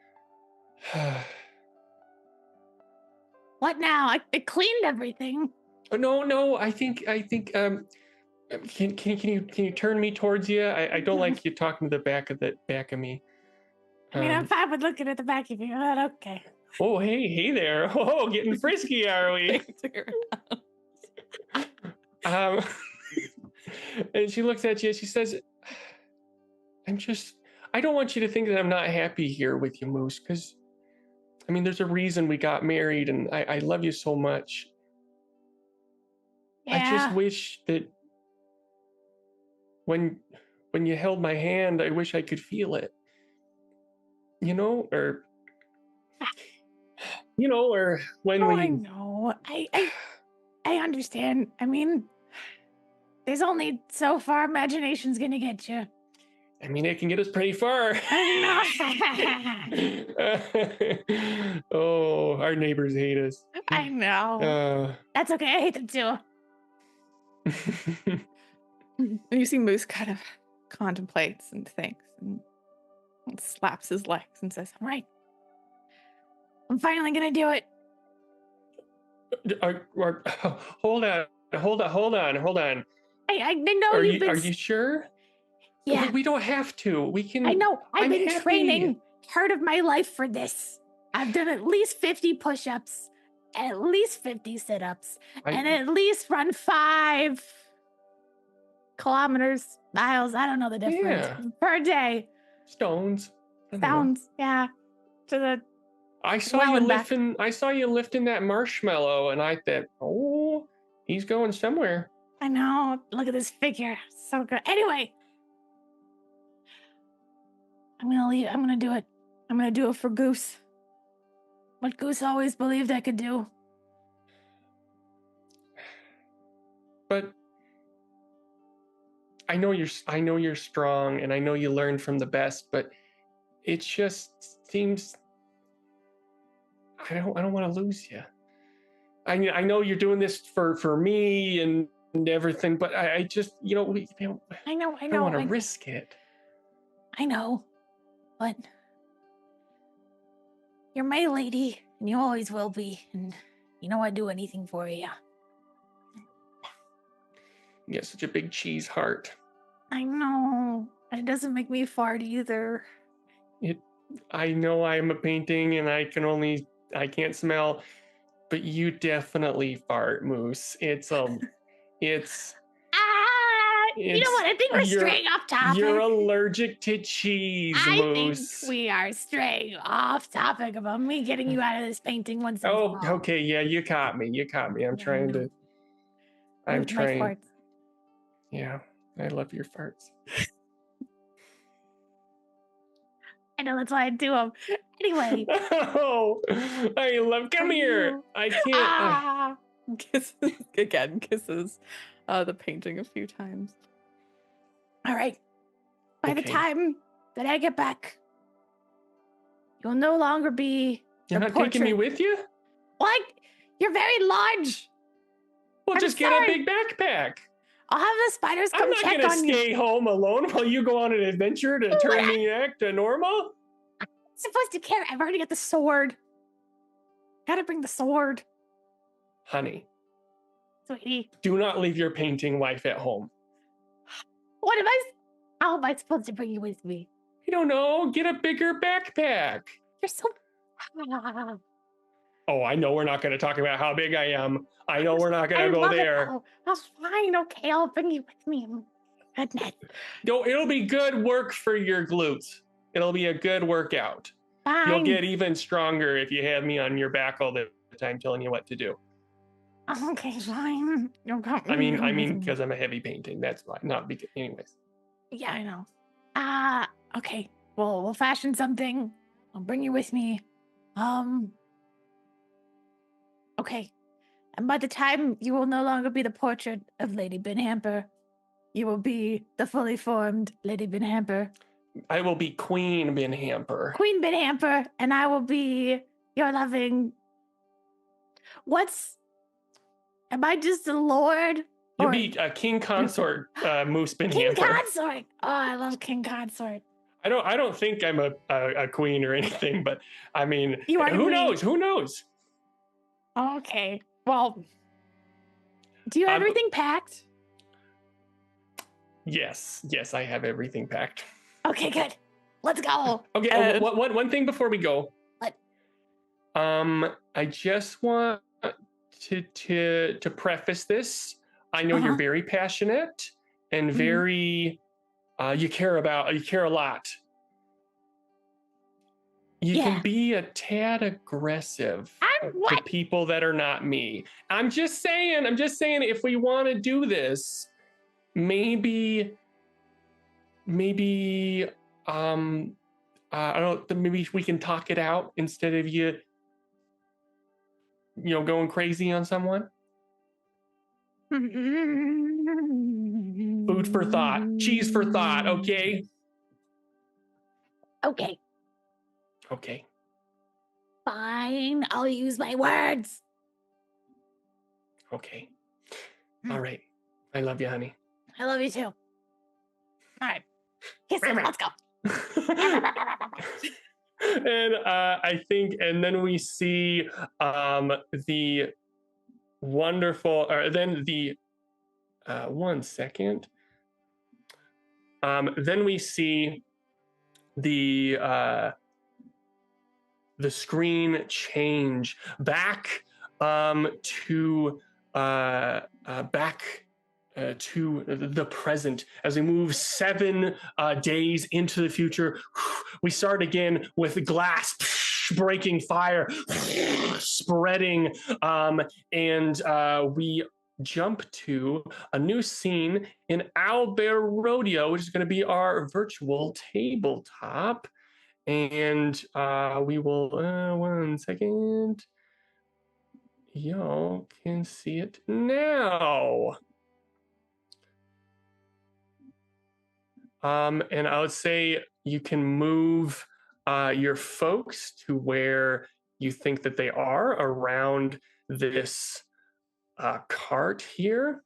Speaker 6: What now? I cleaned everything.
Speaker 1: No. I think. Can you turn me towards you? I don't like you talking to the back of me.
Speaker 6: I mean, I'm fine with looking at the back of you, but okay.
Speaker 1: Oh, hey there. Oh, getting frisky, are we? And she looks at you and she says, I don't want you to think that I'm not happy here with you, Moose, because, I mean, there's a reason we got married, and I love you so much.
Speaker 6: Yeah.
Speaker 1: I just wish that when you held my hand, I wish I could feel it. Or when
Speaker 6: Oh,
Speaker 1: we.
Speaker 6: I know. I understand. I mean, there's only so far imagination's gonna get you.
Speaker 1: I mean, it can get us pretty far. Oh, our neighbors hate us.
Speaker 6: I know. That's okay. I hate them too.
Speaker 2: And you see Moose kind of contemplates and thinks and slaps his legs and says,
Speaker 6: "All right. I'm finally gonna do it."
Speaker 1: Hold on.
Speaker 6: I know
Speaker 1: Are
Speaker 6: you've been.
Speaker 1: you sure?
Speaker 6: Yeah,
Speaker 1: We don't have to. We can.
Speaker 6: I know. I've
Speaker 1: I'm
Speaker 6: been
Speaker 1: happy.
Speaker 6: training part of my life for this. I've done at least 50 push-ups, at least 50 sit-ups, and at least run 5 kilometers, miles. I don't know the difference per day.
Speaker 1: Stones.
Speaker 6: Sounds, yeah. To the.
Speaker 1: I saw you lifting. I saw you lifting that marshmallow, and I thought, oh, he's going somewhere.
Speaker 6: I know. Look at this figure. So good. Anyway, I'm gonna leave. I'm gonna do it. I'm gonna do it for Goose. What Goose always believed I could do.
Speaker 1: But I know you're strong, and I know you learn from the best. But it just seems I don't want to lose you. I know you're doing this for me and everything, but I just
Speaker 6: I know.
Speaker 1: I don't want to risk it.
Speaker 6: I know, but you're my lady, and you always will be, and you know I'd do anything for you.
Speaker 1: You got such a big cheese heart.
Speaker 6: I know. It doesn't make me fart either.
Speaker 1: I know I'm a painting, and I can't smell, but you definitely fart, Moose. You know what? I think we're straying off topic.
Speaker 6: You're allergic to
Speaker 1: cheese,
Speaker 6: I
Speaker 1: Moose.
Speaker 6: think we are straying off topic about me getting you out of this painting once and for all.
Speaker 1: Okay, yeah, you caught me. I'm trying.
Speaker 6: Farts.
Speaker 1: Yeah, I love your farts.
Speaker 2: I know, that's why I do them. Anyway.
Speaker 1: Oh, I love. Come here. I can't.
Speaker 2: Kisses the painting a few times.
Speaker 6: All right. By the time that I get back, you'll no longer be.
Speaker 1: You're not taking me with you?
Speaker 6: What? You're very large.
Speaker 1: Well, just get a big backpack.
Speaker 6: I'll have the spiders come check on you.
Speaker 1: I'm not going to stay home alone while you go on an adventure to turn me back to normal.
Speaker 6: I'm supposed to carry. I've already got the sword. Gotta bring the sword.
Speaker 1: Honey.
Speaker 6: Sweetie.
Speaker 1: Do not leave your painting wife at home.
Speaker 6: How am I supposed to bring you with me?
Speaker 1: I don't know. Get a bigger backpack.
Speaker 6: You're so.
Speaker 1: Oh, I know we're not going to talk about how big I am. I know we're not going to go there.
Speaker 6: That's fine. Okay, I'll bring you with me. Goodness.
Speaker 1: No, it'll be good work for your glutes. It'll be a good workout.
Speaker 6: Fine.
Speaker 1: You'll get even stronger if you have me on your back all the time telling you what to do.
Speaker 6: Okay, fine.
Speaker 1: I mean, because I'm a heavy painting. That's why. Not because, anyways.
Speaker 6: Yeah, I know. Okay. Well, we'll fashion something. I'll bring you with me. Okay. And by the time you will no longer be the portrait of Lady Binhamper, you will be the fully formed Lady Binhamper.
Speaker 1: I will be Queen Binhamper.
Speaker 6: Queen Binhamper, and I will be your loving. Am I just a lord?
Speaker 1: You'll be a king consort, Moose Binhamper.
Speaker 6: King consort. Oh, I love king consort.
Speaker 1: I don't think I'm a queen or anything, but I mean, who knows? Who knows?
Speaker 6: Okay. Well, do you have everything packed?
Speaker 1: Yes, I have everything packed.
Speaker 6: Okay, good. Let's go.
Speaker 1: Okay, one thing before we go.
Speaker 6: What?
Speaker 1: I just want to preface this. I know you're very passionate and very you care a lot. You can be a tad aggressive to people that are not me. I'm just saying if we want to do this, maybe I don't know, maybe we can talk it out instead of you going crazy on someone. Food for thought. Cheese for thought, okay? Okay.
Speaker 6: Fine. I'll use my words.
Speaker 1: Okay. All right. I love you, honey.
Speaker 6: I love you too. All right. Kisses, let's go.
Speaker 1: And I think, and then we see the Wonderful. Then the 1 second. Then we see the screen change back to the present as we move 7 days into the future. We start again with glass breaking fire, spreading, and we jump to a new scene in Owlbear Rodeo, which is going to be our virtual tabletop. And we will, 1 second. Y'all can see it now. And I would say you can move your folks to where you think that they are around this cart here.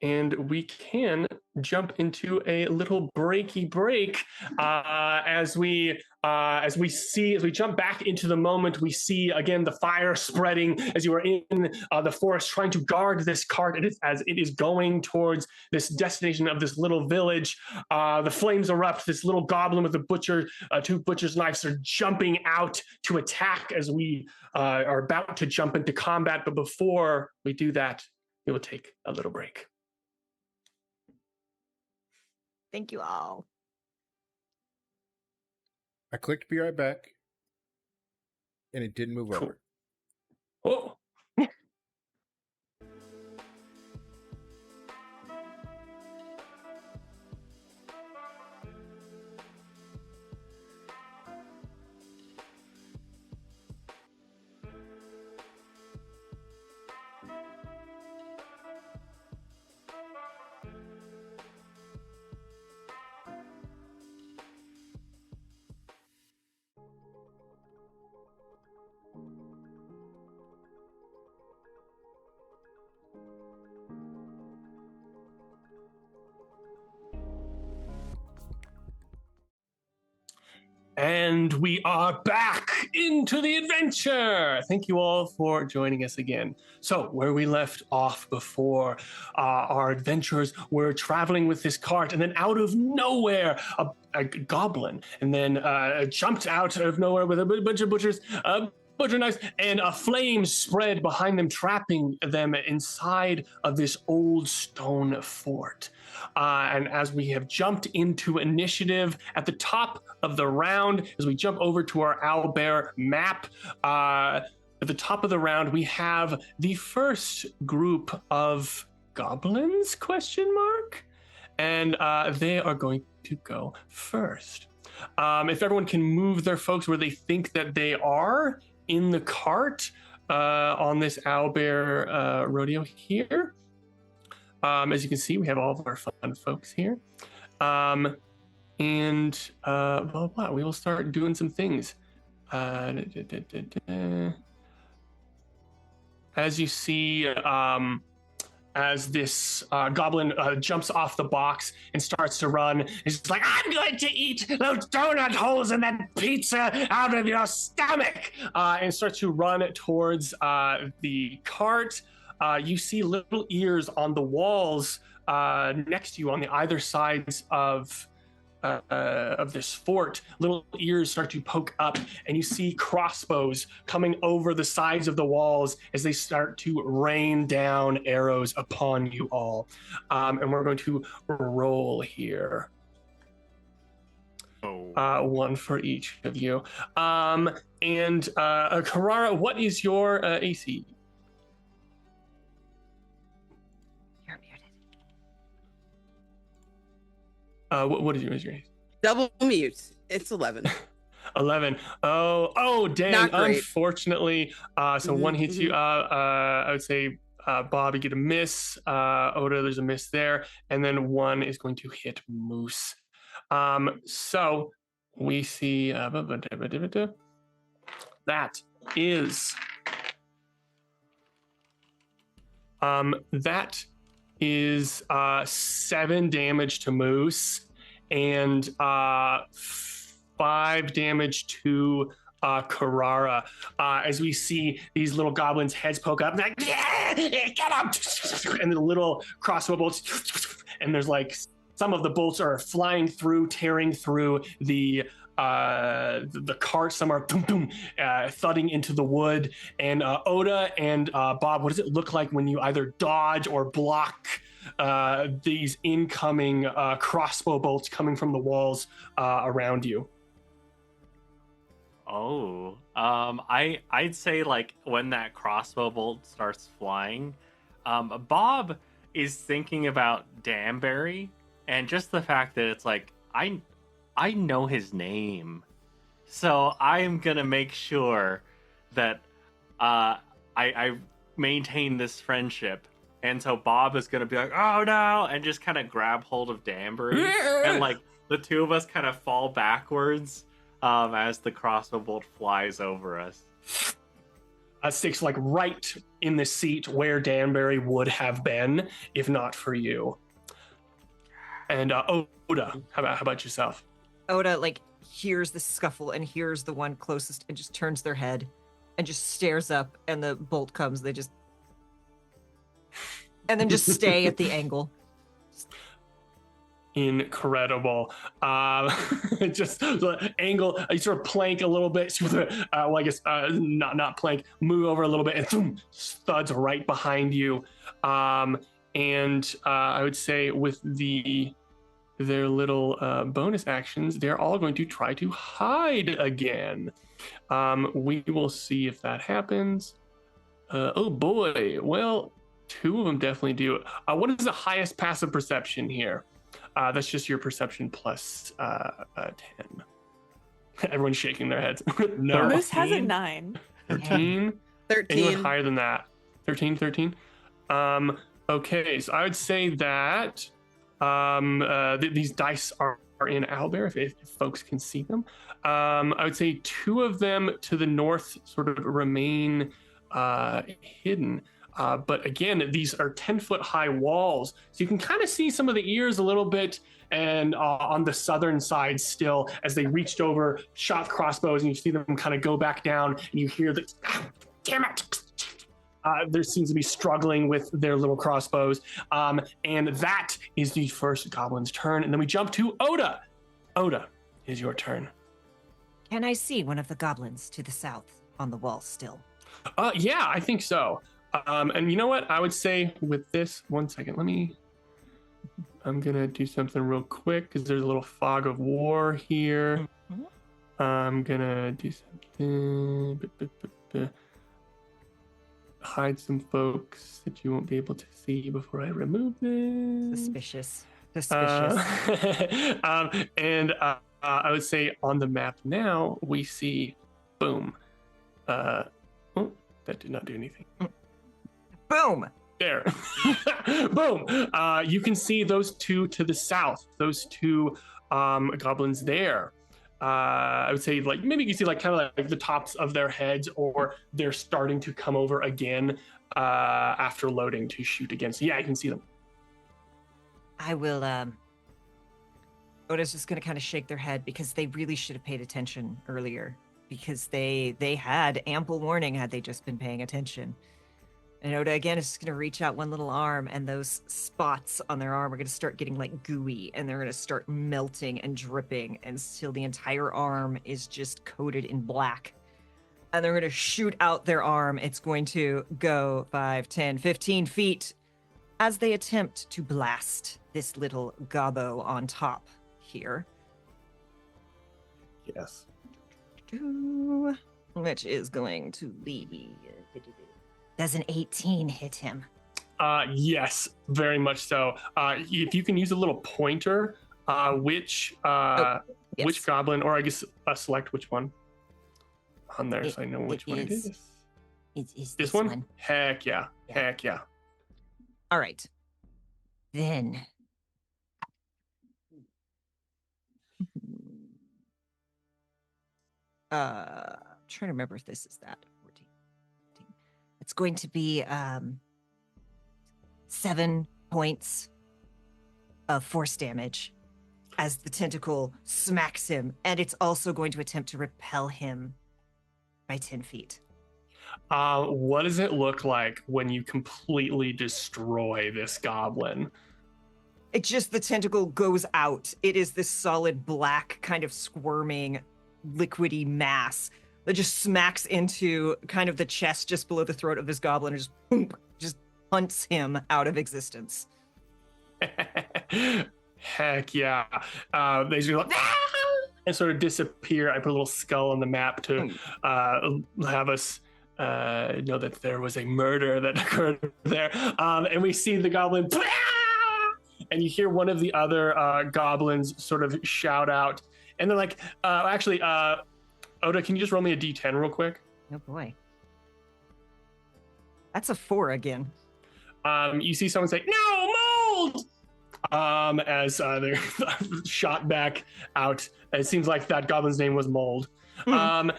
Speaker 1: And we can jump into a little breaky break as we jump back into the moment. We see again the fire spreading as you are in the forest trying to guard this cart as it is going towards this destination of this little village. The flames erupt. This little goblin with a 2 butcher's knives are jumping out to attack as we are about to jump into combat. But before we do that, we will take a little break.
Speaker 5: Thank you all.
Speaker 7: I clicked be right back, and it didn't move over.
Speaker 1: Oh. And we are back into the adventure. Thank you all for joining us again. So where we left off before, our adventurers were traveling with this cart, and then out of nowhere, a goblin, and then jumped out of nowhere with a bunch of butcher knives, and a flame spread behind them, trapping them inside of this old stone fort. And as we have jumped into initiative at the top of the round, as we jump over to our Owlbear map, at the top of the round, we have the first group of goblins, ? And they are going to go first. If everyone can move their folks where they think that they are in the cart on this Owlbear Rodeo here. As you can see, we have all of our fun folks here. And blah, blah, blah. We will start doing some things. As you see, as this goblin jumps off the box and starts to run, he's like, I'm going to eat those donut holes in that pizza out of your stomach, and starts to run towards the cart. You see little ears on the walls next to you on the either sides of this fort. Little ears start to poke up, and you see crossbows coming over the sides of the walls as they start to rain down arrows upon you all. And we're going to roll here. One for each of you. And Caeora, what is your AC?
Speaker 5: You're muted.
Speaker 1: What is your AC?
Speaker 3: Double mute. It's 11.
Speaker 1: 11. Oh, dang.
Speaker 3: Not great.
Speaker 1: Unfortunately, so one hits you. I would say, Bob, you get a miss. Oda, there's a miss there. And then one is going to hit Moose. So we see that is 7 damage to Moose and 5 damage to Caeora, as we see these little goblins' heads poke up, like, yeah, get up, and the little crossbow bolts, and there's like some of the bolts are flying through, tearing through the cart. Some are thudding into the wood. And Oda and Bob, what does it look like when you either dodge or block these incoming crossbow bolts coming from the walls around you?
Speaker 4: Oh, I'd say like when that crossbow bolt starts flying, Bob is thinking about Danbury and just the fact that it's like I know his name, so I'm gonna make sure that I maintain this friendship. And so Bob is gonna be like, "Oh no!" and just kind of grab hold of Danbury, and like the two of us kind of fall backwards as the crossbow bolt flies over us.
Speaker 1: Sticks like right in the seat where Danbury would have been if not for you. And Oda, how about yourself?
Speaker 5: Oda like hears the scuffle and hears the one closest and just turns their head and just stares up, and the bolt comes. They just and then just stay at the angle.
Speaker 1: Incredible. Just the angle, you sort of plank a little bit. Well, I guess not plank. Move over a little bit, and boom, thuds right behind you. And I would say with their little bonus actions, they're all going to try to hide again. We will see if that happens. Oh boy. Well, two of them definitely do. What is the highest passive perception here? That's just your perception plus 10. Everyone's shaking their heads. No.
Speaker 2: Moose has a 9.
Speaker 1: 13?
Speaker 3: 13.
Speaker 1: Anyone higher than that? 13? Okay, so I would say that these dice are in Owlbear, if folks can see them. I would say two of them to the north sort of remain hidden. But again, these are 10-foot high walls, so you can kind of see some of the ears a little bit, and on the southern side still, as they reached over, shot crossbows, and you see them kind of go back down, and you hear the, damn it! There seems to be struggling with their little crossbows, and that is the first goblin's turn, and then we jump to Oda. Oda, is your turn.
Speaker 5: Can I see one of the goblins to the south on the wall still?
Speaker 1: Yeah, I think so. And you know what? I would say with this, 1 second, I'm gonna do something real quick because there's a little fog of war here. I'm gonna do something, hide some folks that you won't be able to see before I remove them.
Speaker 5: Suspicious.
Speaker 1: And I would say on the map now, we see, boom. Oh, that did not do anything.
Speaker 5: Boom!
Speaker 1: There. Boom! You can see those two to the south, those two goblins there. I would say like maybe you can see like kind of like the tops of their heads, or they're starting to come over again after loading to shoot again. So yeah, I can see them.
Speaker 5: I will Oda's just gonna kind of shake their head because they really should have paid attention earlier, because they had ample warning had they just been paying attention. And Oda again is just going to reach out one little arm, and those spots on their arm are going to start getting like gooey, and they're going to start melting and dripping until the entire arm is just coated in black. And they're going to shoot out their arm. It's going to go 5, 10, 15 feet as they attempt to blast this little gobbo on top here.
Speaker 1: Yes.
Speaker 5: Which is going to be... Does an 18 hit him?
Speaker 1: Yes, very much so. If you can use a little pointer, which goblin, or I guess select which one on there, so I know which one it is.
Speaker 5: It's
Speaker 1: this one? Heck yeah. Heck yeah.
Speaker 5: All right. Then. Trying to remember if this is that. It's going to be 7 points of force damage as the tentacle smacks him, and it's also going to attempt to repel him by 10 feet.
Speaker 1: What does it look like when you completely destroy this goblin?
Speaker 5: It just, the tentacle goes out. It is this solid black kind of squirming liquidy mass that just smacks into kind of the chest just below the throat of this goblin and just boom, just hunts him out of existence.
Speaker 1: Heck yeah. They just go like, and sort of disappear. I put a little skull on the map to have us know that there was a murder that occurred there. And we see the goblin, and you hear one of the other goblins sort of shout out. And they're like, actually, Oda, can you just roll me a d10 real quick?
Speaker 5: Oh boy. That's a 4 again.
Speaker 1: You see someone say, "No, mold!" As they're shot back out. It seems like that goblin's name was Mold. So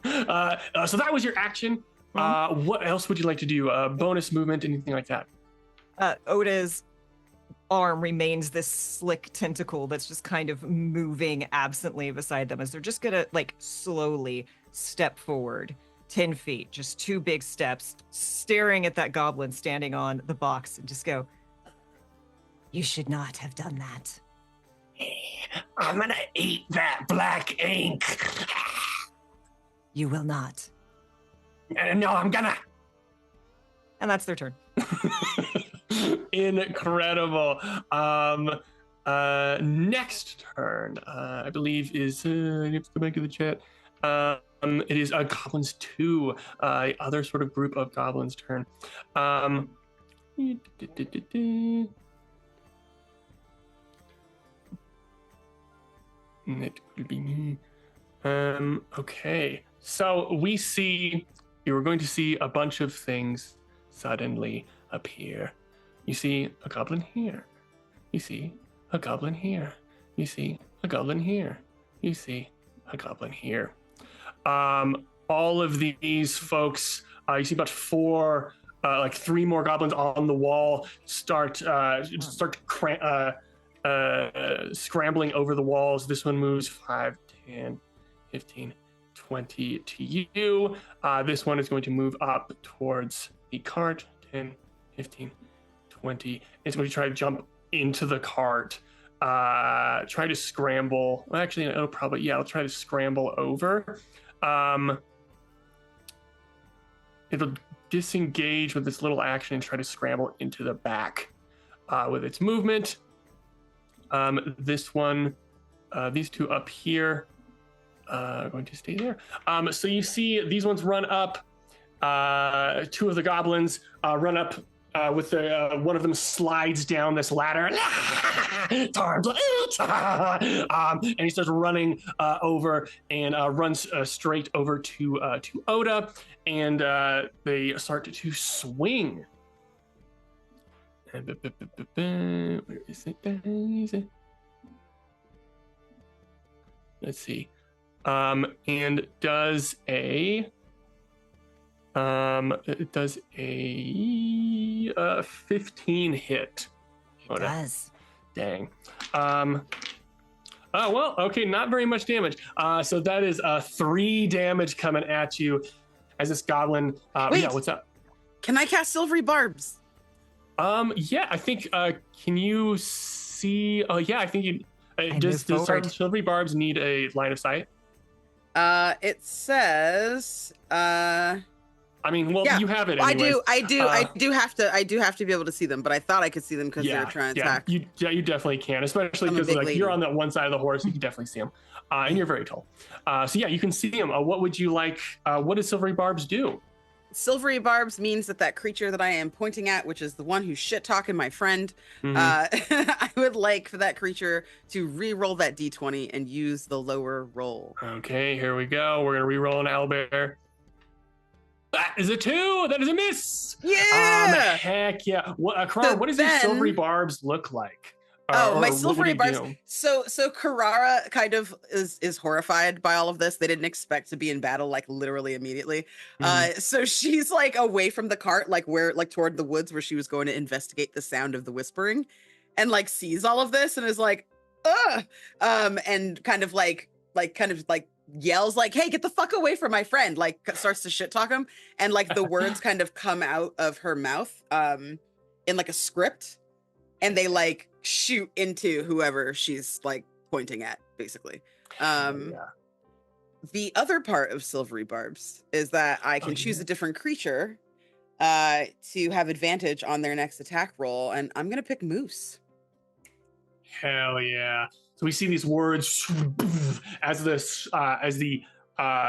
Speaker 1: that was your action. What else would you like to do? Bonus movement, anything like that?
Speaker 5: Oda's arm remains this slick tentacle that's just kind of moving absently beside them as they're just gonna like slowly step forward 10 feet, just 2 big steps, staring at that goblin standing on the box and just go, "You should not have done that.
Speaker 1: I'm gonna eat that black ink."
Speaker 5: You will not."
Speaker 1: No, I'm gonna.
Speaker 5: And that's their turn.
Speaker 1: Incredible. Next turn, I believe is, I have to go back to the chat. It is Goblins 2, other sort of group of goblins turn. It will be me. Okay, so you were going to see a bunch of things suddenly appear. You see a goblin here. You see a goblin here. You see a goblin here. You see a goblin here. All of these folks, you see about 4, like 3 more goblins on the wall start scrambling over the walls. This one moves 5, 10, 15, 20 to you. This one is going to move up towards the cart. 10, 15, 20. It's going to try to jump into the cart. Try to scramble. Well, actually, it'll try to scramble over. It'll disengage with this little action and try to scramble into the back with its movement. This one, these 2 up here are going to stay there. So you see these ones run up. 2 of the goblins run up with the one of them slides down this ladder. And he starts running over and runs straight over to Oda, and they start to swing. Where is it? Let's see. And does a 15 hit.
Speaker 5: It does.
Speaker 1: Dang. Oh, well, okay, not very much damage. So that is 3 damage coming at you as this goblin.
Speaker 3: Wait,
Speaker 1: yeah, what's up?
Speaker 3: Can I cast Silvery Barbs?
Speaker 1: Yeah, I think, can you see? Oh, yeah, I think you. Does Silvery Barbs need a line of sight?
Speaker 3: It says,
Speaker 1: I mean, well,
Speaker 3: yeah,
Speaker 1: you have it.
Speaker 3: Anyways.
Speaker 1: I
Speaker 3: do have to be able to see them, but I thought I could see them because they were trying to attack.
Speaker 1: You definitely can, especially because like you're on that one side of the horse, you can definitely see them, and you're very tall. So yeah, you can see them. What would you like? What does Silvery Barbs do?
Speaker 3: Silvery Barbs means that creature that I am pointing at, which is the one who's shit talking my friend, I would like for that creature to re-roll that d20 and use the lower roll.
Speaker 1: Okay, here we go. We're gonna re-roll an owlbear. That is a 2. That is a miss.
Speaker 3: Yeah.
Speaker 1: Heck yeah. What does your Silvery Barbs look like?
Speaker 3: My Silvery Barbs. So Caeora kind of is horrified by all of this. They didn't expect to be in battle like literally immediately. So she's like away from the cart, like toward the woods where she was going to investigate the sound of the whispering, and like sees all of this and is like, ugh. And kind of like yells like, "Hey, get the fuck away from my friend!" Like starts to shit talk him, and like the words kind of come out of her mouth, in like a script, and they like shoot into whoever she's like pointing at, basically. The other part of Silvery Barbs is that I can choose a different creature to have advantage on their next attack roll, and I'm gonna pick Moose.
Speaker 1: Hell yeah! So we see these words as the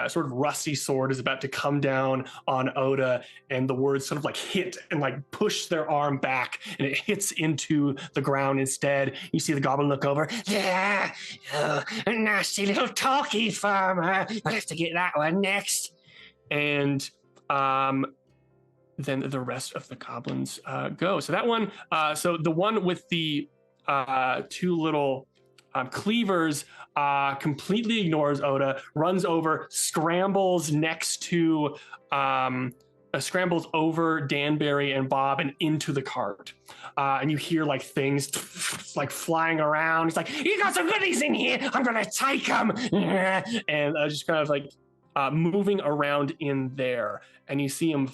Speaker 1: sort of rusty sword is about to come down on Oda, and the words sort of like hit and like push their arm back, and it hits into the ground instead. You see the goblin look over. Yeah, a nasty little talky farmer. I'll have to get that one next. And then the rest of the goblins go. So that one, so the one with the two little cleavers completely ignores Oda, runs over, scrambles next to scrambles over Danbury and Bob and into the cart. And you hear like things like flying around. He's like, "You got some goodies in here. I'm gonna take them." And just kind of like moving around in there. And you see him,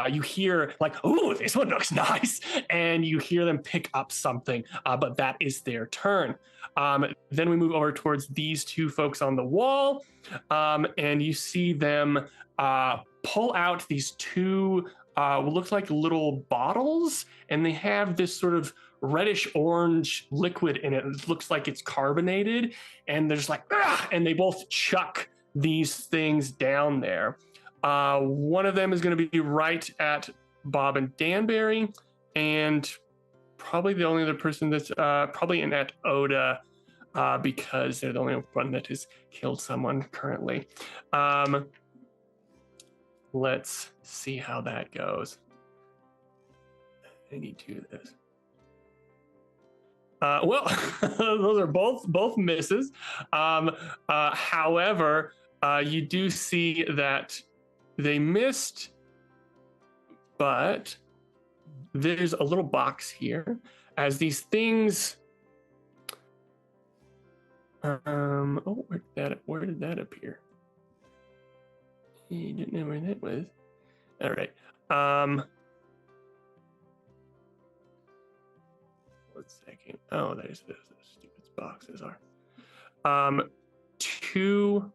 Speaker 1: you hear like, "Ooh, this one looks nice." And you hear them pick up something, but that is their turn. Then we move over towards these two folks on the wall, and you see them pull out these two what looks like little bottles, and they have this sort of reddish orange liquid in it. It looks like it's carbonated, and they're just like, "Ah!" And they both chuck these things down there. One of them is going to be right at Bob and Danbury, and probably the only other person that's probably in at Oda, because they're the only one that has killed someone currently. Let's see how that goes. I need to do this. Well, those are both misses. However, you do see that they missed, but there's a little box here as these things. Where did that appear? You didn't know where that was. All right. 1 second. Oh, there's the stupid boxes are. Two.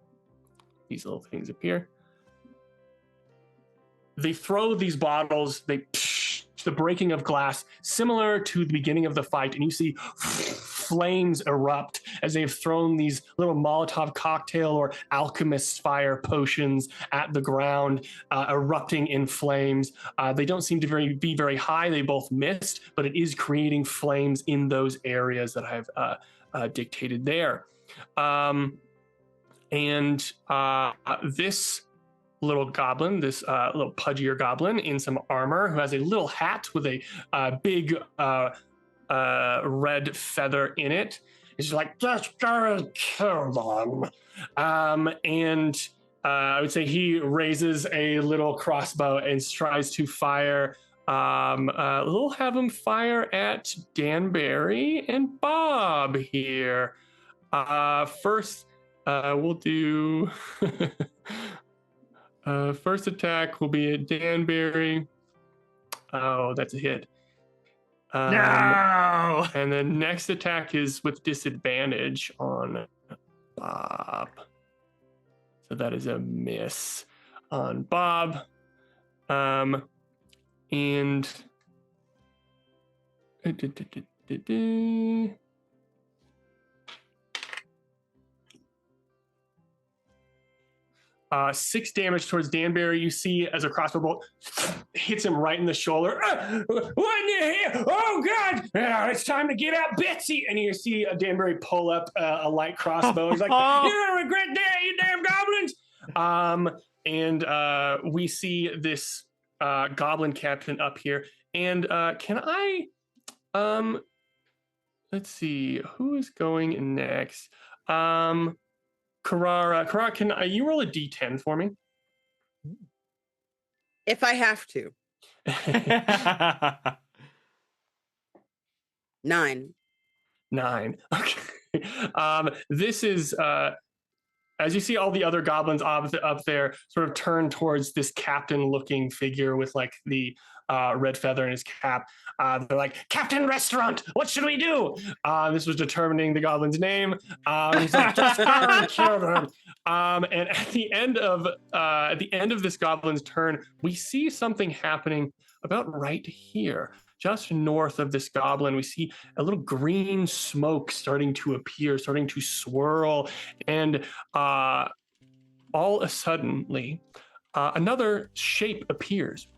Speaker 1: These little things appear. They throw these bottles. The breaking of glass, similar to the beginning of the fight, and you see flames erupt as they've thrown these little Molotov cocktail or alchemist fire potions at the ground, erupting in flames. They don't seem to be very high. They both missed, but it is creating flames in those areas that I've dictated there. This little goblin, this little pudgier goblin in some armor, who has a little hat with a big red feather in it, is like, "Just gotta kill them." And I would say he raises a little crossbow and tries to fire. We'll have him fire at Danbury and Bob here. First, we'll do. First attack will be at Danbury. Oh, that's a hit.
Speaker 4: No!
Speaker 1: And the next attack is with disadvantage on Bob. So that is a miss on Bob. And 6 damage towards Danbury. You see as a crossbow bolt hits him right in the shoulder. What in here? Oh God! It's time to get out, Betsy! And you see Danbury pull up a light crossbow. He's like, "You're gonna regret that, you damn goblins!" And we see this goblin captain up here. And can I? Let's see who is going next. Caeora, can you roll a d10 for me?
Speaker 3: If I have to. 9.
Speaker 1: Okay. This is as you see all the other goblins up there sort of turn towards this captain-looking figure with like the red feather in his cap. They're like, Captain Restaurant, what should we do? This was determining the goblin's name. He's like, just go and kill them. And at the end of this goblin's turn, we see something happening about right here. Just north of this goblin, we see a little green smoke starting to appear, starting to swirl, and all of a suddenly, another shape appears.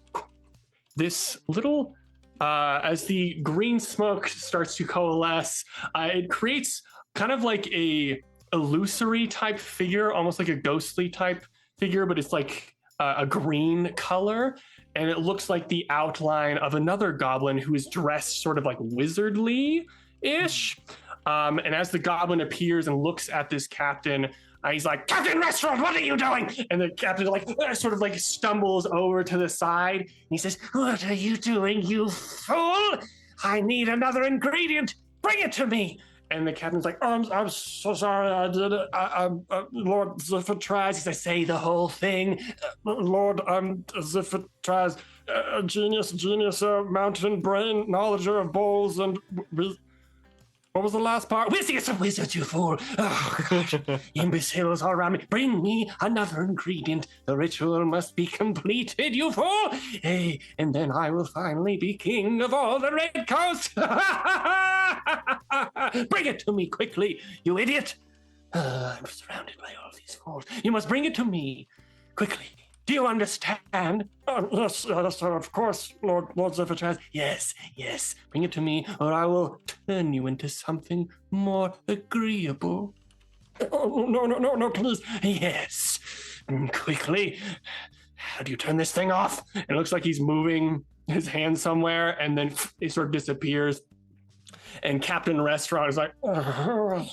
Speaker 1: This little, as the green smoke starts to coalesce, it creates kind of like a illusory type figure, almost like a ghostly type figure, but it's like a green color. And it looks like the outline of another goblin who is dressed sort of like wizardly-ish. And as the goblin appears and looks at this captain, he's like, Captain Restaurant, what are you doing? And the captain like sort of like stumbles over to the side. And he says, what are you doing, you fool? I need another ingredient. Bring it to me. And the captain's like, oh, I'm so sorry, I did it. Lord Ziffert tries. He says, say the whole thing. Lord, Ziffert tries. Genius, mountain brain, knowledge of bowls, and what was the last part? Wizards of wizards, you fool. Oh, gosh. Imbeciles all around me. Bring me another ingredient. The ritual must be completed, you fool. Hey, and then I will finally be king of all the Red Coast. Bring it to me quickly, you idiot. I'm surrounded by all these fools. You must bring it to me quickly. Do you understand? Yes, of course, Lord Ziffert. Yes. Bring it to me, or I will turn you into something more agreeable. Oh, no, please. Yes. Quickly. How do you turn this thing off? It looks like he's moving his hand somewhere, and then he sort of disappears. And Captain Restaurant is like, kill him!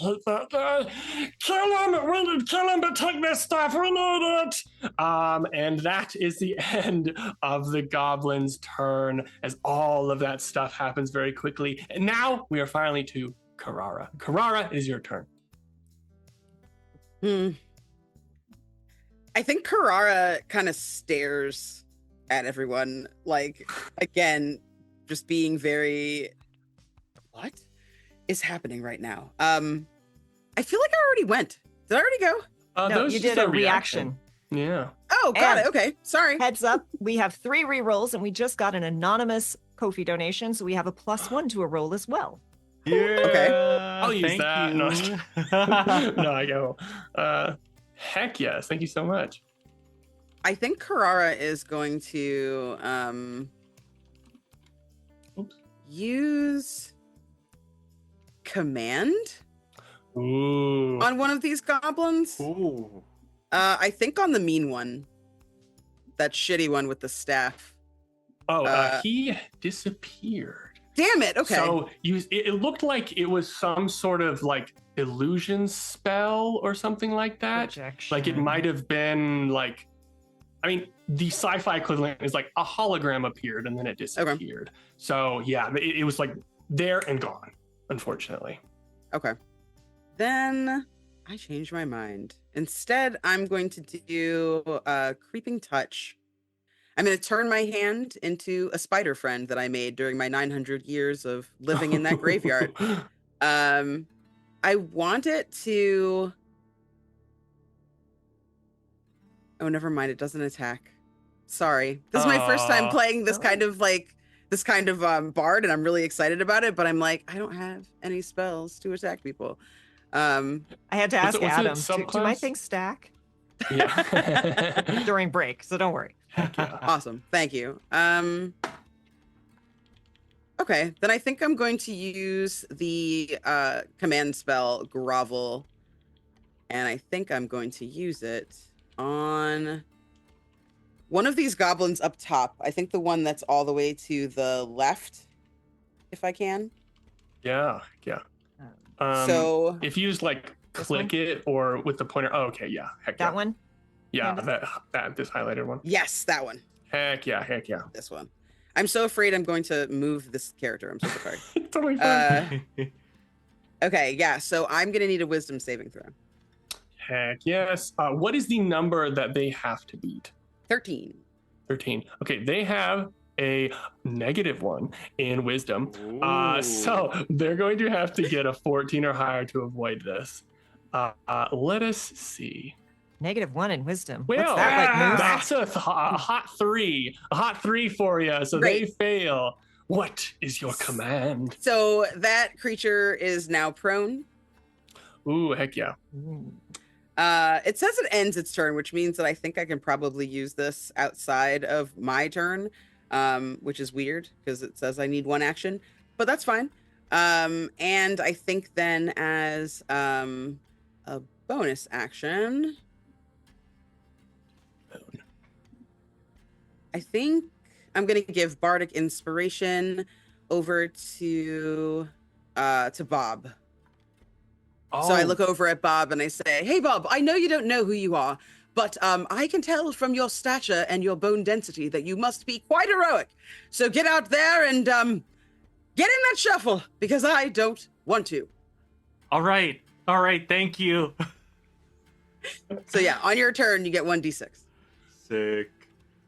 Speaker 1: We need to kill him to take this stuff. We need it! And that is the end of the goblin's turn, as all of that stuff happens very quickly. And now we are finally to Caeora. Caeora, it is your turn.
Speaker 3: I think Caeora kind of stares at everyone, like, again, just being very... What is happening right now? I feel like I already went. Did I already go?
Speaker 5: No, you did a reaction.
Speaker 1: Yeah.
Speaker 3: Oh, got it. Okay. Sorry.
Speaker 5: Heads up, we have 3 rerolls, and we just got an anonymous Ko-fi donation, so we have a +1 to a roll as well.
Speaker 1: Yeah.
Speaker 3: Okay.
Speaker 1: I'll use that. No, I go. Heck yes. Thank you so much.
Speaker 3: I think Caeora is going to use command on one of these goblins. I think on the mean one, that shitty one with the staff.
Speaker 1: He disappeared.
Speaker 3: Damn it. Okay.
Speaker 1: So it looked like it was some sort of like illusion spell or something like that.
Speaker 5: Projection.
Speaker 1: Like it might have been like, I mean, the sci-fi equivalent is like a hologram appeared and then it disappeared. Okay. So yeah, it was like there and gone, unfortunately.
Speaker 3: Okay. Then I changed my mind. Instead, I'm going to do Creeping Touch. I'm going to turn my hand into a spider friend that I made during my 900 years of living in that graveyard. I want it to... Oh, never mind. It doesn't attack. Sorry. This is my first time playing this kind of bard, and I'm really excited about it, but I'm like, I don't have any spells to attack people. I
Speaker 5: had to ask Adam, do my things stack?
Speaker 1: Yeah.
Speaker 5: During break, so don't worry.
Speaker 1: Yeah.
Speaker 3: Awesome. Thank you. Okay, then I think I'm going to use the command spell Grovel, and I think I'm going to use it on one of these goblins up top. I think the one that's all the way to the left, if I can.
Speaker 1: Yeah.
Speaker 3: So
Speaker 1: if you just like click it or with the pointer. Oh, okay. Yeah. Heck
Speaker 5: That
Speaker 1: yeah.
Speaker 5: one?
Speaker 1: Yeah. That this highlighted one.
Speaker 3: yes, that one.
Speaker 1: Heck yeah.
Speaker 3: This one. I'm so afraid I'm going to move this character. I'm so sorry.
Speaker 1: Totally fine.
Speaker 3: Okay, yeah. So I'm gonna need a wisdom saving throw.
Speaker 1: Heck yes. What is the number that they have to beat?
Speaker 3: 13.
Speaker 1: 13. Okay, they have a -1 in wisdom. So they're going to have to get a 14 or higher to avoid this. Let us see.
Speaker 5: -1 in wisdom.
Speaker 1: Well,
Speaker 5: What's that like, Moose?
Speaker 1: that's a hot 3. A hot 3 for you. So
Speaker 3: Great.
Speaker 1: they fail. What is your command?
Speaker 3: So that creature is now prone.
Speaker 1: Ooh, heck yeah.
Speaker 3: It says it ends its turn, which means that I think I can probably use this outside of my turn, which is weird because it says I need 1 action, but that's fine. And I think then as a bonus action, I think I'm gonna give Bardic Inspiration over to Bob.
Speaker 1: Oh.
Speaker 3: So I look over at Bob and I say, "Hey, Bob, I know you don't know who you are, but I can tell from your stature and your bone density that you must be quite heroic. So get out there and get in that shuffle because I don't want to."
Speaker 4: All right. Thank you.
Speaker 3: So yeah, on your turn, you get 1d6.
Speaker 4: Sick.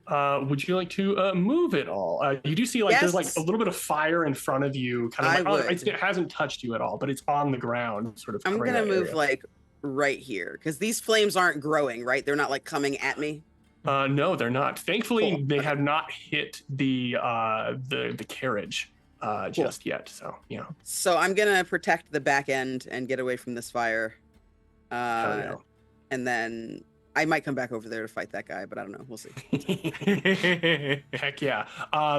Speaker 1: Would you like to move it all? You do see like there's like
Speaker 3: Yes.
Speaker 1: a little bit of fire in front of you, kind of
Speaker 3: I
Speaker 1: like,
Speaker 3: would.
Speaker 1: it hasn't touched you at all, but it's on the ground, sort of.
Speaker 3: I'm
Speaker 1: covering
Speaker 3: gonna
Speaker 1: that
Speaker 3: move
Speaker 1: area.
Speaker 3: like right here because these flames aren't growing, right? They're not like coming at me.
Speaker 1: No, they're not. Thankfully,
Speaker 3: Cool.
Speaker 1: they
Speaker 3: Okay.
Speaker 1: have not hit the carriage just yet. So yeah.
Speaker 3: So I'm gonna protect the back end and get away from this fire.
Speaker 1: Hell yeah.
Speaker 3: And then I might come back over there to fight that guy, but I don't know. We'll see.
Speaker 1: Heck yeah.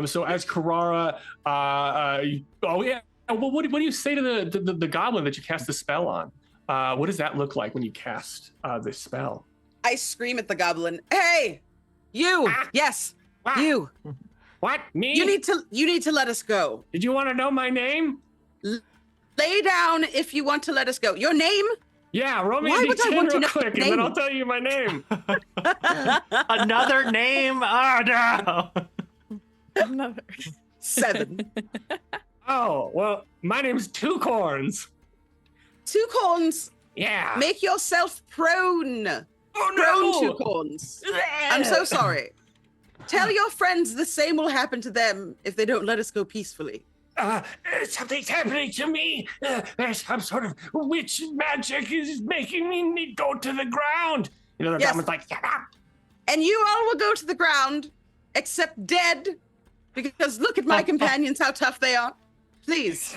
Speaker 1: So as Caeora, oh yeah. Well, what do you say to the goblin that you cast the spell on? What does that look like when you cast the spell?
Speaker 3: I scream at the goblin, "Hey, you! Yes, you!
Speaker 1: What? Me?
Speaker 3: You need to let us go.
Speaker 1: Did you want to know my name?
Speaker 3: Lay down if you want to let us go. Your name?
Speaker 1: Yeah, roll me
Speaker 3: Why
Speaker 1: a
Speaker 3: would I
Speaker 1: d10
Speaker 3: want to
Speaker 1: real
Speaker 3: know
Speaker 1: quick,
Speaker 3: your
Speaker 1: and then I'll
Speaker 3: name?
Speaker 1: tell you my name.
Speaker 4: Another name? Oh no.
Speaker 2: Another.
Speaker 3: 7.
Speaker 1: Oh, well, my name's Two Corns.
Speaker 3: 2 corns.
Speaker 1: Yeah.
Speaker 3: Make yourself prone.
Speaker 1: Oh,
Speaker 3: Prone 2
Speaker 1: no.
Speaker 3: corns. I'm so sorry. Tell your friends the same will happen to them if they don't let us go peacefully.
Speaker 1: Something's happening to me. There's some sort of witch magic is making me go to the ground. You know, the
Speaker 3: Yes.
Speaker 1: goblin's like, shut up.
Speaker 3: And you all will go to the ground, except dead, because look at my companions, how tough they are. Please.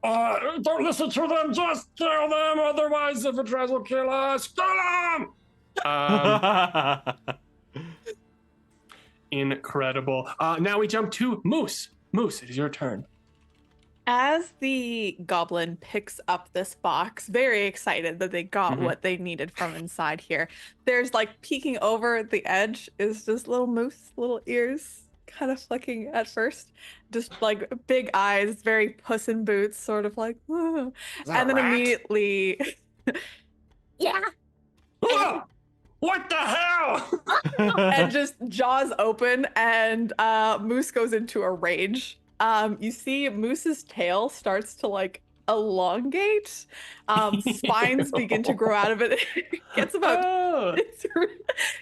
Speaker 1: Don't listen to them. Just kill them. Otherwise, if it tries to kill us, kill them. Incredible. Now we jump to Moose. Moose, it is your turn.
Speaker 2: As the goblin picks up this box, very excited that they got
Speaker 1: Mhm.
Speaker 2: what they needed from inside here, there's like peeking over the edge is this little moose, little ears kind of flicking at first, just like big eyes, very Puss in Boots, sort of like, "Whoa." And then immediately,
Speaker 6: Yeah.
Speaker 1: Ah! What the hell?
Speaker 2: and just jaws open, and Moose goes into a rage. You see Moose's tail starts to like elongate. Spines begin to grow out of it. It gets about
Speaker 1: Oh.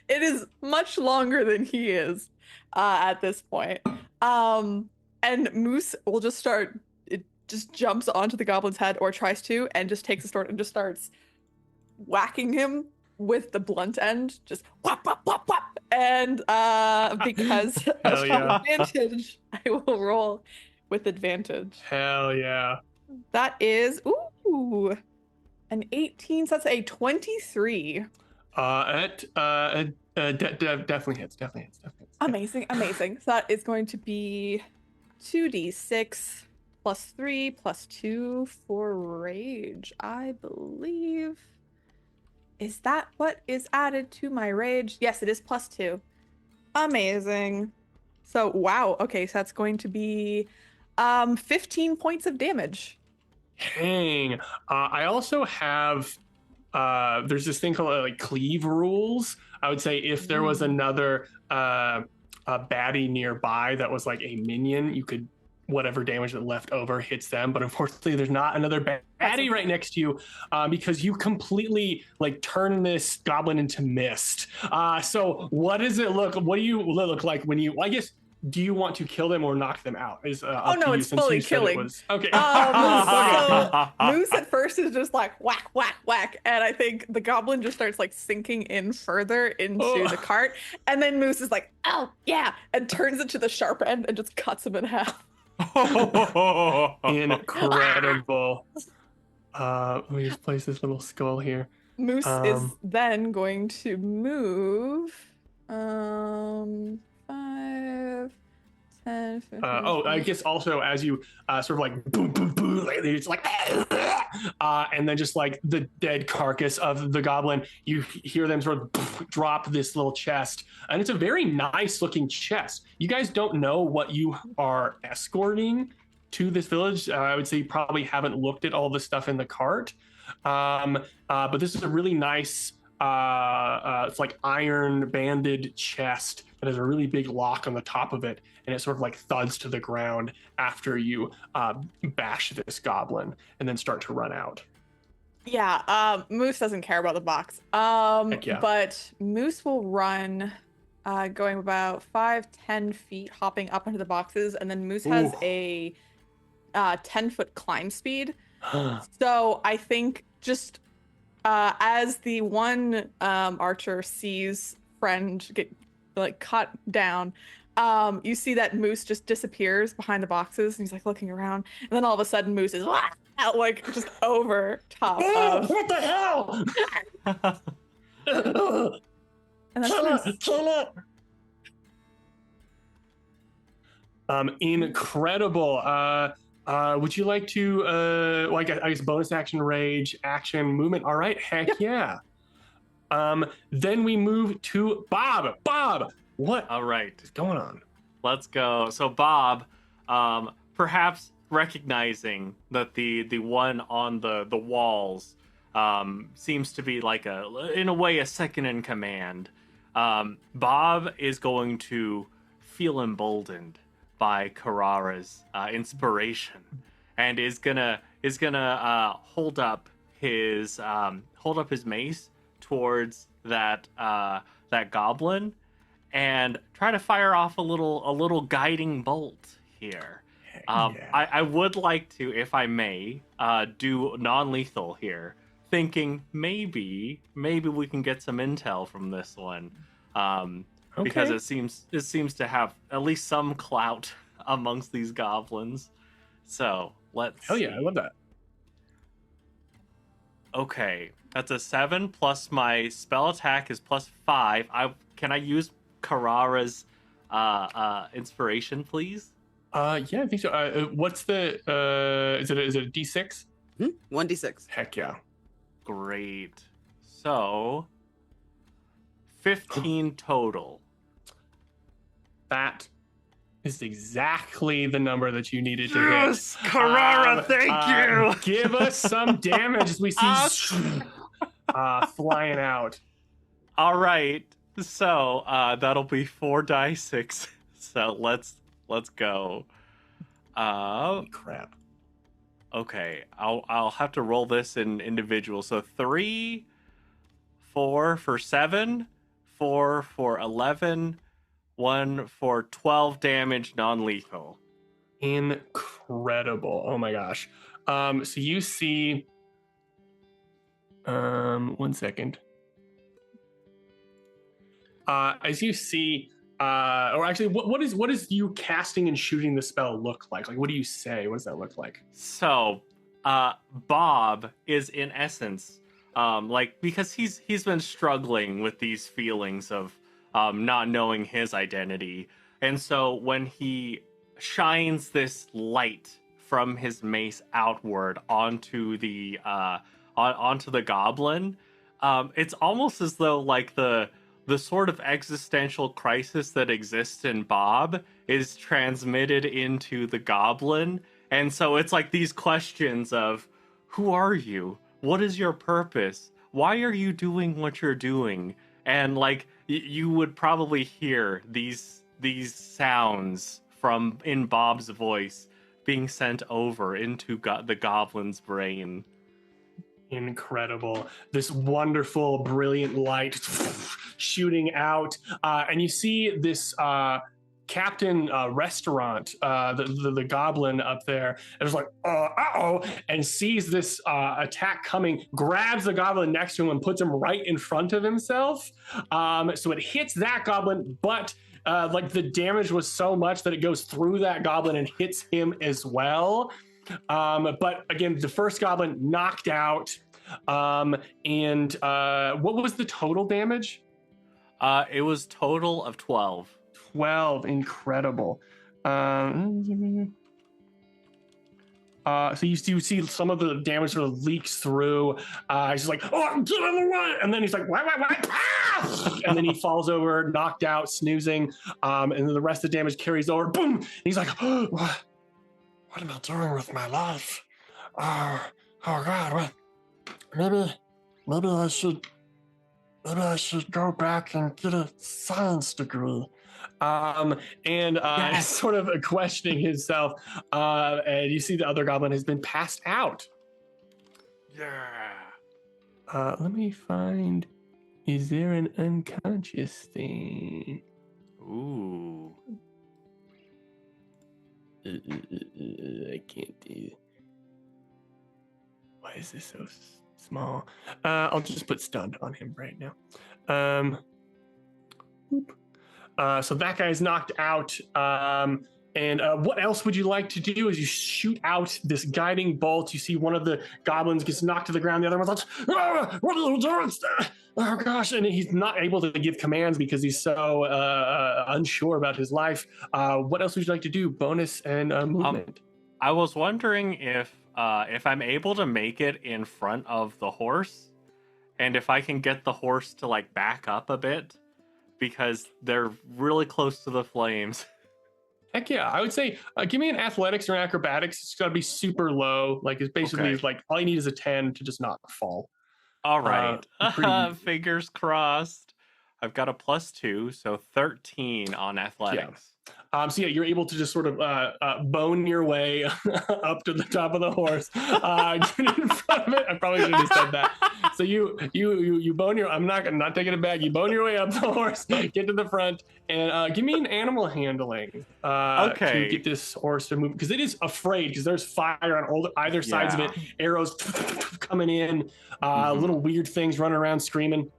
Speaker 2: it is much longer than he is at this point. And Moose will just start, it just jumps onto the goblin's head or tries to, and just takes a sword and just starts whacking him with the blunt end, just whap, whap, whap, whap. And because
Speaker 1: Hell
Speaker 2: of
Speaker 1: yeah.
Speaker 2: advantage, I will roll with advantage.
Speaker 1: Hell yeah.
Speaker 2: That is, ooh, an 18, so that's a 23.
Speaker 1: Definitely hits.
Speaker 2: Amazing. So that is going to be 2d6 plus 3 plus 2 for rage, I believe. Is that what is added to my rage? Yes, it is plus 2. Amazing. So, wow. Okay, so that's going to be 15 points of damage.
Speaker 1: Dang. I also have there's this thing called like cleave rules. I would say if there was another a baddie nearby that was like a minion, you could whatever damage that left over hits them, but unfortunately there's not another baddie right next to you, because you completely like turn this goblin into mist. So what does it look? What do you look like when you? I guess. Do you want to kill them or knock them out? Is up to you,
Speaker 2: it's
Speaker 1: since
Speaker 2: fully
Speaker 1: you said
Speaker 2: killing.
Speaker 1: it was okay.
Speaker 2: So Moose at first is just like whack, whack, whack, and I think the goblin just starts like sinking in further into the cart, and then Moose is like, "Oh yeah," and turns it to the sharp end and just cuts him in half.
Speaker 1: Incredible. Let me just place this little skull here.
Speaker 2: Moose is then going to move 5, 10, 15,
Speaker 1: I guess also as you sort of like boom, boom, boom, it's like, and then just like the dead carcass of the goblin, you hear them sort of drop this little chest, and it's a very nice looking chest. You guys don't know what you are escorting to this village. I would say you probably haven't looked at all the stuff in the cart, but this is a really nice, it's like iron banded chest that has a really big lock on the top of it, and it sort of like thuds to the ground after you bash this goblin and then start to run out.
Speaker 2: Yeah, Moose doesn't care about the box.
Speaker 1: Yeah.
Speaker 2: But Moose will run, going about 5-10 feet, hopping up into the boxes, and then Moose has a 10-foot climb speed. So I think just as the one archer sees friend get like cut down, you see that Moose just disappears behind the boxes, and he's like looking around, and then all of a sudden Moose is out, like just over top of.
Speaker 1: What the hell?
Speaker 2: And that's
Speaker 1: Kill it. Incredible. Would you like to I guess bonus action, rage, action, movement? All right, heck yeah. Then we move to Bob. Bob, what
Speaker 4: All right,
Speaker 1: is going on?
Speaker 4: let's go. So Bob, perhaps recognizing that the one on the walls seems to be like in a way a second in command. Bob is going to feel emboldened by Caeora's inspiration, and is gonna hold up his mace towards that goblin and try to fire off a little guiding bolt here. I would like to, if I may, do non-lethal here, thinking maybe we can get some intel from this one, because it seems to have at least some clout amongst these goblins. So let's.
Speaker 1: Hell yeah, I love that.
Speaker 4: Okay, that's a 7 plus my spell attack is +5. Can I use Caeora's inspiration, please?
Speaker 1: Yeah, I think so. What's the is it a D6?
Speaker 3: 1d6.
Speaker 1: Heck yeah.
Speaker 4: Great. So 15 total.
Speaker 1: That is exactly the number that you needed to
Speaker 4: Yes,
Speaker 1: hit.
Speaker 4: Caeora, thank you.
Speaker 1: Give us some damage as we see flying out.
Speaker 4: All right. So that'll be 4d6. So let's go.
Speaker 1: Crap.
Speaker 4: Okay, I'll have to roll this in individual. So 3, 4 for 7, 4 for 11, 1 for 12 damage, non-lethal.
Speaker 1: Incredible. Oh my gosh. So you see 1 second. As you see, or actually, what is you casting and shooting the spell look like? Like, what do you say? What does that look like?
Speaker 4: So, Bob is in essence, because he's been struggling with these feelings of not knowing his identity, and so when he shines this light from his mace outward onto the goblin, it's almost as though like the sort of existential crisis that exists in Bob is transmitted into the goblin. And so it's like these questions of, who are you? What is your purpose? Why are you doing what you're doing? And like, you would probably hear these sounds from in Bob's voice being sent over into the goblin's brain.
Speaker 1: Incredible. This wonderful, brilliant light shooting out. And you see this Captain Restaurant, the goblin up there, and is like, uh-oh, and sees this attack coming, grabs the goblin next to him and puts him right in front of himself. So it hits that goblin, but like the damage was so much that it goes through that goblin and hits him as well. But again, the first goblin knocked out. And what was the total damage?
Speaker 4: It was total of 12.
Speaker 1: 12, incredible. So you see some of the damage sort of leaks through. He's like, oh, get on the way! And then he's like, why? Ah! And then he falls over, knocked out, snoozing. And then the rest of the damage carries over. Boom! And he's like, oh, what am I doing with my life? Oh God, what? Maybe I should go back and get a science degree. Sort of questioning himself, and you see the other goblin has been passed out. Yeah. Let me find. Is there an unconscious thing?
Speaker 4: Ooh.
Speaker 1: I can't do. Why is this so small? I'll just put stunned on him right now. So that guy's knocked out. And what else would you like to do as you shoot out this guiding bolt? You see one of the goblins gets knocked to the ground. The other one's like, what are you doing? Oh gosh. And he's not able to give commands because he's so unsure about his life. What else would you like to do? Bonus and movement.
Speaker 4: I was wondering if I'm able to make it in front of the horse, and if I can get the horse to like back up a bit, because they're really close to the flames.
Speaker 1: Heck yeah, I would say give me an athletics or an acrobatics. It's got to be super low. Like it's basically like all you need is a 10 to just not fall.
Speaker 4: All right, fingers crossed. I've got a +2, so 13 on athletics.
Speaker 1: So you're able to just sort of bone your way up to the top of the horse. Get in front of it. I probably shouldn't have said that. So you bone your. I'm not taking it back. You bone your way up the horse. Get to the front and give me an animal handling. To get this horse to move because it is afraid because there's fire on either sides of it. Arrows coming in. Little weird things running around screaming.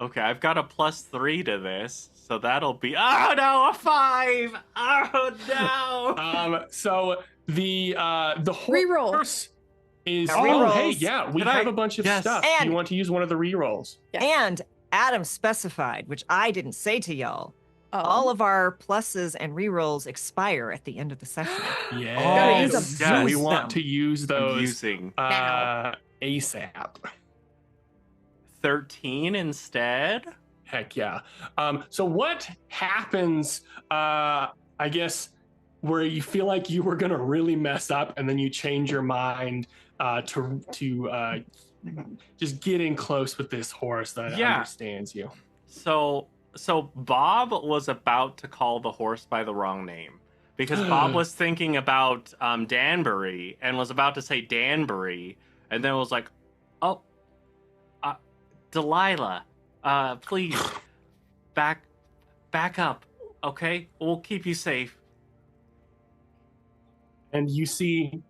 Speaker 4: Okay, I've got a +3 to this. So that'll be a 5. Oh no.
Speaker 1: So the horse
Speaker 2: reroll
Speaker 1: is
Speaker 5: rerolls.
Speaker 1: we have a bunch of stuff.
Speaker 5: And
Speaker 1: you want to use one of the rerolls.
Speaker 2: Yes.
Speaker 5: And Adam specified, which I didn't say to y'all, all of our pluses and rerolls expire at the end of the session.
Speaker 1: Yes. We want to use those
Speaker 4: using
Speaker 1: ASAP.
Speaker 4: 13 instead?
Speaker 1: Heck yeah. So what happens, I guess, where you feel like you were going to really mess up and then you change your mind to just getting close with this horse that understands you?
Speaker 4: So Bob was about to call the horse by the wrong name because Bob was thinking about Danbury and was about to say Danbury and then was like, oh, Delilah. Please, back up, okay? We'll keep you safe.
Speaker 1: And you see,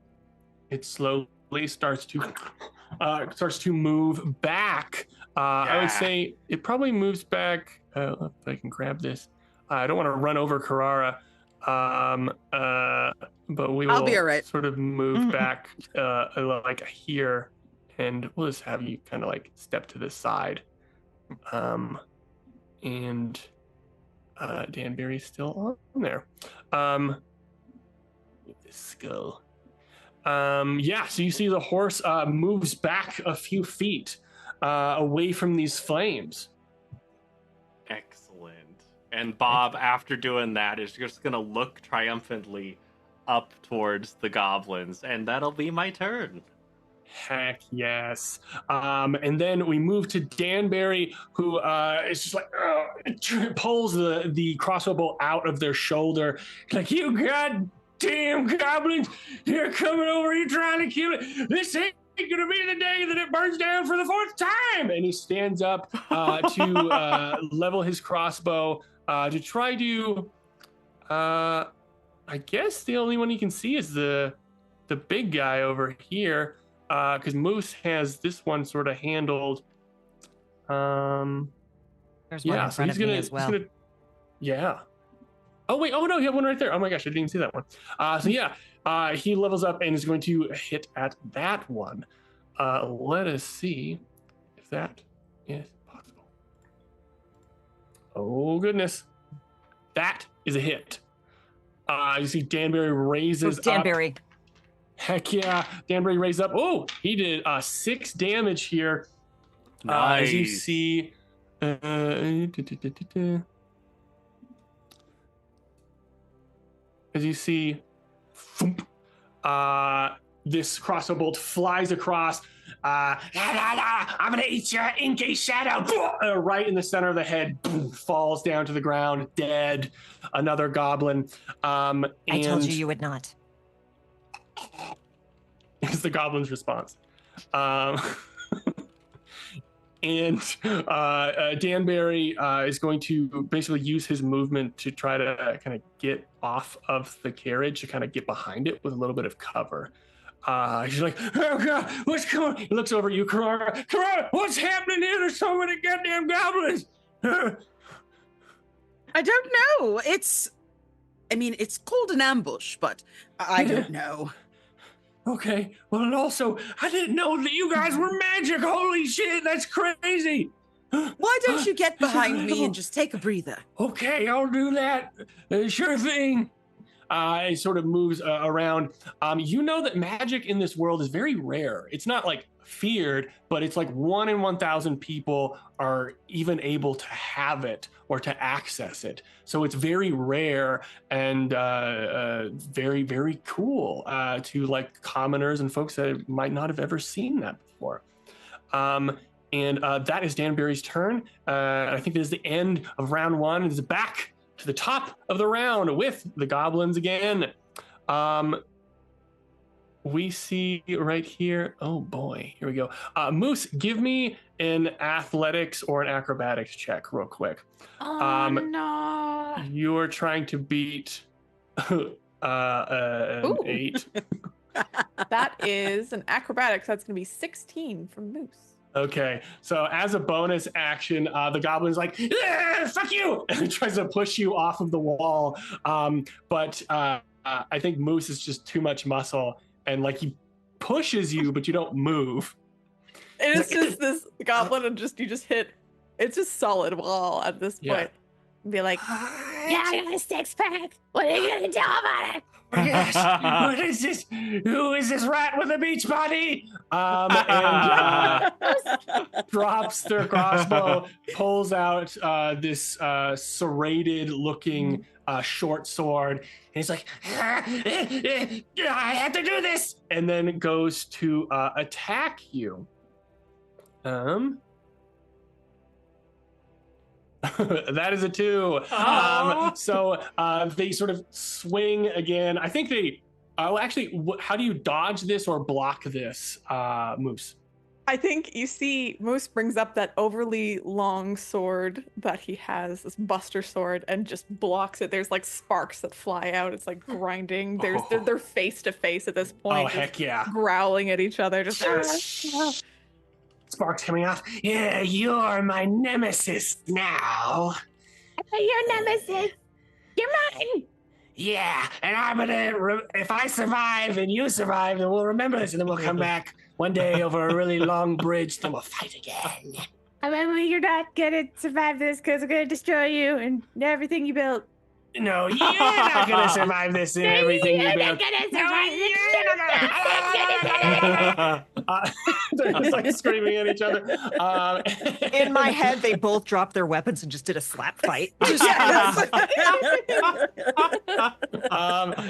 Speaker 1: it slowly starts to move back. I would say it probably moves back. If I can grab this, I don't want to run over Caeora, but we will
Speaker 3: I'll be all right.
Speaker 1: sort of move back like here, and we'll just have you kind of like step to the side. And Danbury's still on there. Skull. So you see the horse moves back a few feet away from these flames.
Speaker 4: Excellent. And Bob, after doing that, is just gonna look triumphantly up towards the goblins, and that'll be my turn.
Speaker 1: Heck yes. And then we move to Danbury, who is just like pulls the crossbow bolt out of their shoulder. Like, you god damn goblins, they're coming over here trying to kill it. This ain't gonna be the day that it burns down for the 4th time. And he stands up to level his crossbow to try to, I guess the only one he can see is the big guy over here, because Moose has this one sort of handled.
Speaker 5: There's one in front of me as well.
Speaker 1: Yeah. Oh wait. Oh no, you have one right there. Oh my gosh, I didn't even see that one. So yeah, he levels up and is going to hit at that one. Let us see if that is possible. Oh goodness, that is a hit. You see Danbury raises
Speaker 5: Danbury.
Speaker 1: up. Heck yeah, Danbury raised up. Oh, he did 6 damage here.
Speaker 4: Nice.
Speaker 1: As you see, this crossbow bolt flies across. I'm gonna eat your inky shadow. Right in the center of the head, falls down to the ground, dead. Another goblin.
Speaker 5: I told you would not.
Speaker 1: Is the goblin's response. And Danbury is going to basically use his movement to try to kind of get off of the carriage, to kind of get behind it with a little bit of cover. He's like, oh God, what's going on? He looks over at you, Caeora. Caeora, what's happening here? There's so many goddamn goblins.
Speaker 3: I don't know. It's called an ambush, but I don't know.
Speaker 1: Okay, well, and also, I didn't know that you guys were magic. Holy shit, that's crazy.
Speaker 3: Why don't you get behind me and just take a breather?
Speaker 1: Okay, I'll do that. Sure thing. It sort of moves around. You know that magic in this world is very rare. It's not like feared, but it's like 1 in 1,000 people are even able to have it or to access it. So it's very rare and very, very cool to like commoners and folks that might not have ever seen that before. And that is Danbury's turn. I think this is the end of round 1. It is back to the top of the round with the goblins again. We see right here. Oh boy, here we go. Moose, give me an athletics or an acrobatics check real quick.
Speaker 2: Oh no.
Speaker 1: You're trying to beat an 8.
Speaker 2: That is an acrobatics. That's going to be 16 from Moose.
Speaker 1: Okay, so as a bonus action, the goblin's like, fuck you! And tries to push you off of the wall. But I think Moose is just too much muscle. And like he pushes you, but you don't move.
Speaker 2: And it's just this goblin, and you just hit. It's just solid wall at this point.
Speaker 1: Yeah.
Speaker 6: Be like, yeah, I got a 6-pack. What are you gonna do about it?
Speaker 1: Yes. What is this? Who is this rat with a beach body? And drops their crossbow, pulls out this serrated looking short sword, and he's like, I have to do this, and then goes to attack you. That is a 2. So they sort of swing again. I think they. Actually, how do you dodge this or block this, Moose?
Speaker 2: I think you see Moose brings up that overly long sword that he has, this buster sword, and just blocks it. There's like sparks that fly out. It's like grinding. They're face to face at this point.
Speaker 1: Oh heck yeah!
Speaker 2: Growling at each other. Just
Speaker 1: sparks coming off. Yeah, you're my nemesis now.
Speaker 6: Your nemesis. You're mine.
Speaker 1: Yeah, and I'm gonna. If I survive and you survive, then we'll remember this, and then we'll come back one day over a really long bridge, then we'll fight again.
Speaker 6: I remember you're not gonna survive this because I'm gonna destroy you and everything you built.
Speaker 1: No, you're not gonna survive this and everything you built. They're just like screaming at each other.
Speaker 5: In my head, they both dropped their weapons and just did a slap fight.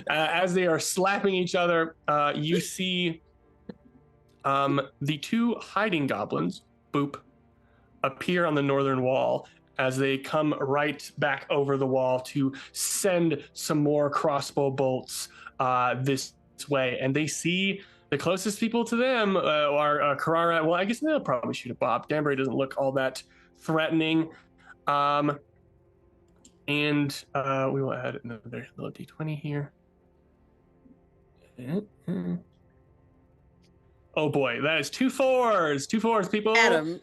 Speaker 1: As they are slapping each other, you see the 2 hiding goblins, boop, appear on the northern wall as they come right back over the wall to send some more crossbow bolts this way. And they see the closest people to them are Caeora. Well, I guess they'll probably shoot at Bob. Danbury doesn't look all that threatening. And we will add another little d20 here. Oh boy, that is 2 4s. 2 4s, people.
Speaker 3: Adam.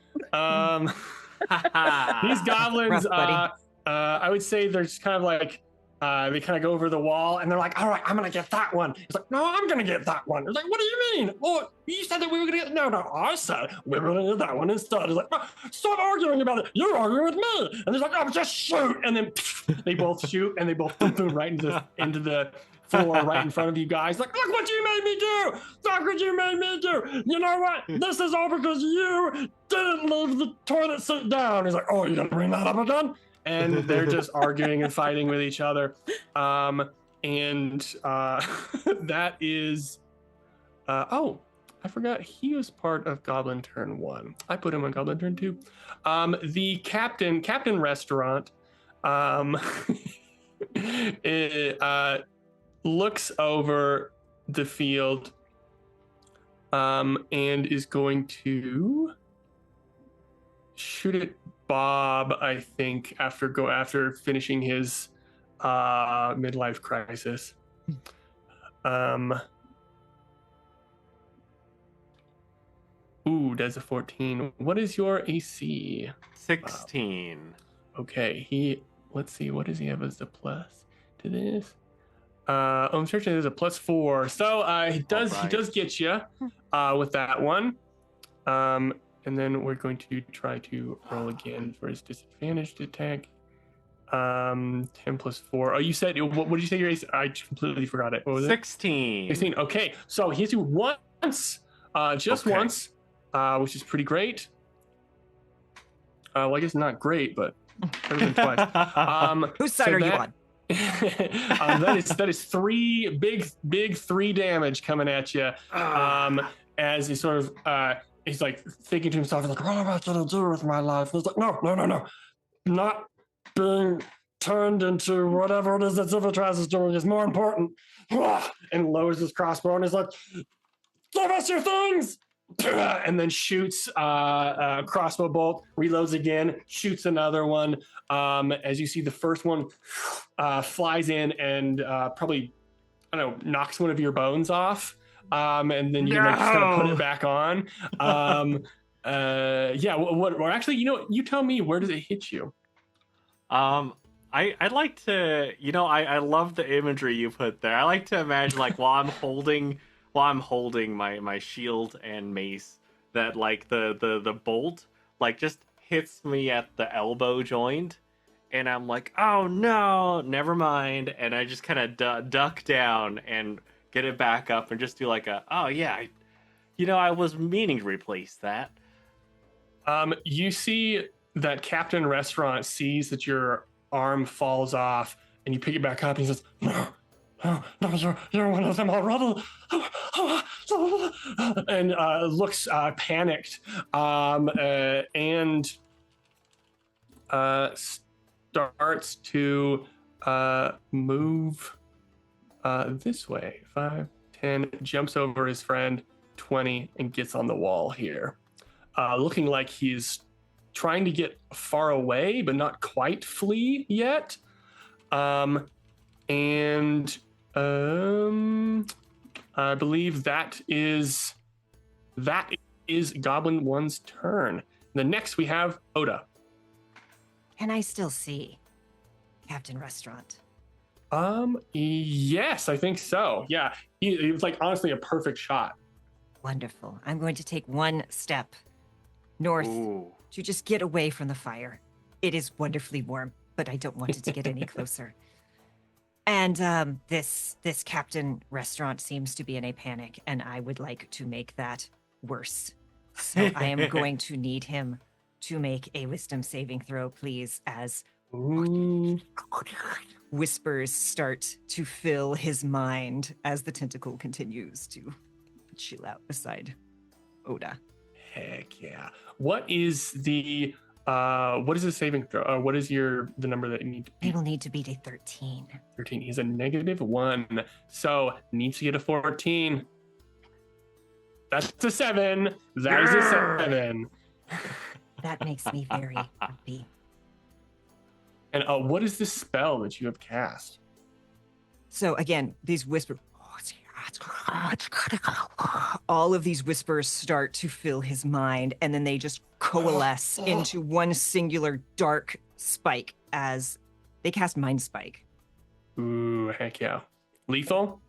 Speaker 1: These goblins,
Speaker 5: Rough, buddy.
Speaker 1: I would say they're just kind of like, they kind of go over the wall and they're like, all right, I'm going to get that one. It's like, no, I'm going to get that one. It's like, what do you mean? Oh, you said that we were going to get, no, I said we were going to get that one instead. It's like, oh, stop arguing about it. You're arguing with me. And they're like, oh, just shoot. And then they both shoot and they both boom right into the floor right in front of you guys. Like, look what you made me do. Look what you made me do. You know what? This is all because you didn't leave the toilet seat down. He's like, oh, you're going to bring that up again? And they're just arguing and fighting with each other. That is, oh, I forgot he was part of Goblin Turn 1. I put him on Goblin Turn 2. The Captain Restaurant, looks over the field, and is going to shoot at Bob, I think, after finishing his midlife crisis. Ooh, that's a 14. What is your AC?
Speaker 4: 16.
Speaker 1: Okay, let's see, what does he have as the plus to this? I'm searching. There's a +4, so he does get you with that one. And then we're going to try to roll again for his disadvantaged attack. 10 + 4. Oh, you said, what did you say your AC? I completely forgot it. What was
Speaker 4: 16.
Speaker 1: 16. Okay, so he hits you once, once, which is pretty great. Well, I guess not great, but better than twice.
Speaker 5: Whose side are you on?
Speaker 1: That is 3 big 3 damage coming at you. As he sort of he's like thinking to himself, like, what am I gonna do with my life? And he's like, no, not being turned into whatever it is that Zivitraz is doing is more important. And lowers his crossbow and is like, give us your things. And then shoots a crossbow bolt, reloads again, shoots another one. As you see, the first one flies in and probably, I don't know, knocks one of your bones off. And then you're just gonna put it back on. Yeah. What? Actually, you tell me, where does it hit you?
Speaker 4: I'd like to, I love the imagery you put there. I like to imagine, like, while I'm holding my shield and mace, that like the bolt like just hits me at the elbow joint, and I'm like, oh no, never mind, and I just kind of duck down and get it back up and just do like oh yeah, I was meaning to replace that.
Speaker 1: You see that Captain Restaurant sees that your arm falls off, and you pick it back up, and he says, no, you're one of them already. And looks panicked, and starts to move this way. 5, 10, jumps over his friend, 20, and gets on the wall here. Looking like he's trying to get far away, but not quite flee yet. I believe that is Goblin 1's turn. The next we have Oda.
Speaker 5: Can I still see Captain Restaurant?
Speaker 1: Yes, I think so. Yeah, he was like honestly a perfect shot.
Speaker 5: Wonderful. I'm going to take one step north to just get away from the fire. It is wonderfully warm, but I don't want it to get any closer. And this Captain Restaurant seems to be in a panic, and I would like to make that worse. So I am going to need him to make a wisdom saving throw, please, as whispers start to fill his mind as the tentacle continues to chill out beside Oda.
Speaker 1: Heck yeah. What is the What is the saving throw? What is the number that you need to
Speaker 5: He
Speaker 1: beat?
Speaker 5: will need to beat a 13.
Speaker 1: 13. He's a -1, so needs to get a 14. That's a 7. That is a 7.
Speaker 5: That makes me very happy.
Speaker 1: And what is this spell that you have cast?
Speaker 5: So again, these whispers, all of these whispers start to fill his mind, and then they just coalesce into one singular dark spike as they cast Mind Spike.
Speaker 1: Ooh, heck yeah. Lethal?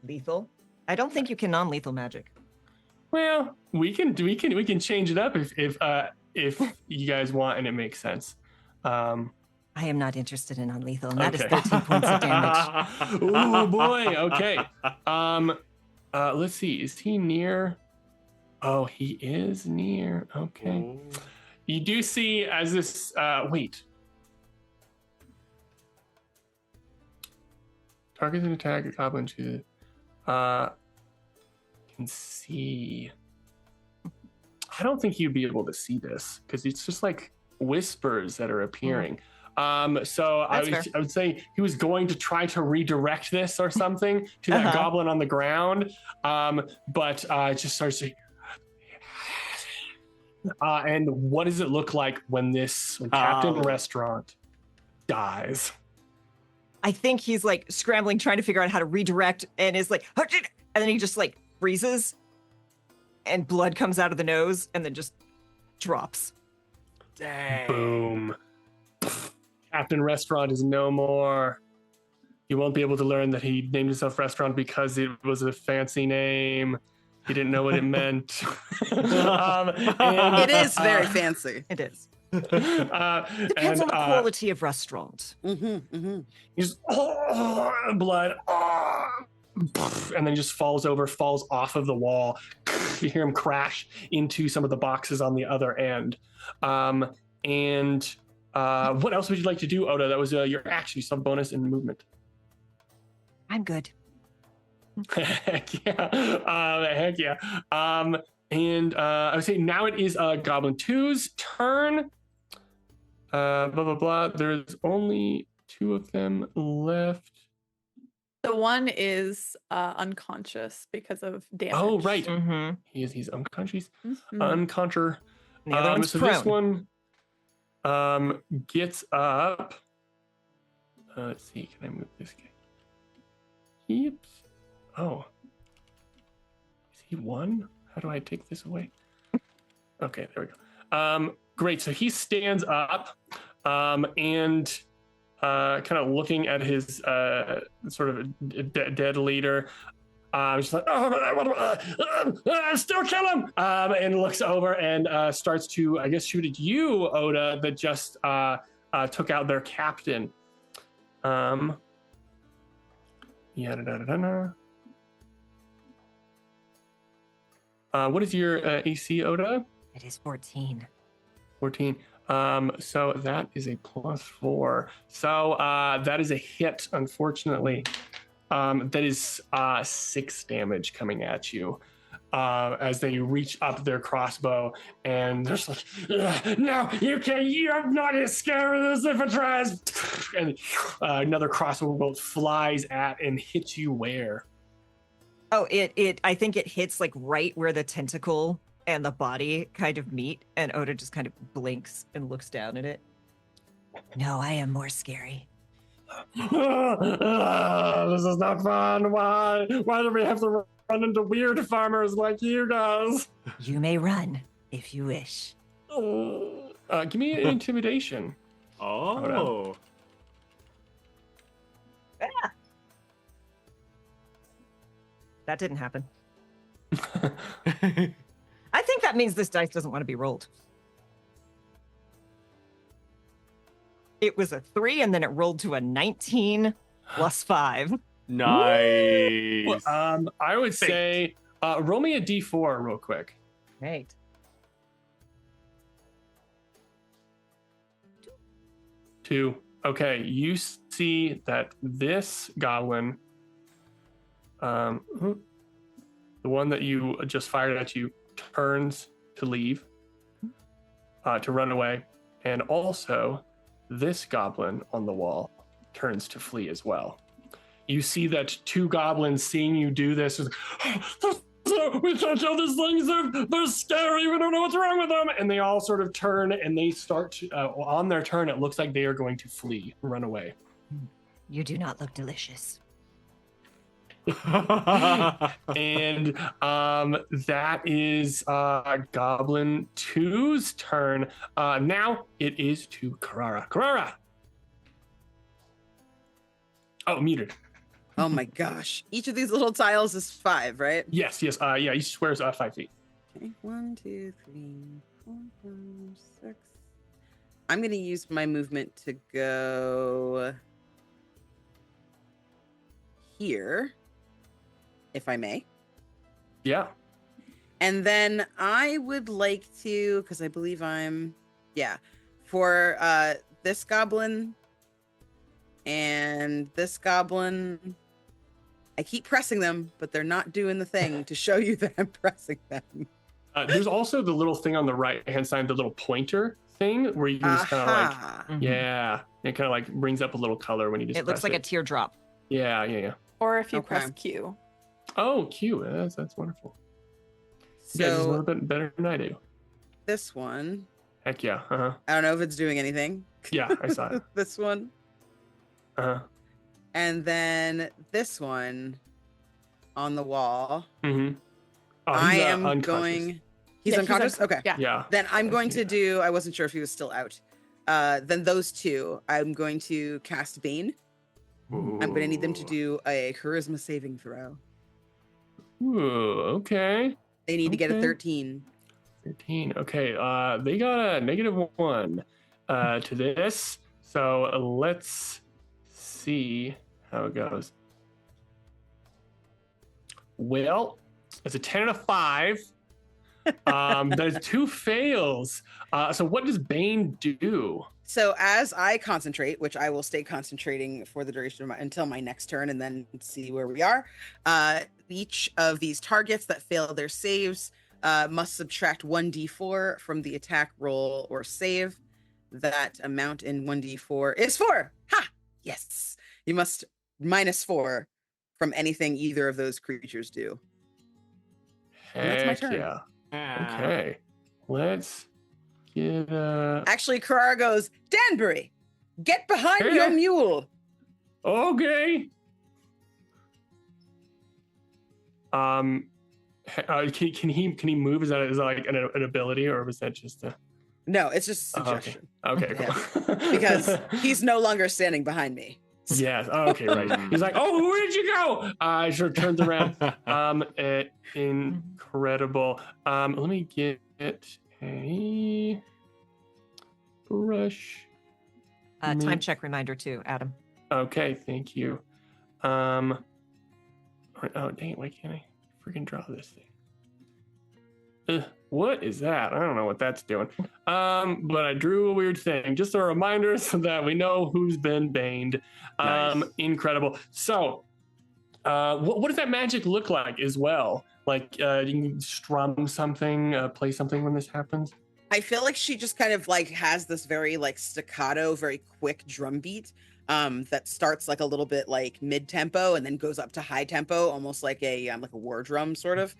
Speaker 5: Lethal? I don't think you can non-lethal magic.
Speaker 1: Well, we can change it up if you guys want and it makes sense.
Speaker 5: I am not interested in non-lethal, and that is
Speaker 1: Okay.
Speaker 5: 13 points of damage.
Speaker 1: Oh boy. Okay. Let's see. Is he near? Oh, he is near. Okay.
Speaker 4: Ooh.
Speaker 1: You do see as this. Wait. Targets an attack. A goblin to. Can see. I don't think you'd be able to see this because it's just like whispers that are appearing. So I would say he was going to try to redirect this or something to that goblin on the ground, but it just starts to. And what does it look like when Captain Restaurant dies?
Speaker 5: I think he's like scrambling, trying to figure out how to redirect, and is like, and then he just like freezes, and blood comes out of the nose, and then just drops.
Speaker 4: Dang.
Speaker 1: Boom. Captain Restaurant is no more. You won't be able to learn that he named himself Restaurant because it was a fancy name. He didn't know what it meant.
Speaker 3: It is very fancy.
Speaker 5: It is.
Speaker 1: Depends
Speaker 5: on the quality of restaurant.
Speaker 1: He's blood, and then just falls off of the wall. You hear him crash into some of the boxes on the other end. What else would you like to do, Oda? That was your action. You saw bonus in movement.
Speaker 5: I'm good.
Speaker 1: Heck yeah. Heck yeah. I would say now it is Goblin 2's turn. Blah, blah, blah. There's only 2 of them left.
Speaker 2: The one is unconscious because of damage.
Speaker 1: Oh, right.
Speaker 5: Mm-hmm.
Speaker 1: He's unconscious.
Speaker 2: Mhm.
Speaker 1: Unconscious.
Speaker 5: The other one's
Speaker 1: so
Speaker 5: prone.
Speaker 1: this one gets up. Let's see. Can I move this guy? Yep. Oh. Is he 1? How do I take this away? Okay, there we go. Great. So he stands up and kind of looking at his sort of dead leader. Just like, still kill him! And looks over and starts to, I guess, shoot at you, Oda, that just took out their captain. What is your AC, Oda?
Speaker 5: It is 14.
Speaker 1: 14. So that is a +4. So that is a hit, unfortunately. That is 6 damage coming at you as they reach up their crossbow, and they're just like, no, you can't. You're not as scary as if it tries. And another crossbow bolt flies at and hits you where?
Speaker 5: Oh, I think it hits like right where the tentacle and the body kind of meet, and Oda just kind of blinks and looks down at it. No, I am more scary.
Speaker 1: This is not fun. Why do we have to run into weird farmers like you guys?
Speaker 5: You may run if you wish.
Speaker 1: Give me an intimidation.
Speaker 4: Oh.
Speaker 5: That didn't happen. I think that means this dice doesn't want to be rolled. It was a 3, and then it rolled to a 19 plus 5.
Speaker 4: Nice.
Speaker 1: I would say roll me a d4 real quick.
Speaker 5: Right.
Speaker 1: 2. Okay, you see that this goblin, the one that you just fired at you, turns to leave. to run away, and also this goblin on the wall turns to flee as well. You see that 2 goblins, seeing you do this, is we don't know these things, they're scary, we don't know what's wrong with them, and they all sort of turn and they start to, on their turn, it looks like they are going to flee, run away.
Speaker 5: You do not look delicious.
Speaker 1: And that is Goblin 2's turn. Now it is to Caeora. Caeora! Oh, muted.
Speaker 3: Oh my gosh. Each of these little tiles is 5, right?
Speaker 1: Yes. Yeah, each square is 5 feet.
Speaker 3: Okay. 1, 2, 3, 4, 5, 6. I'm going to use my movement to go here, if I may.
Speaker 1: Yeah.
Speaker 3: And then I would like to, because I believe for this goblin and this goblin, I keep pressing them, but they're not doing the thing to show you that I'm pressing them.
Speaker 1: There's also the little thing on the right-hand side, the little pointer thing, where you can just kind of like, yeah, it kind of like brings up a little color when you just
Speaker 5: It looks like a teardrop.
Speaker 1: Yeah.
Speaker 2: Or if you press Q.
Speaker 1: Oh, Q. That's wonderful.
Speaker 3: So,
Speaker 1: yeah, just a little bit better than I do.
Speaker 3: This one.
Speaker 1: Heck yeah.
Speaker 3: I don't know if it's doing anything.
Speaker 1: Yeah, I saw it.
Speaker 3: This one. And then this one on the wall.
Speaker 1: Mm-hmm. Oh,
Speaker 3: I am
Speaker 1: unconscious.
Speaker 3: going. He's unconscious? Okay.
Speaker 1: Yeah.
Speaker 3: Then I'm going to do. I wasn't sure if he was still out. Then those 2, I'm going to cast Bane.
Speaker 1: Ooh.
Speaker 3: I'm going to need them to do a charisma saving throw.
Speaker 1: Ooh, okay.
Speaker 3: They need to get a 13.
Speaker 1: 13. Okay. They got a -1 to this. So let's see how it goes. Well, it's a 10 and a 5. There's 2 fails. So what does Bane do?
Speaker 3: So as I concentrate, which I will stay concentrating for the duration of until my next turn and then see where we are, each of these targets that fail their saves must subtract 1d4 from the attack roll or save. That amount in 1d4 is 4. Ha! Yes. You must -4 from anything either of those creatures do. And that's my turn.
Speaker 1: Yeah. Okay. Let's get
Speaker 3: Actually, Caeora goes, Danbury, get behind your mule.
Speaker 1: Okay. Can he move? Is that like an ability, or was that just a?
Speaker 3: No, it's just a suggestion.
Speaker 1: Okay, cool.
Speaker 3: Because he's no longer standing behind me.
Speaker 1: Yes. Okay, right. He's like, oh, where did you go? I sure turns around. Incredible. Let me get a brush.
Speaker 5: Time check reminder too, Adam.
Speaker 1: Okay, thank you. Oh dang it! Why can't I freaking draw this thing? What is that? I don't know what that's doing. But I drew a weird thing. Just a reminder so that we know who's been baned. Nice. Incredible. So, what does that magic look like as well? Like, you can strum something, play something when this happens?
Speaker 3: I feel like she just kind of like has this very like staccato, very quick drum beat that starts like a little bit like mid-tempo and then goes up to high tempo, almost like a war drum sort of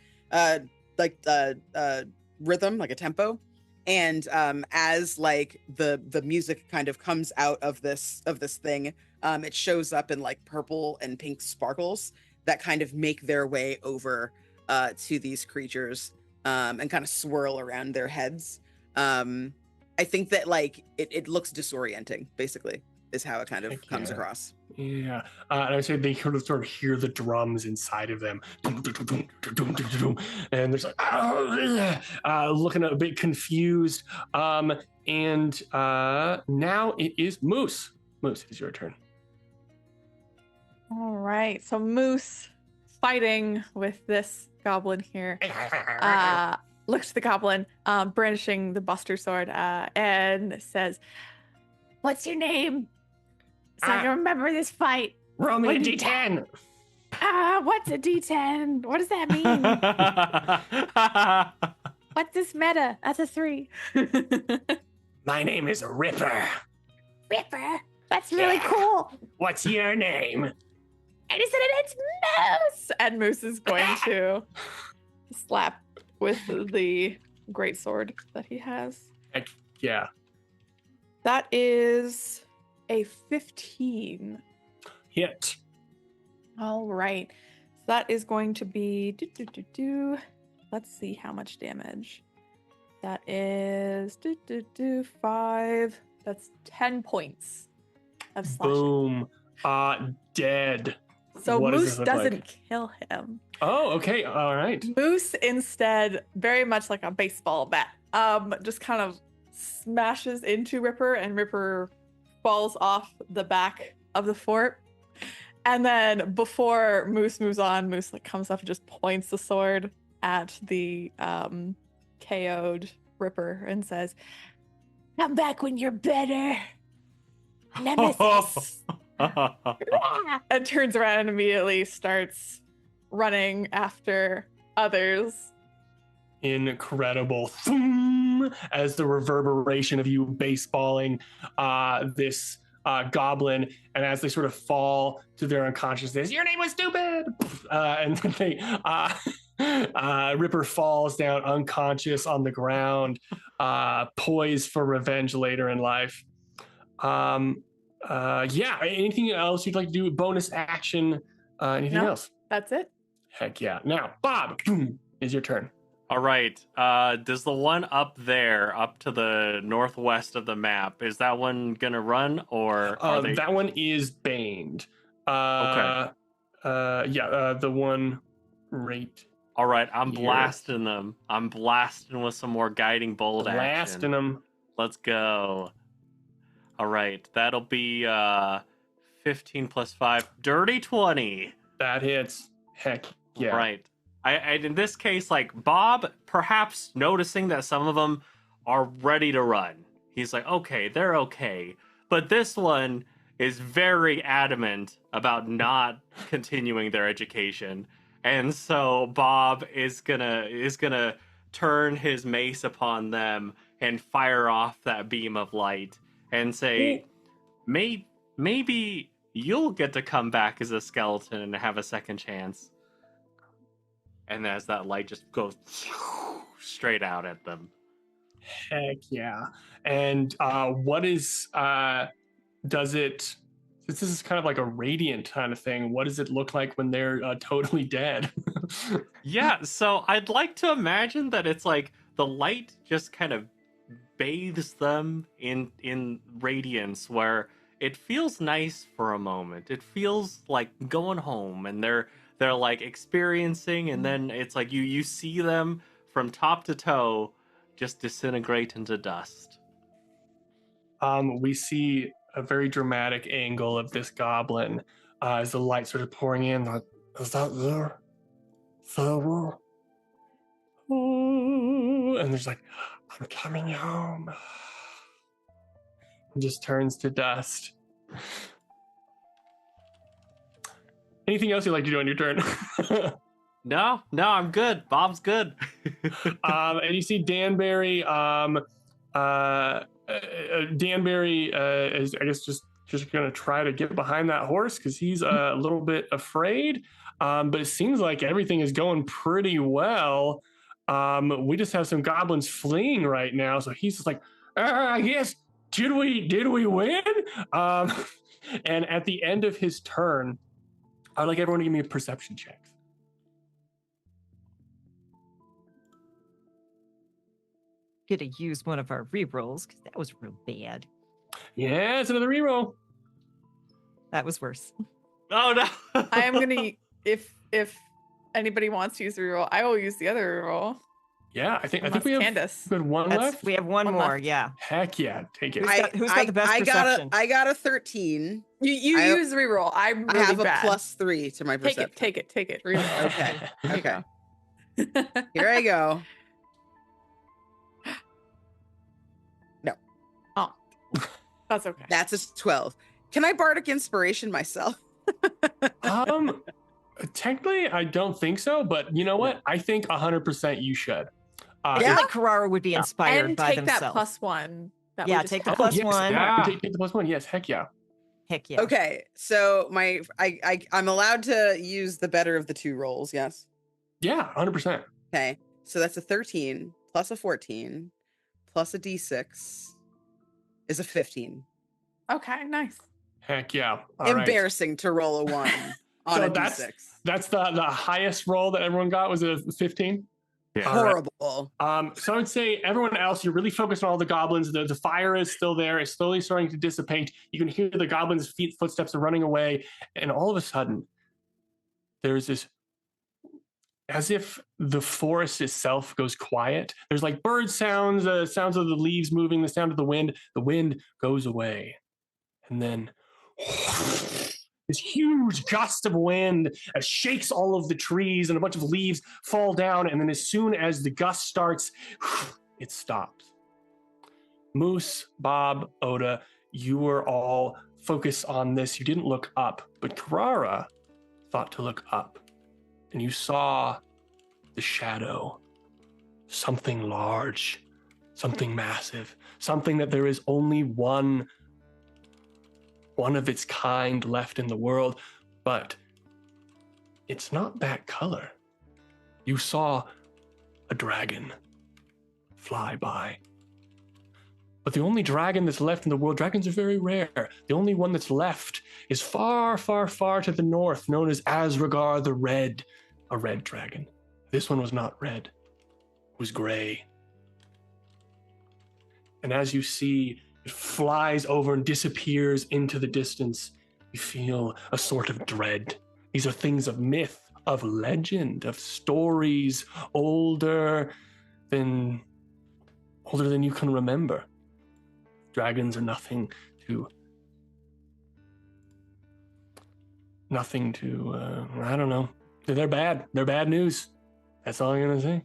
Speaker 3: rhythm, like a tempo. And as like the music kind of comes out of this thing, it shows up in like purple and pink sparkles that kind of make their way over to these creatures and kind of swirl around their heads. I think that like it looks disorienting, basically, is how it kind of comes across.
Speaker 1: Yeah, and I say they sort of hear the drums inside of them, and there's like looking a bit confused. And now it is Moose. Moose, it is your turn.
Speaker 2: All right, so Moose fighting with this goblin here. Looks to the goblin, brandishing the Buster Sword, and says, "What's your name? So I can remember this fight."
Speaker 1: Roll me a D10.
Speaker 2: What's a D10? What does that mean?
Speaker 6: What's this meta? That's a 3.
Speaker 1: My name is Ripper.
Speaker 6: Ripper. That's really
Speaker 1: Yeah.
Speaker 6: cool.
Speaker 1: What's your name?
Speaker 6: And he said it's Moose.
Speaker 2: And Moose is going to slap with the greatsword that he has.
Speaker 1: Heck yeah.
Speaker 2: That is a 15.
Speaker 1: Hit.
Speaker 2: All right. So that is going to be Let's see how much damage. That is 5. That's 10 points of slashing.
Speaker 1: Boom. Dead.
Speaker 2: So
Speaker 1: What does
Speaker 2: Moose
Speaker 1: this look
Speaker 2: doesn't
Speaker 1: like?
Speaker 2: kill him.
Speaker 1: Oh, okay. All right.
Speaker 2: Moose instead, very much like a baseball bat, just kind of smashes into Ripper, and Ripper falls off the back of the fort. And then before Moose moves on, Moose like comes up and just points the sword at the KO'd Ripper and says,
Speaker 6: Come back when you're better. Nemesis.
Speaker 2: and turns around and immediately starts running after others.
Speaker 1: Incredible. Thum, as the reverberation of you baseballing this goblin, and as they sort of fall to their unconsciousness, your name was stupid, and then they Ripper falls down unconscious on the ground, poised for revenge later in life. Yeah, anything else you'd like to do? Bonus action, anything
Speaker 2: No.
Speaker 1: else?
Speaker 2: That's it.
Speaker 1: Heck yeah. Now, Bob, is your turn.
Speaker 4: All right. Does the one up there, up to the northwest of the map, is that one gonna run, or are they?
Speaker 1: That one is baned.
Speaker 4: Okay.
Speaker 1: The one right.
Speaker 4: All right, I'm
Speaker 1: here.
Speaker 4: blasting them. I'm blasting with some more guiding bolt action.
Speaker 1: Blasting them.
Speaker 4: Let's go. All right, that'll be 15 plus 5, dirty 20.
Speaker 1: That hits. Heck yeah.
Speaker 4: Right. I in this case, like Bob, perhaps noticing that some of them are ready to run. He's like, okay, they're okay. But this one is very adamant about not continuing their education. And so Bob is gonna turn his mace upon them and fire off that beam of light and say, maybe you'll get to come back as a skeleton and have a second chance. And as that light just goes straight out at them.
Speaker 1: Heck yeah. And what is does it, since this is kind of like a radiant kind of thing, what does it look like when they're totally dead?
Speaker 4: Yeah, so I'd like to imagine that it's like the light just kind of bathes them in radiance, where it feels nice for a moment. It feels like going home, and they're like experiencing, and then it's like you see them from top to toe just disintegrate into dust.
Speaker 1: We see a very dramatic angle of this goblin as the light started pouring in. Like, is that there? Farewell. Oh, and there's like, I'm coming home. And just turns to dust. Anything else you'd like to do on your turn?
Speaker 4: No, I'm good. Bob's good.
Speaker 1: And you see Danbury. Danbury is, I guess, just gonna try to get behind that horse because he's a little bit afraid. But it seems like everything is going pretty well. We just have some goblins fleeing right now, so he's just like, I guess, did we win? And at the end of his turn, I'd like everyone to give me a perception check.
Speaker 5: Gonna use one of our rerolls because that was real bad.
Speaker 1: Yeah, it's another reroll.
Speaker 5: That was worse.
Speaker 4: Oh no!
Speaker 2: I am gonna if anybody wants to use the reroll, I will use the other reroll.
Speaker 1: Yeah, I think
Speaker 2: Unless
Speaker 1: we have
Speaker 2: Candace.
Speaker 1: good one
Speaker 2: That's-
Speaker 1: left.
Speaker 5: We have one
Speaker 2: One
Speaker 5: more,
Speaker 2: left.
Speaker 5: yeah.
Speaker 1: Heck yeah, take it.
Speaker 5: Who's got the best perception?
Speaker 3: I got a 13.
Speaker 2: You
Speaker 3: I-
Speaker 2: use the reroll. I'm really
Speaker 3: I have
Speaker 2: bad.
Speaker 3: a +3 to my perception.
Speaker 2: Take it. Reroll.
Speaker 3: Okay.
Speaker 2: There you
Speaker 3: Okay.
Speaker 2: go.
Speaker 3: Here I go.
Speaker 2: That's okay.
Speaker 3: That's a 12. Can I bardic inspiration myself?
Speaker 1: Technically, I don't think so, but you know what? I think 100% you should.
Speaker 5: I feel like Caeora would be inspired
Speaker 2: and
Speaker 5: by
Speaker 2: take that
Speaker 5: themselves.
Speaker 2: +1. That
Speaker 5: Yeah,
Speaker 2: we just
Speaker 5: take the
Speaker 2: had.
Speaker 5: plus one.
Speaker 1: Yeah. Take the +1. Yes, heck yeah.
Speaker 5: Heck yeah.
Speaker 3: Okay, so I'm allowed to use the better of the two rolls, yes?
Speaker 1: Yeah, 100%.
Speaker 3: Okay, so that's a 13 plus a 14 plus a d6 is a 15.
Speaker 2: Okay, nice.
Speaker 1: Heck yeah. All right.
Speaker 3: Embarrassing to roll a 1 on
Speaker 1: So
Speaker 3: a
Speaker 1: that's
Speaker 3: d6.
Speaker 1: that's the highest roll that everyone got was a 15.
Speaker 4: Yeah.
Speaker 1: All right.
Speaker 3: Horrible.
Speaker 1: So I would say everyone else, you're really focused on all the goblins. The fire is still there. It's slowly starting to dissipate. You can hear the goblins' footsteps are running away. And all of a sudden, there's this, as if the forest itself goes quiet. There's like bird sounds, sounds of the leaves moving, the sound of the wind. The wind goes away. And then this huge gust of wind shakes all of the trees and a bunch of leaves fall down. And then as soon as the gust starts, it stops. Moose, Bob, Oda, you were all focused on this. You didn't look up, but Caeora thought to look up. And you saw the shadow, something large, something massive, something that there is only one of its kind left in the world, but it's not that color. You saw a dragon fly by. But the only dragon that's left in the world, dragons are very rare. The only one that's left is far, far, far to the north, known as Asragar the Red, a red dragon. This one was not red, it was gray. And as you see, it flies over and disappears into the distance. You feel a sort of dread. These are things of myth, of legend, of stories older than you can remember. Dragons are nothing to I don't know. They're bad. They're bad news. That's all I'm gonna say.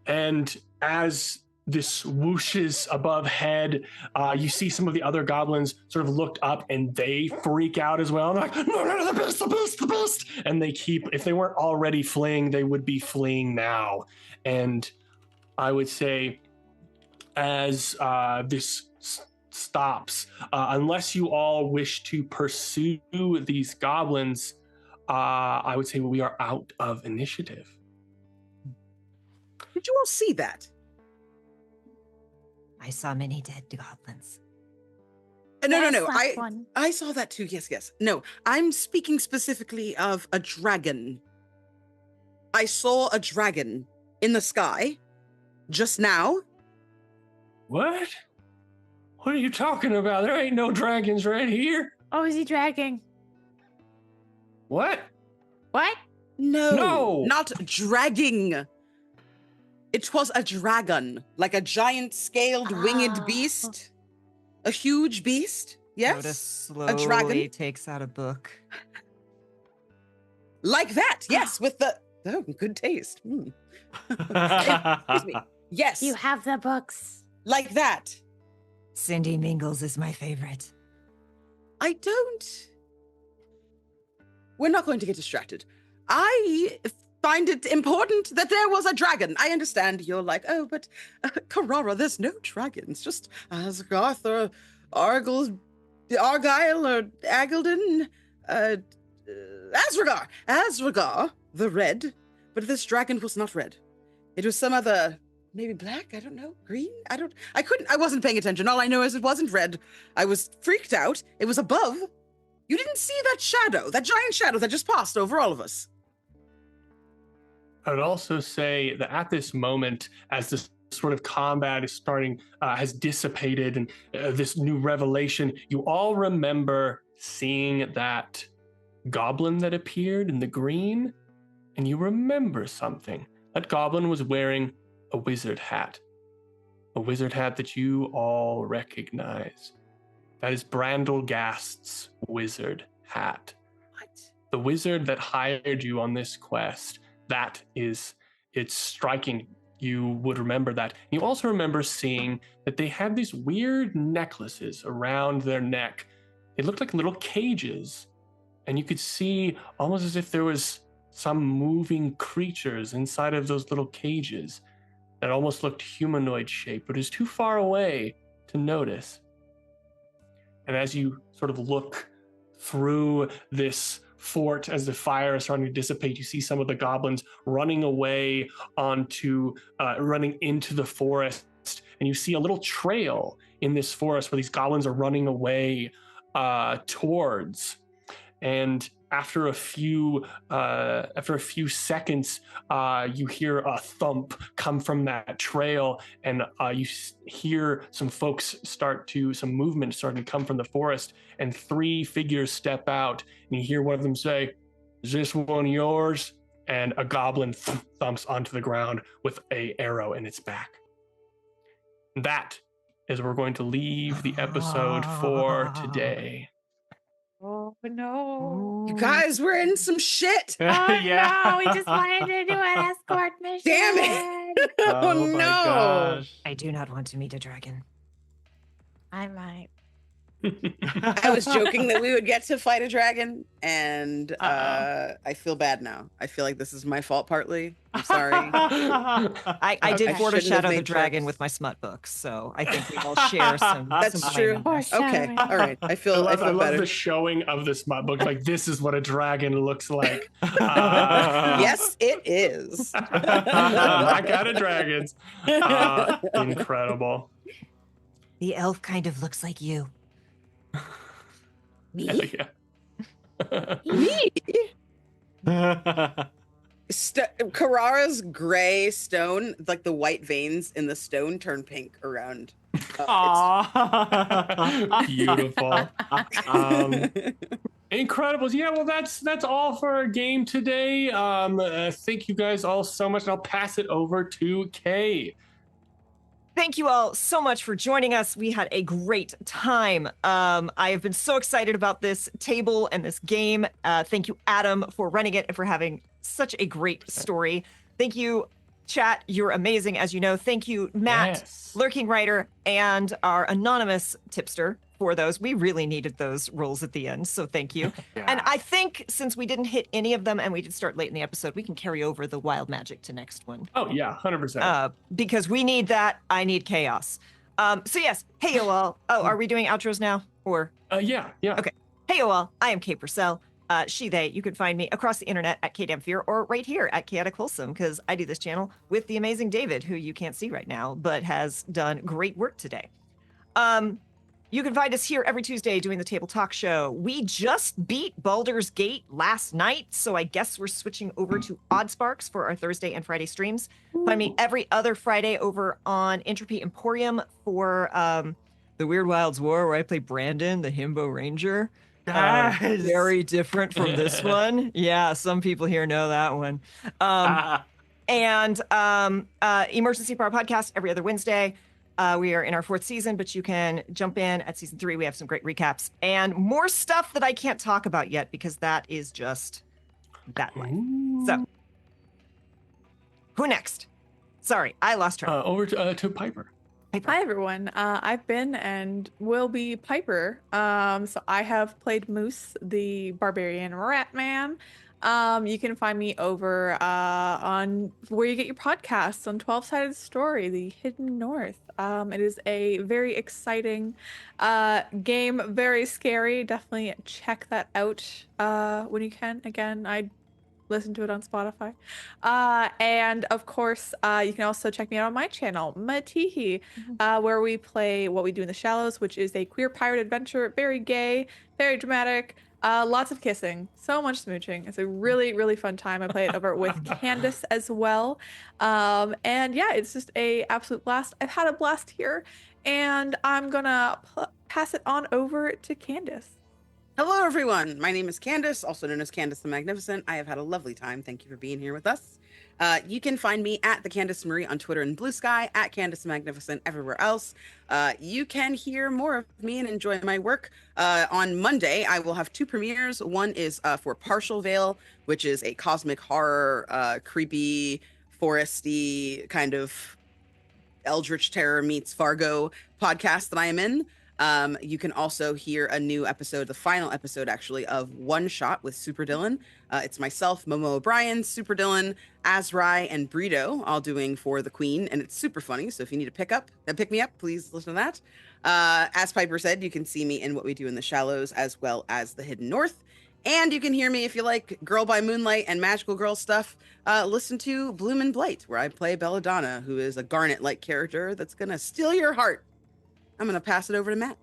Speaker 1: And as this whooshes above head, you see some of the other goblins sort of looked up and they freak out as well. And they're like, no, the beast. And they keep, if they weren't already fleeing, they would be fleeing now. And I would say as this stops, unless you all wish to pursue these goblins, I would say we are out of initiative.
Speaker 3: Did you all see that?
Speaker 5: I saw many dead goblins.
Speaker 3: No. I saw that too. Yes. No, I'm speaking specifically of a dragon. I saw a dragon in the sky just now.
Speaker 1: What? What are you talking about? There ain't no dragons right here.
Speaker 6: Oh, is he dragging?
Speaker 1: What?
Speaker 6: What?
Speaker 3: No, not dragging. It was a dragon, like a giant scaled winged beast. A huge beast. Yes.
Speaker 5: Oda slowly
Speaker 3: a dragon.
Speaker 5: takes out a book.
Speaker 3: Like that. Yes, with the good taste. Excuse me. Yes.
Speaker 6: You have the books.
Speaker 3: Like that.
Speaker 5: Cindy Mingles is my favorite.
Speaker 3: I don't. We're not going to get distracted. I find it important that there was a dragon. I understand you're like, oh, but Caeora, there's no dragons. Just Asgarth or Argyle or Agelden. Asragar, the red. But this dragon was not red. It was some other, maybe black, I don't know, green? I wasn't paying attention. All I know is it wasn't red. I was freaked out. It was above. You didn't see that shadow, that giant shadow that just passed over all of us.
Speaker 1: I would also say that at this moment, as this sort of combat is starting, has dissipated and this new revelation, you all remember seeing that goblin that appeared in the green, and you remember something. That goblin was wearing a wizard hat that you all recognize. That is Brandlegast's wizard hat.
Speaker 3: What?
Speaker 1: The wizard that hired you on this quest. It's striking. You would remember that. You also remember seeing that they had these weird necklaces around their neck. They looked like little cages. And you could see almost as if there was some moving creatures inside of those little cages that almost looked humanoid shaped, but is too far away to notice. And as you sort of look through this fort, as the fire is starting to dissipate, you see some of the goblins running away running into the forest. And you see a little trail in this forest where these goblins are running away towards. And after a few seconds, you hear a thump come from that trail, and you hear some movement starting to come from the forest, and 3 figures step out, and you hear one of them say, "Is this one yours?" And a goblin thumps onto the ground with an arrow in its back. That is where we're going to leave the episode for today.
Speaker 6: Oh no.
Speaker 3: You guys, we're in some shit.
Speaker 6: Oh no, we just wanted to do an escort mission.
Speaker 3: Damn it. Oh
Speaker 4: my
Speaker 3: no.
Speaker 4: gosh.
Speaker 5: I do not want to meet a dragon.
Speaker 6: I might.
Speaker 3: I was joking that we would get to fight a dragon, and I feel bad now. I feel like this is my fault partly. I'm sorry.
Speaker 5: I did
Speaker 3: I
Speaker 5: foreshadow
Speaker 3: shouldn't have
Speaker 5: the
Speaker 3: made
Speaker 5: dragon
Speaker 3: trips.
Speaker 5: with my smut books, so I think we all share some.
Speaker 3: That's
Speaker 5: some
Speaker 3: true.
Speaker 5: blame.
Speaker 3: Okay, all right. I feel
Speaker 1: I love
Speaker 3: better.
Speaker 1: the showing of the smut book. Like, this is what a dragon looks like.
Speaker 3: Yes, it is.
Speaker 1: My kind of dragons. Incredible.
Speaker 5: The elf kind of looks like you.
Speaker 1: Hell yeah.
Speaker 3: Me? Caeora's gray stone, like the white veins in the stone, turn pink around.
Speaker 1: Beautiful. Incredible. Yeah, well, that's all for our game today. Thank you guys all so much. And I'll pass it over to Kay.
Speaker 5: Thank you all so much for joining us. We had a great time. I have been so excited about this table and this game. Thank you, Adam, for running it and for having such a great story. Thank you, chat. You're amazing, as you know. Thank you, Matt,
Speaker 1: Yes.
Speaker 5: Lurking Writer, and our anonymous tipster for those. We really needed those rolls at the end, so thank you. And I think since we didn't hit any of them and we did start late in the episode, we can carry over the wild magic to next one.
Speaker 1: Oh, yeah, 100%.
Speaker 5: Because we need that. I need chaos. So yes, hey you all. Oh, are we doing outros now? Or
Speaker 1: Yeah.
Speaker 5: Okay. Hey you all, I am Kay Purcell. She, they, you can find me across the internet at KDamFear or right here at Chaotic Wholesome, because I do this channel with the amazing David, who you can't see right now, but has done great work today. You can find us here every Tuesday doing the Table Talk Show. We just beat Baldur's Gate last night, so I guess we're switching over to Oddsparks for our Thursday and Friday streams. Find me every other Friday over on Entropy Emporium for the Weird Wilds War, where I play Brandon, the Himbo Ranger.
Speaker 4: Yes.
Speaker 5: Very different from this one. Yeah, some people here know that one. And Emergency Power Podcast every other Wednesday. We are in our 4th season, but you can jump in at season 3. We have some great recaps and more stuff that I can't talk about yet because that is just that life. So, who next? Sorry, I lost track.
Speaker 1: Over to Piper.
Speaker 2: Hi everyone. I've been and will be Piper. So I have played Moose, the barbarian rat man. You can find me over on where you get your podcasts on 12-Sided Story, The Hidden North. It is a very exciting game, very scary. Definitely check that out when you can. Again, I listen to it on Spotify. And of course, you can also check me out on my channel, Matihi, where we play What We Do in the Shallows, which is a queer pirate adventure, very gay, very dramatic, lots of kissing, so much smooching. It's a really, really fun time. I play it over with Candace as well. And yeah, it's just a absolute blast. I've had a blast here, and I'm gonna pass it on over to Candace.
Speaker 3: Hello, everyone. My name is Candace, also known as Candace the Magnificent. I have had a lovely time. Thank you for being here with us. You can find me at the Candace Marie on Twitter and Blue Sky, at Candace the Magnificent everywhere else. You can hear more of me and enjoy my work. On Monday, I will have 2 premieres. One is for Partial Veil, which is a cosmic horror, creepy, foresty kind of Eldritch Terror meets Fargo podcast that I am in. You can also hear a new episode, the final episode actually, of One Shot with Super Dylan. It's myself, Momo O'Brien, Super Dylan, Azrai, and Brito, all doing For the Queen, and it's super funny. So if you need to pick me up, please listen to that. As Piper said, you can see me in What We Do in the Shallows as well as The Hidden North. And you can hear me if you like Girl by Moonlight and Magical Girl stuff. Listen to Bloom and Blight, where I play Belladonna, who is a Garnet-like character that's going to steal your heart. I'm going to pass it over to Matt.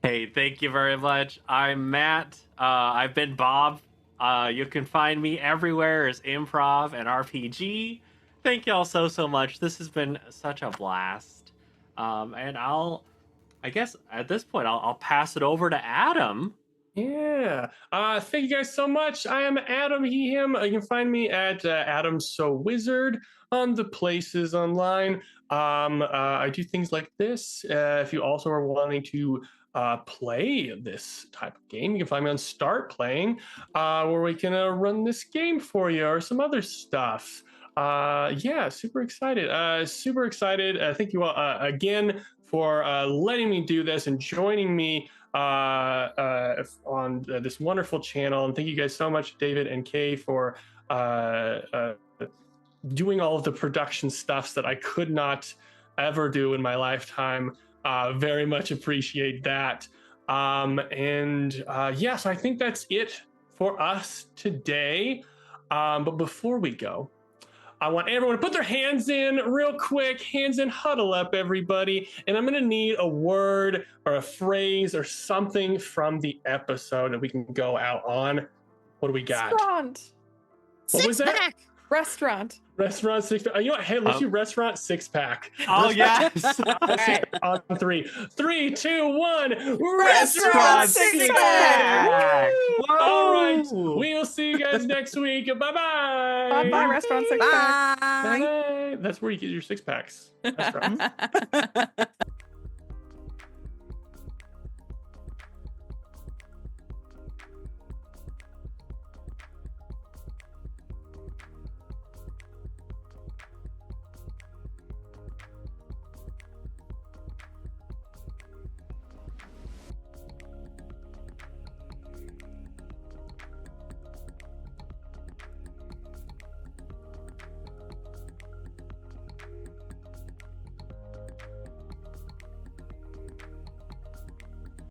Speaker 4: Hey, thank you very much. I'm Matt. I've been Bob. You can find me everywhere as Improv and RPG. Thank y'all so much. This has been such a blast. And I guess at this point, I'll pass it over to Adam.
Speaker 1: Yeah. Thank you guys so much. I am Adam, he, him. You can find me at Adam So Wizard on the places online. I do things like this. If you also are wanting to play this type of game, you can find me on Start Playing, where we can run this game for you or some other stuff. Yeah, super excited. Thank you all again for letting me do this and joining me on this wonderful channel. And thank you guys so much, David and Kay, for doing all of the production stuffs that I could not ever do in my lifetime. Very much appreciate that. So I think that's it for us today. But before we go, I want everyone to put their hands in real quick. Hands in, huddle up, everybody. And I'm going to need a word or a phrase or something from the episode that we can go out on. What do we got?
Speaker 2: Restaurant.
Speaker 1: What was that?
Speaker 2: Restaurant.
Speaker 1: Restaurant 6-pack. You know what? Hey, let's do restaurant 6-pack.
Speaker 4: Oh, yes.
Speaker 1: Okay, on 3. 3, 2, 1.
Speaker 3: Restaurant 6-pack.
Speaker 1: All right. We will see you guys next week. Bye-bye.
Speaker 2: Bye, Restaurant 6-pack.
Speaker 3: Bye.
Speaker 1: Bye. That's where you get your 6-packs. Restaurants.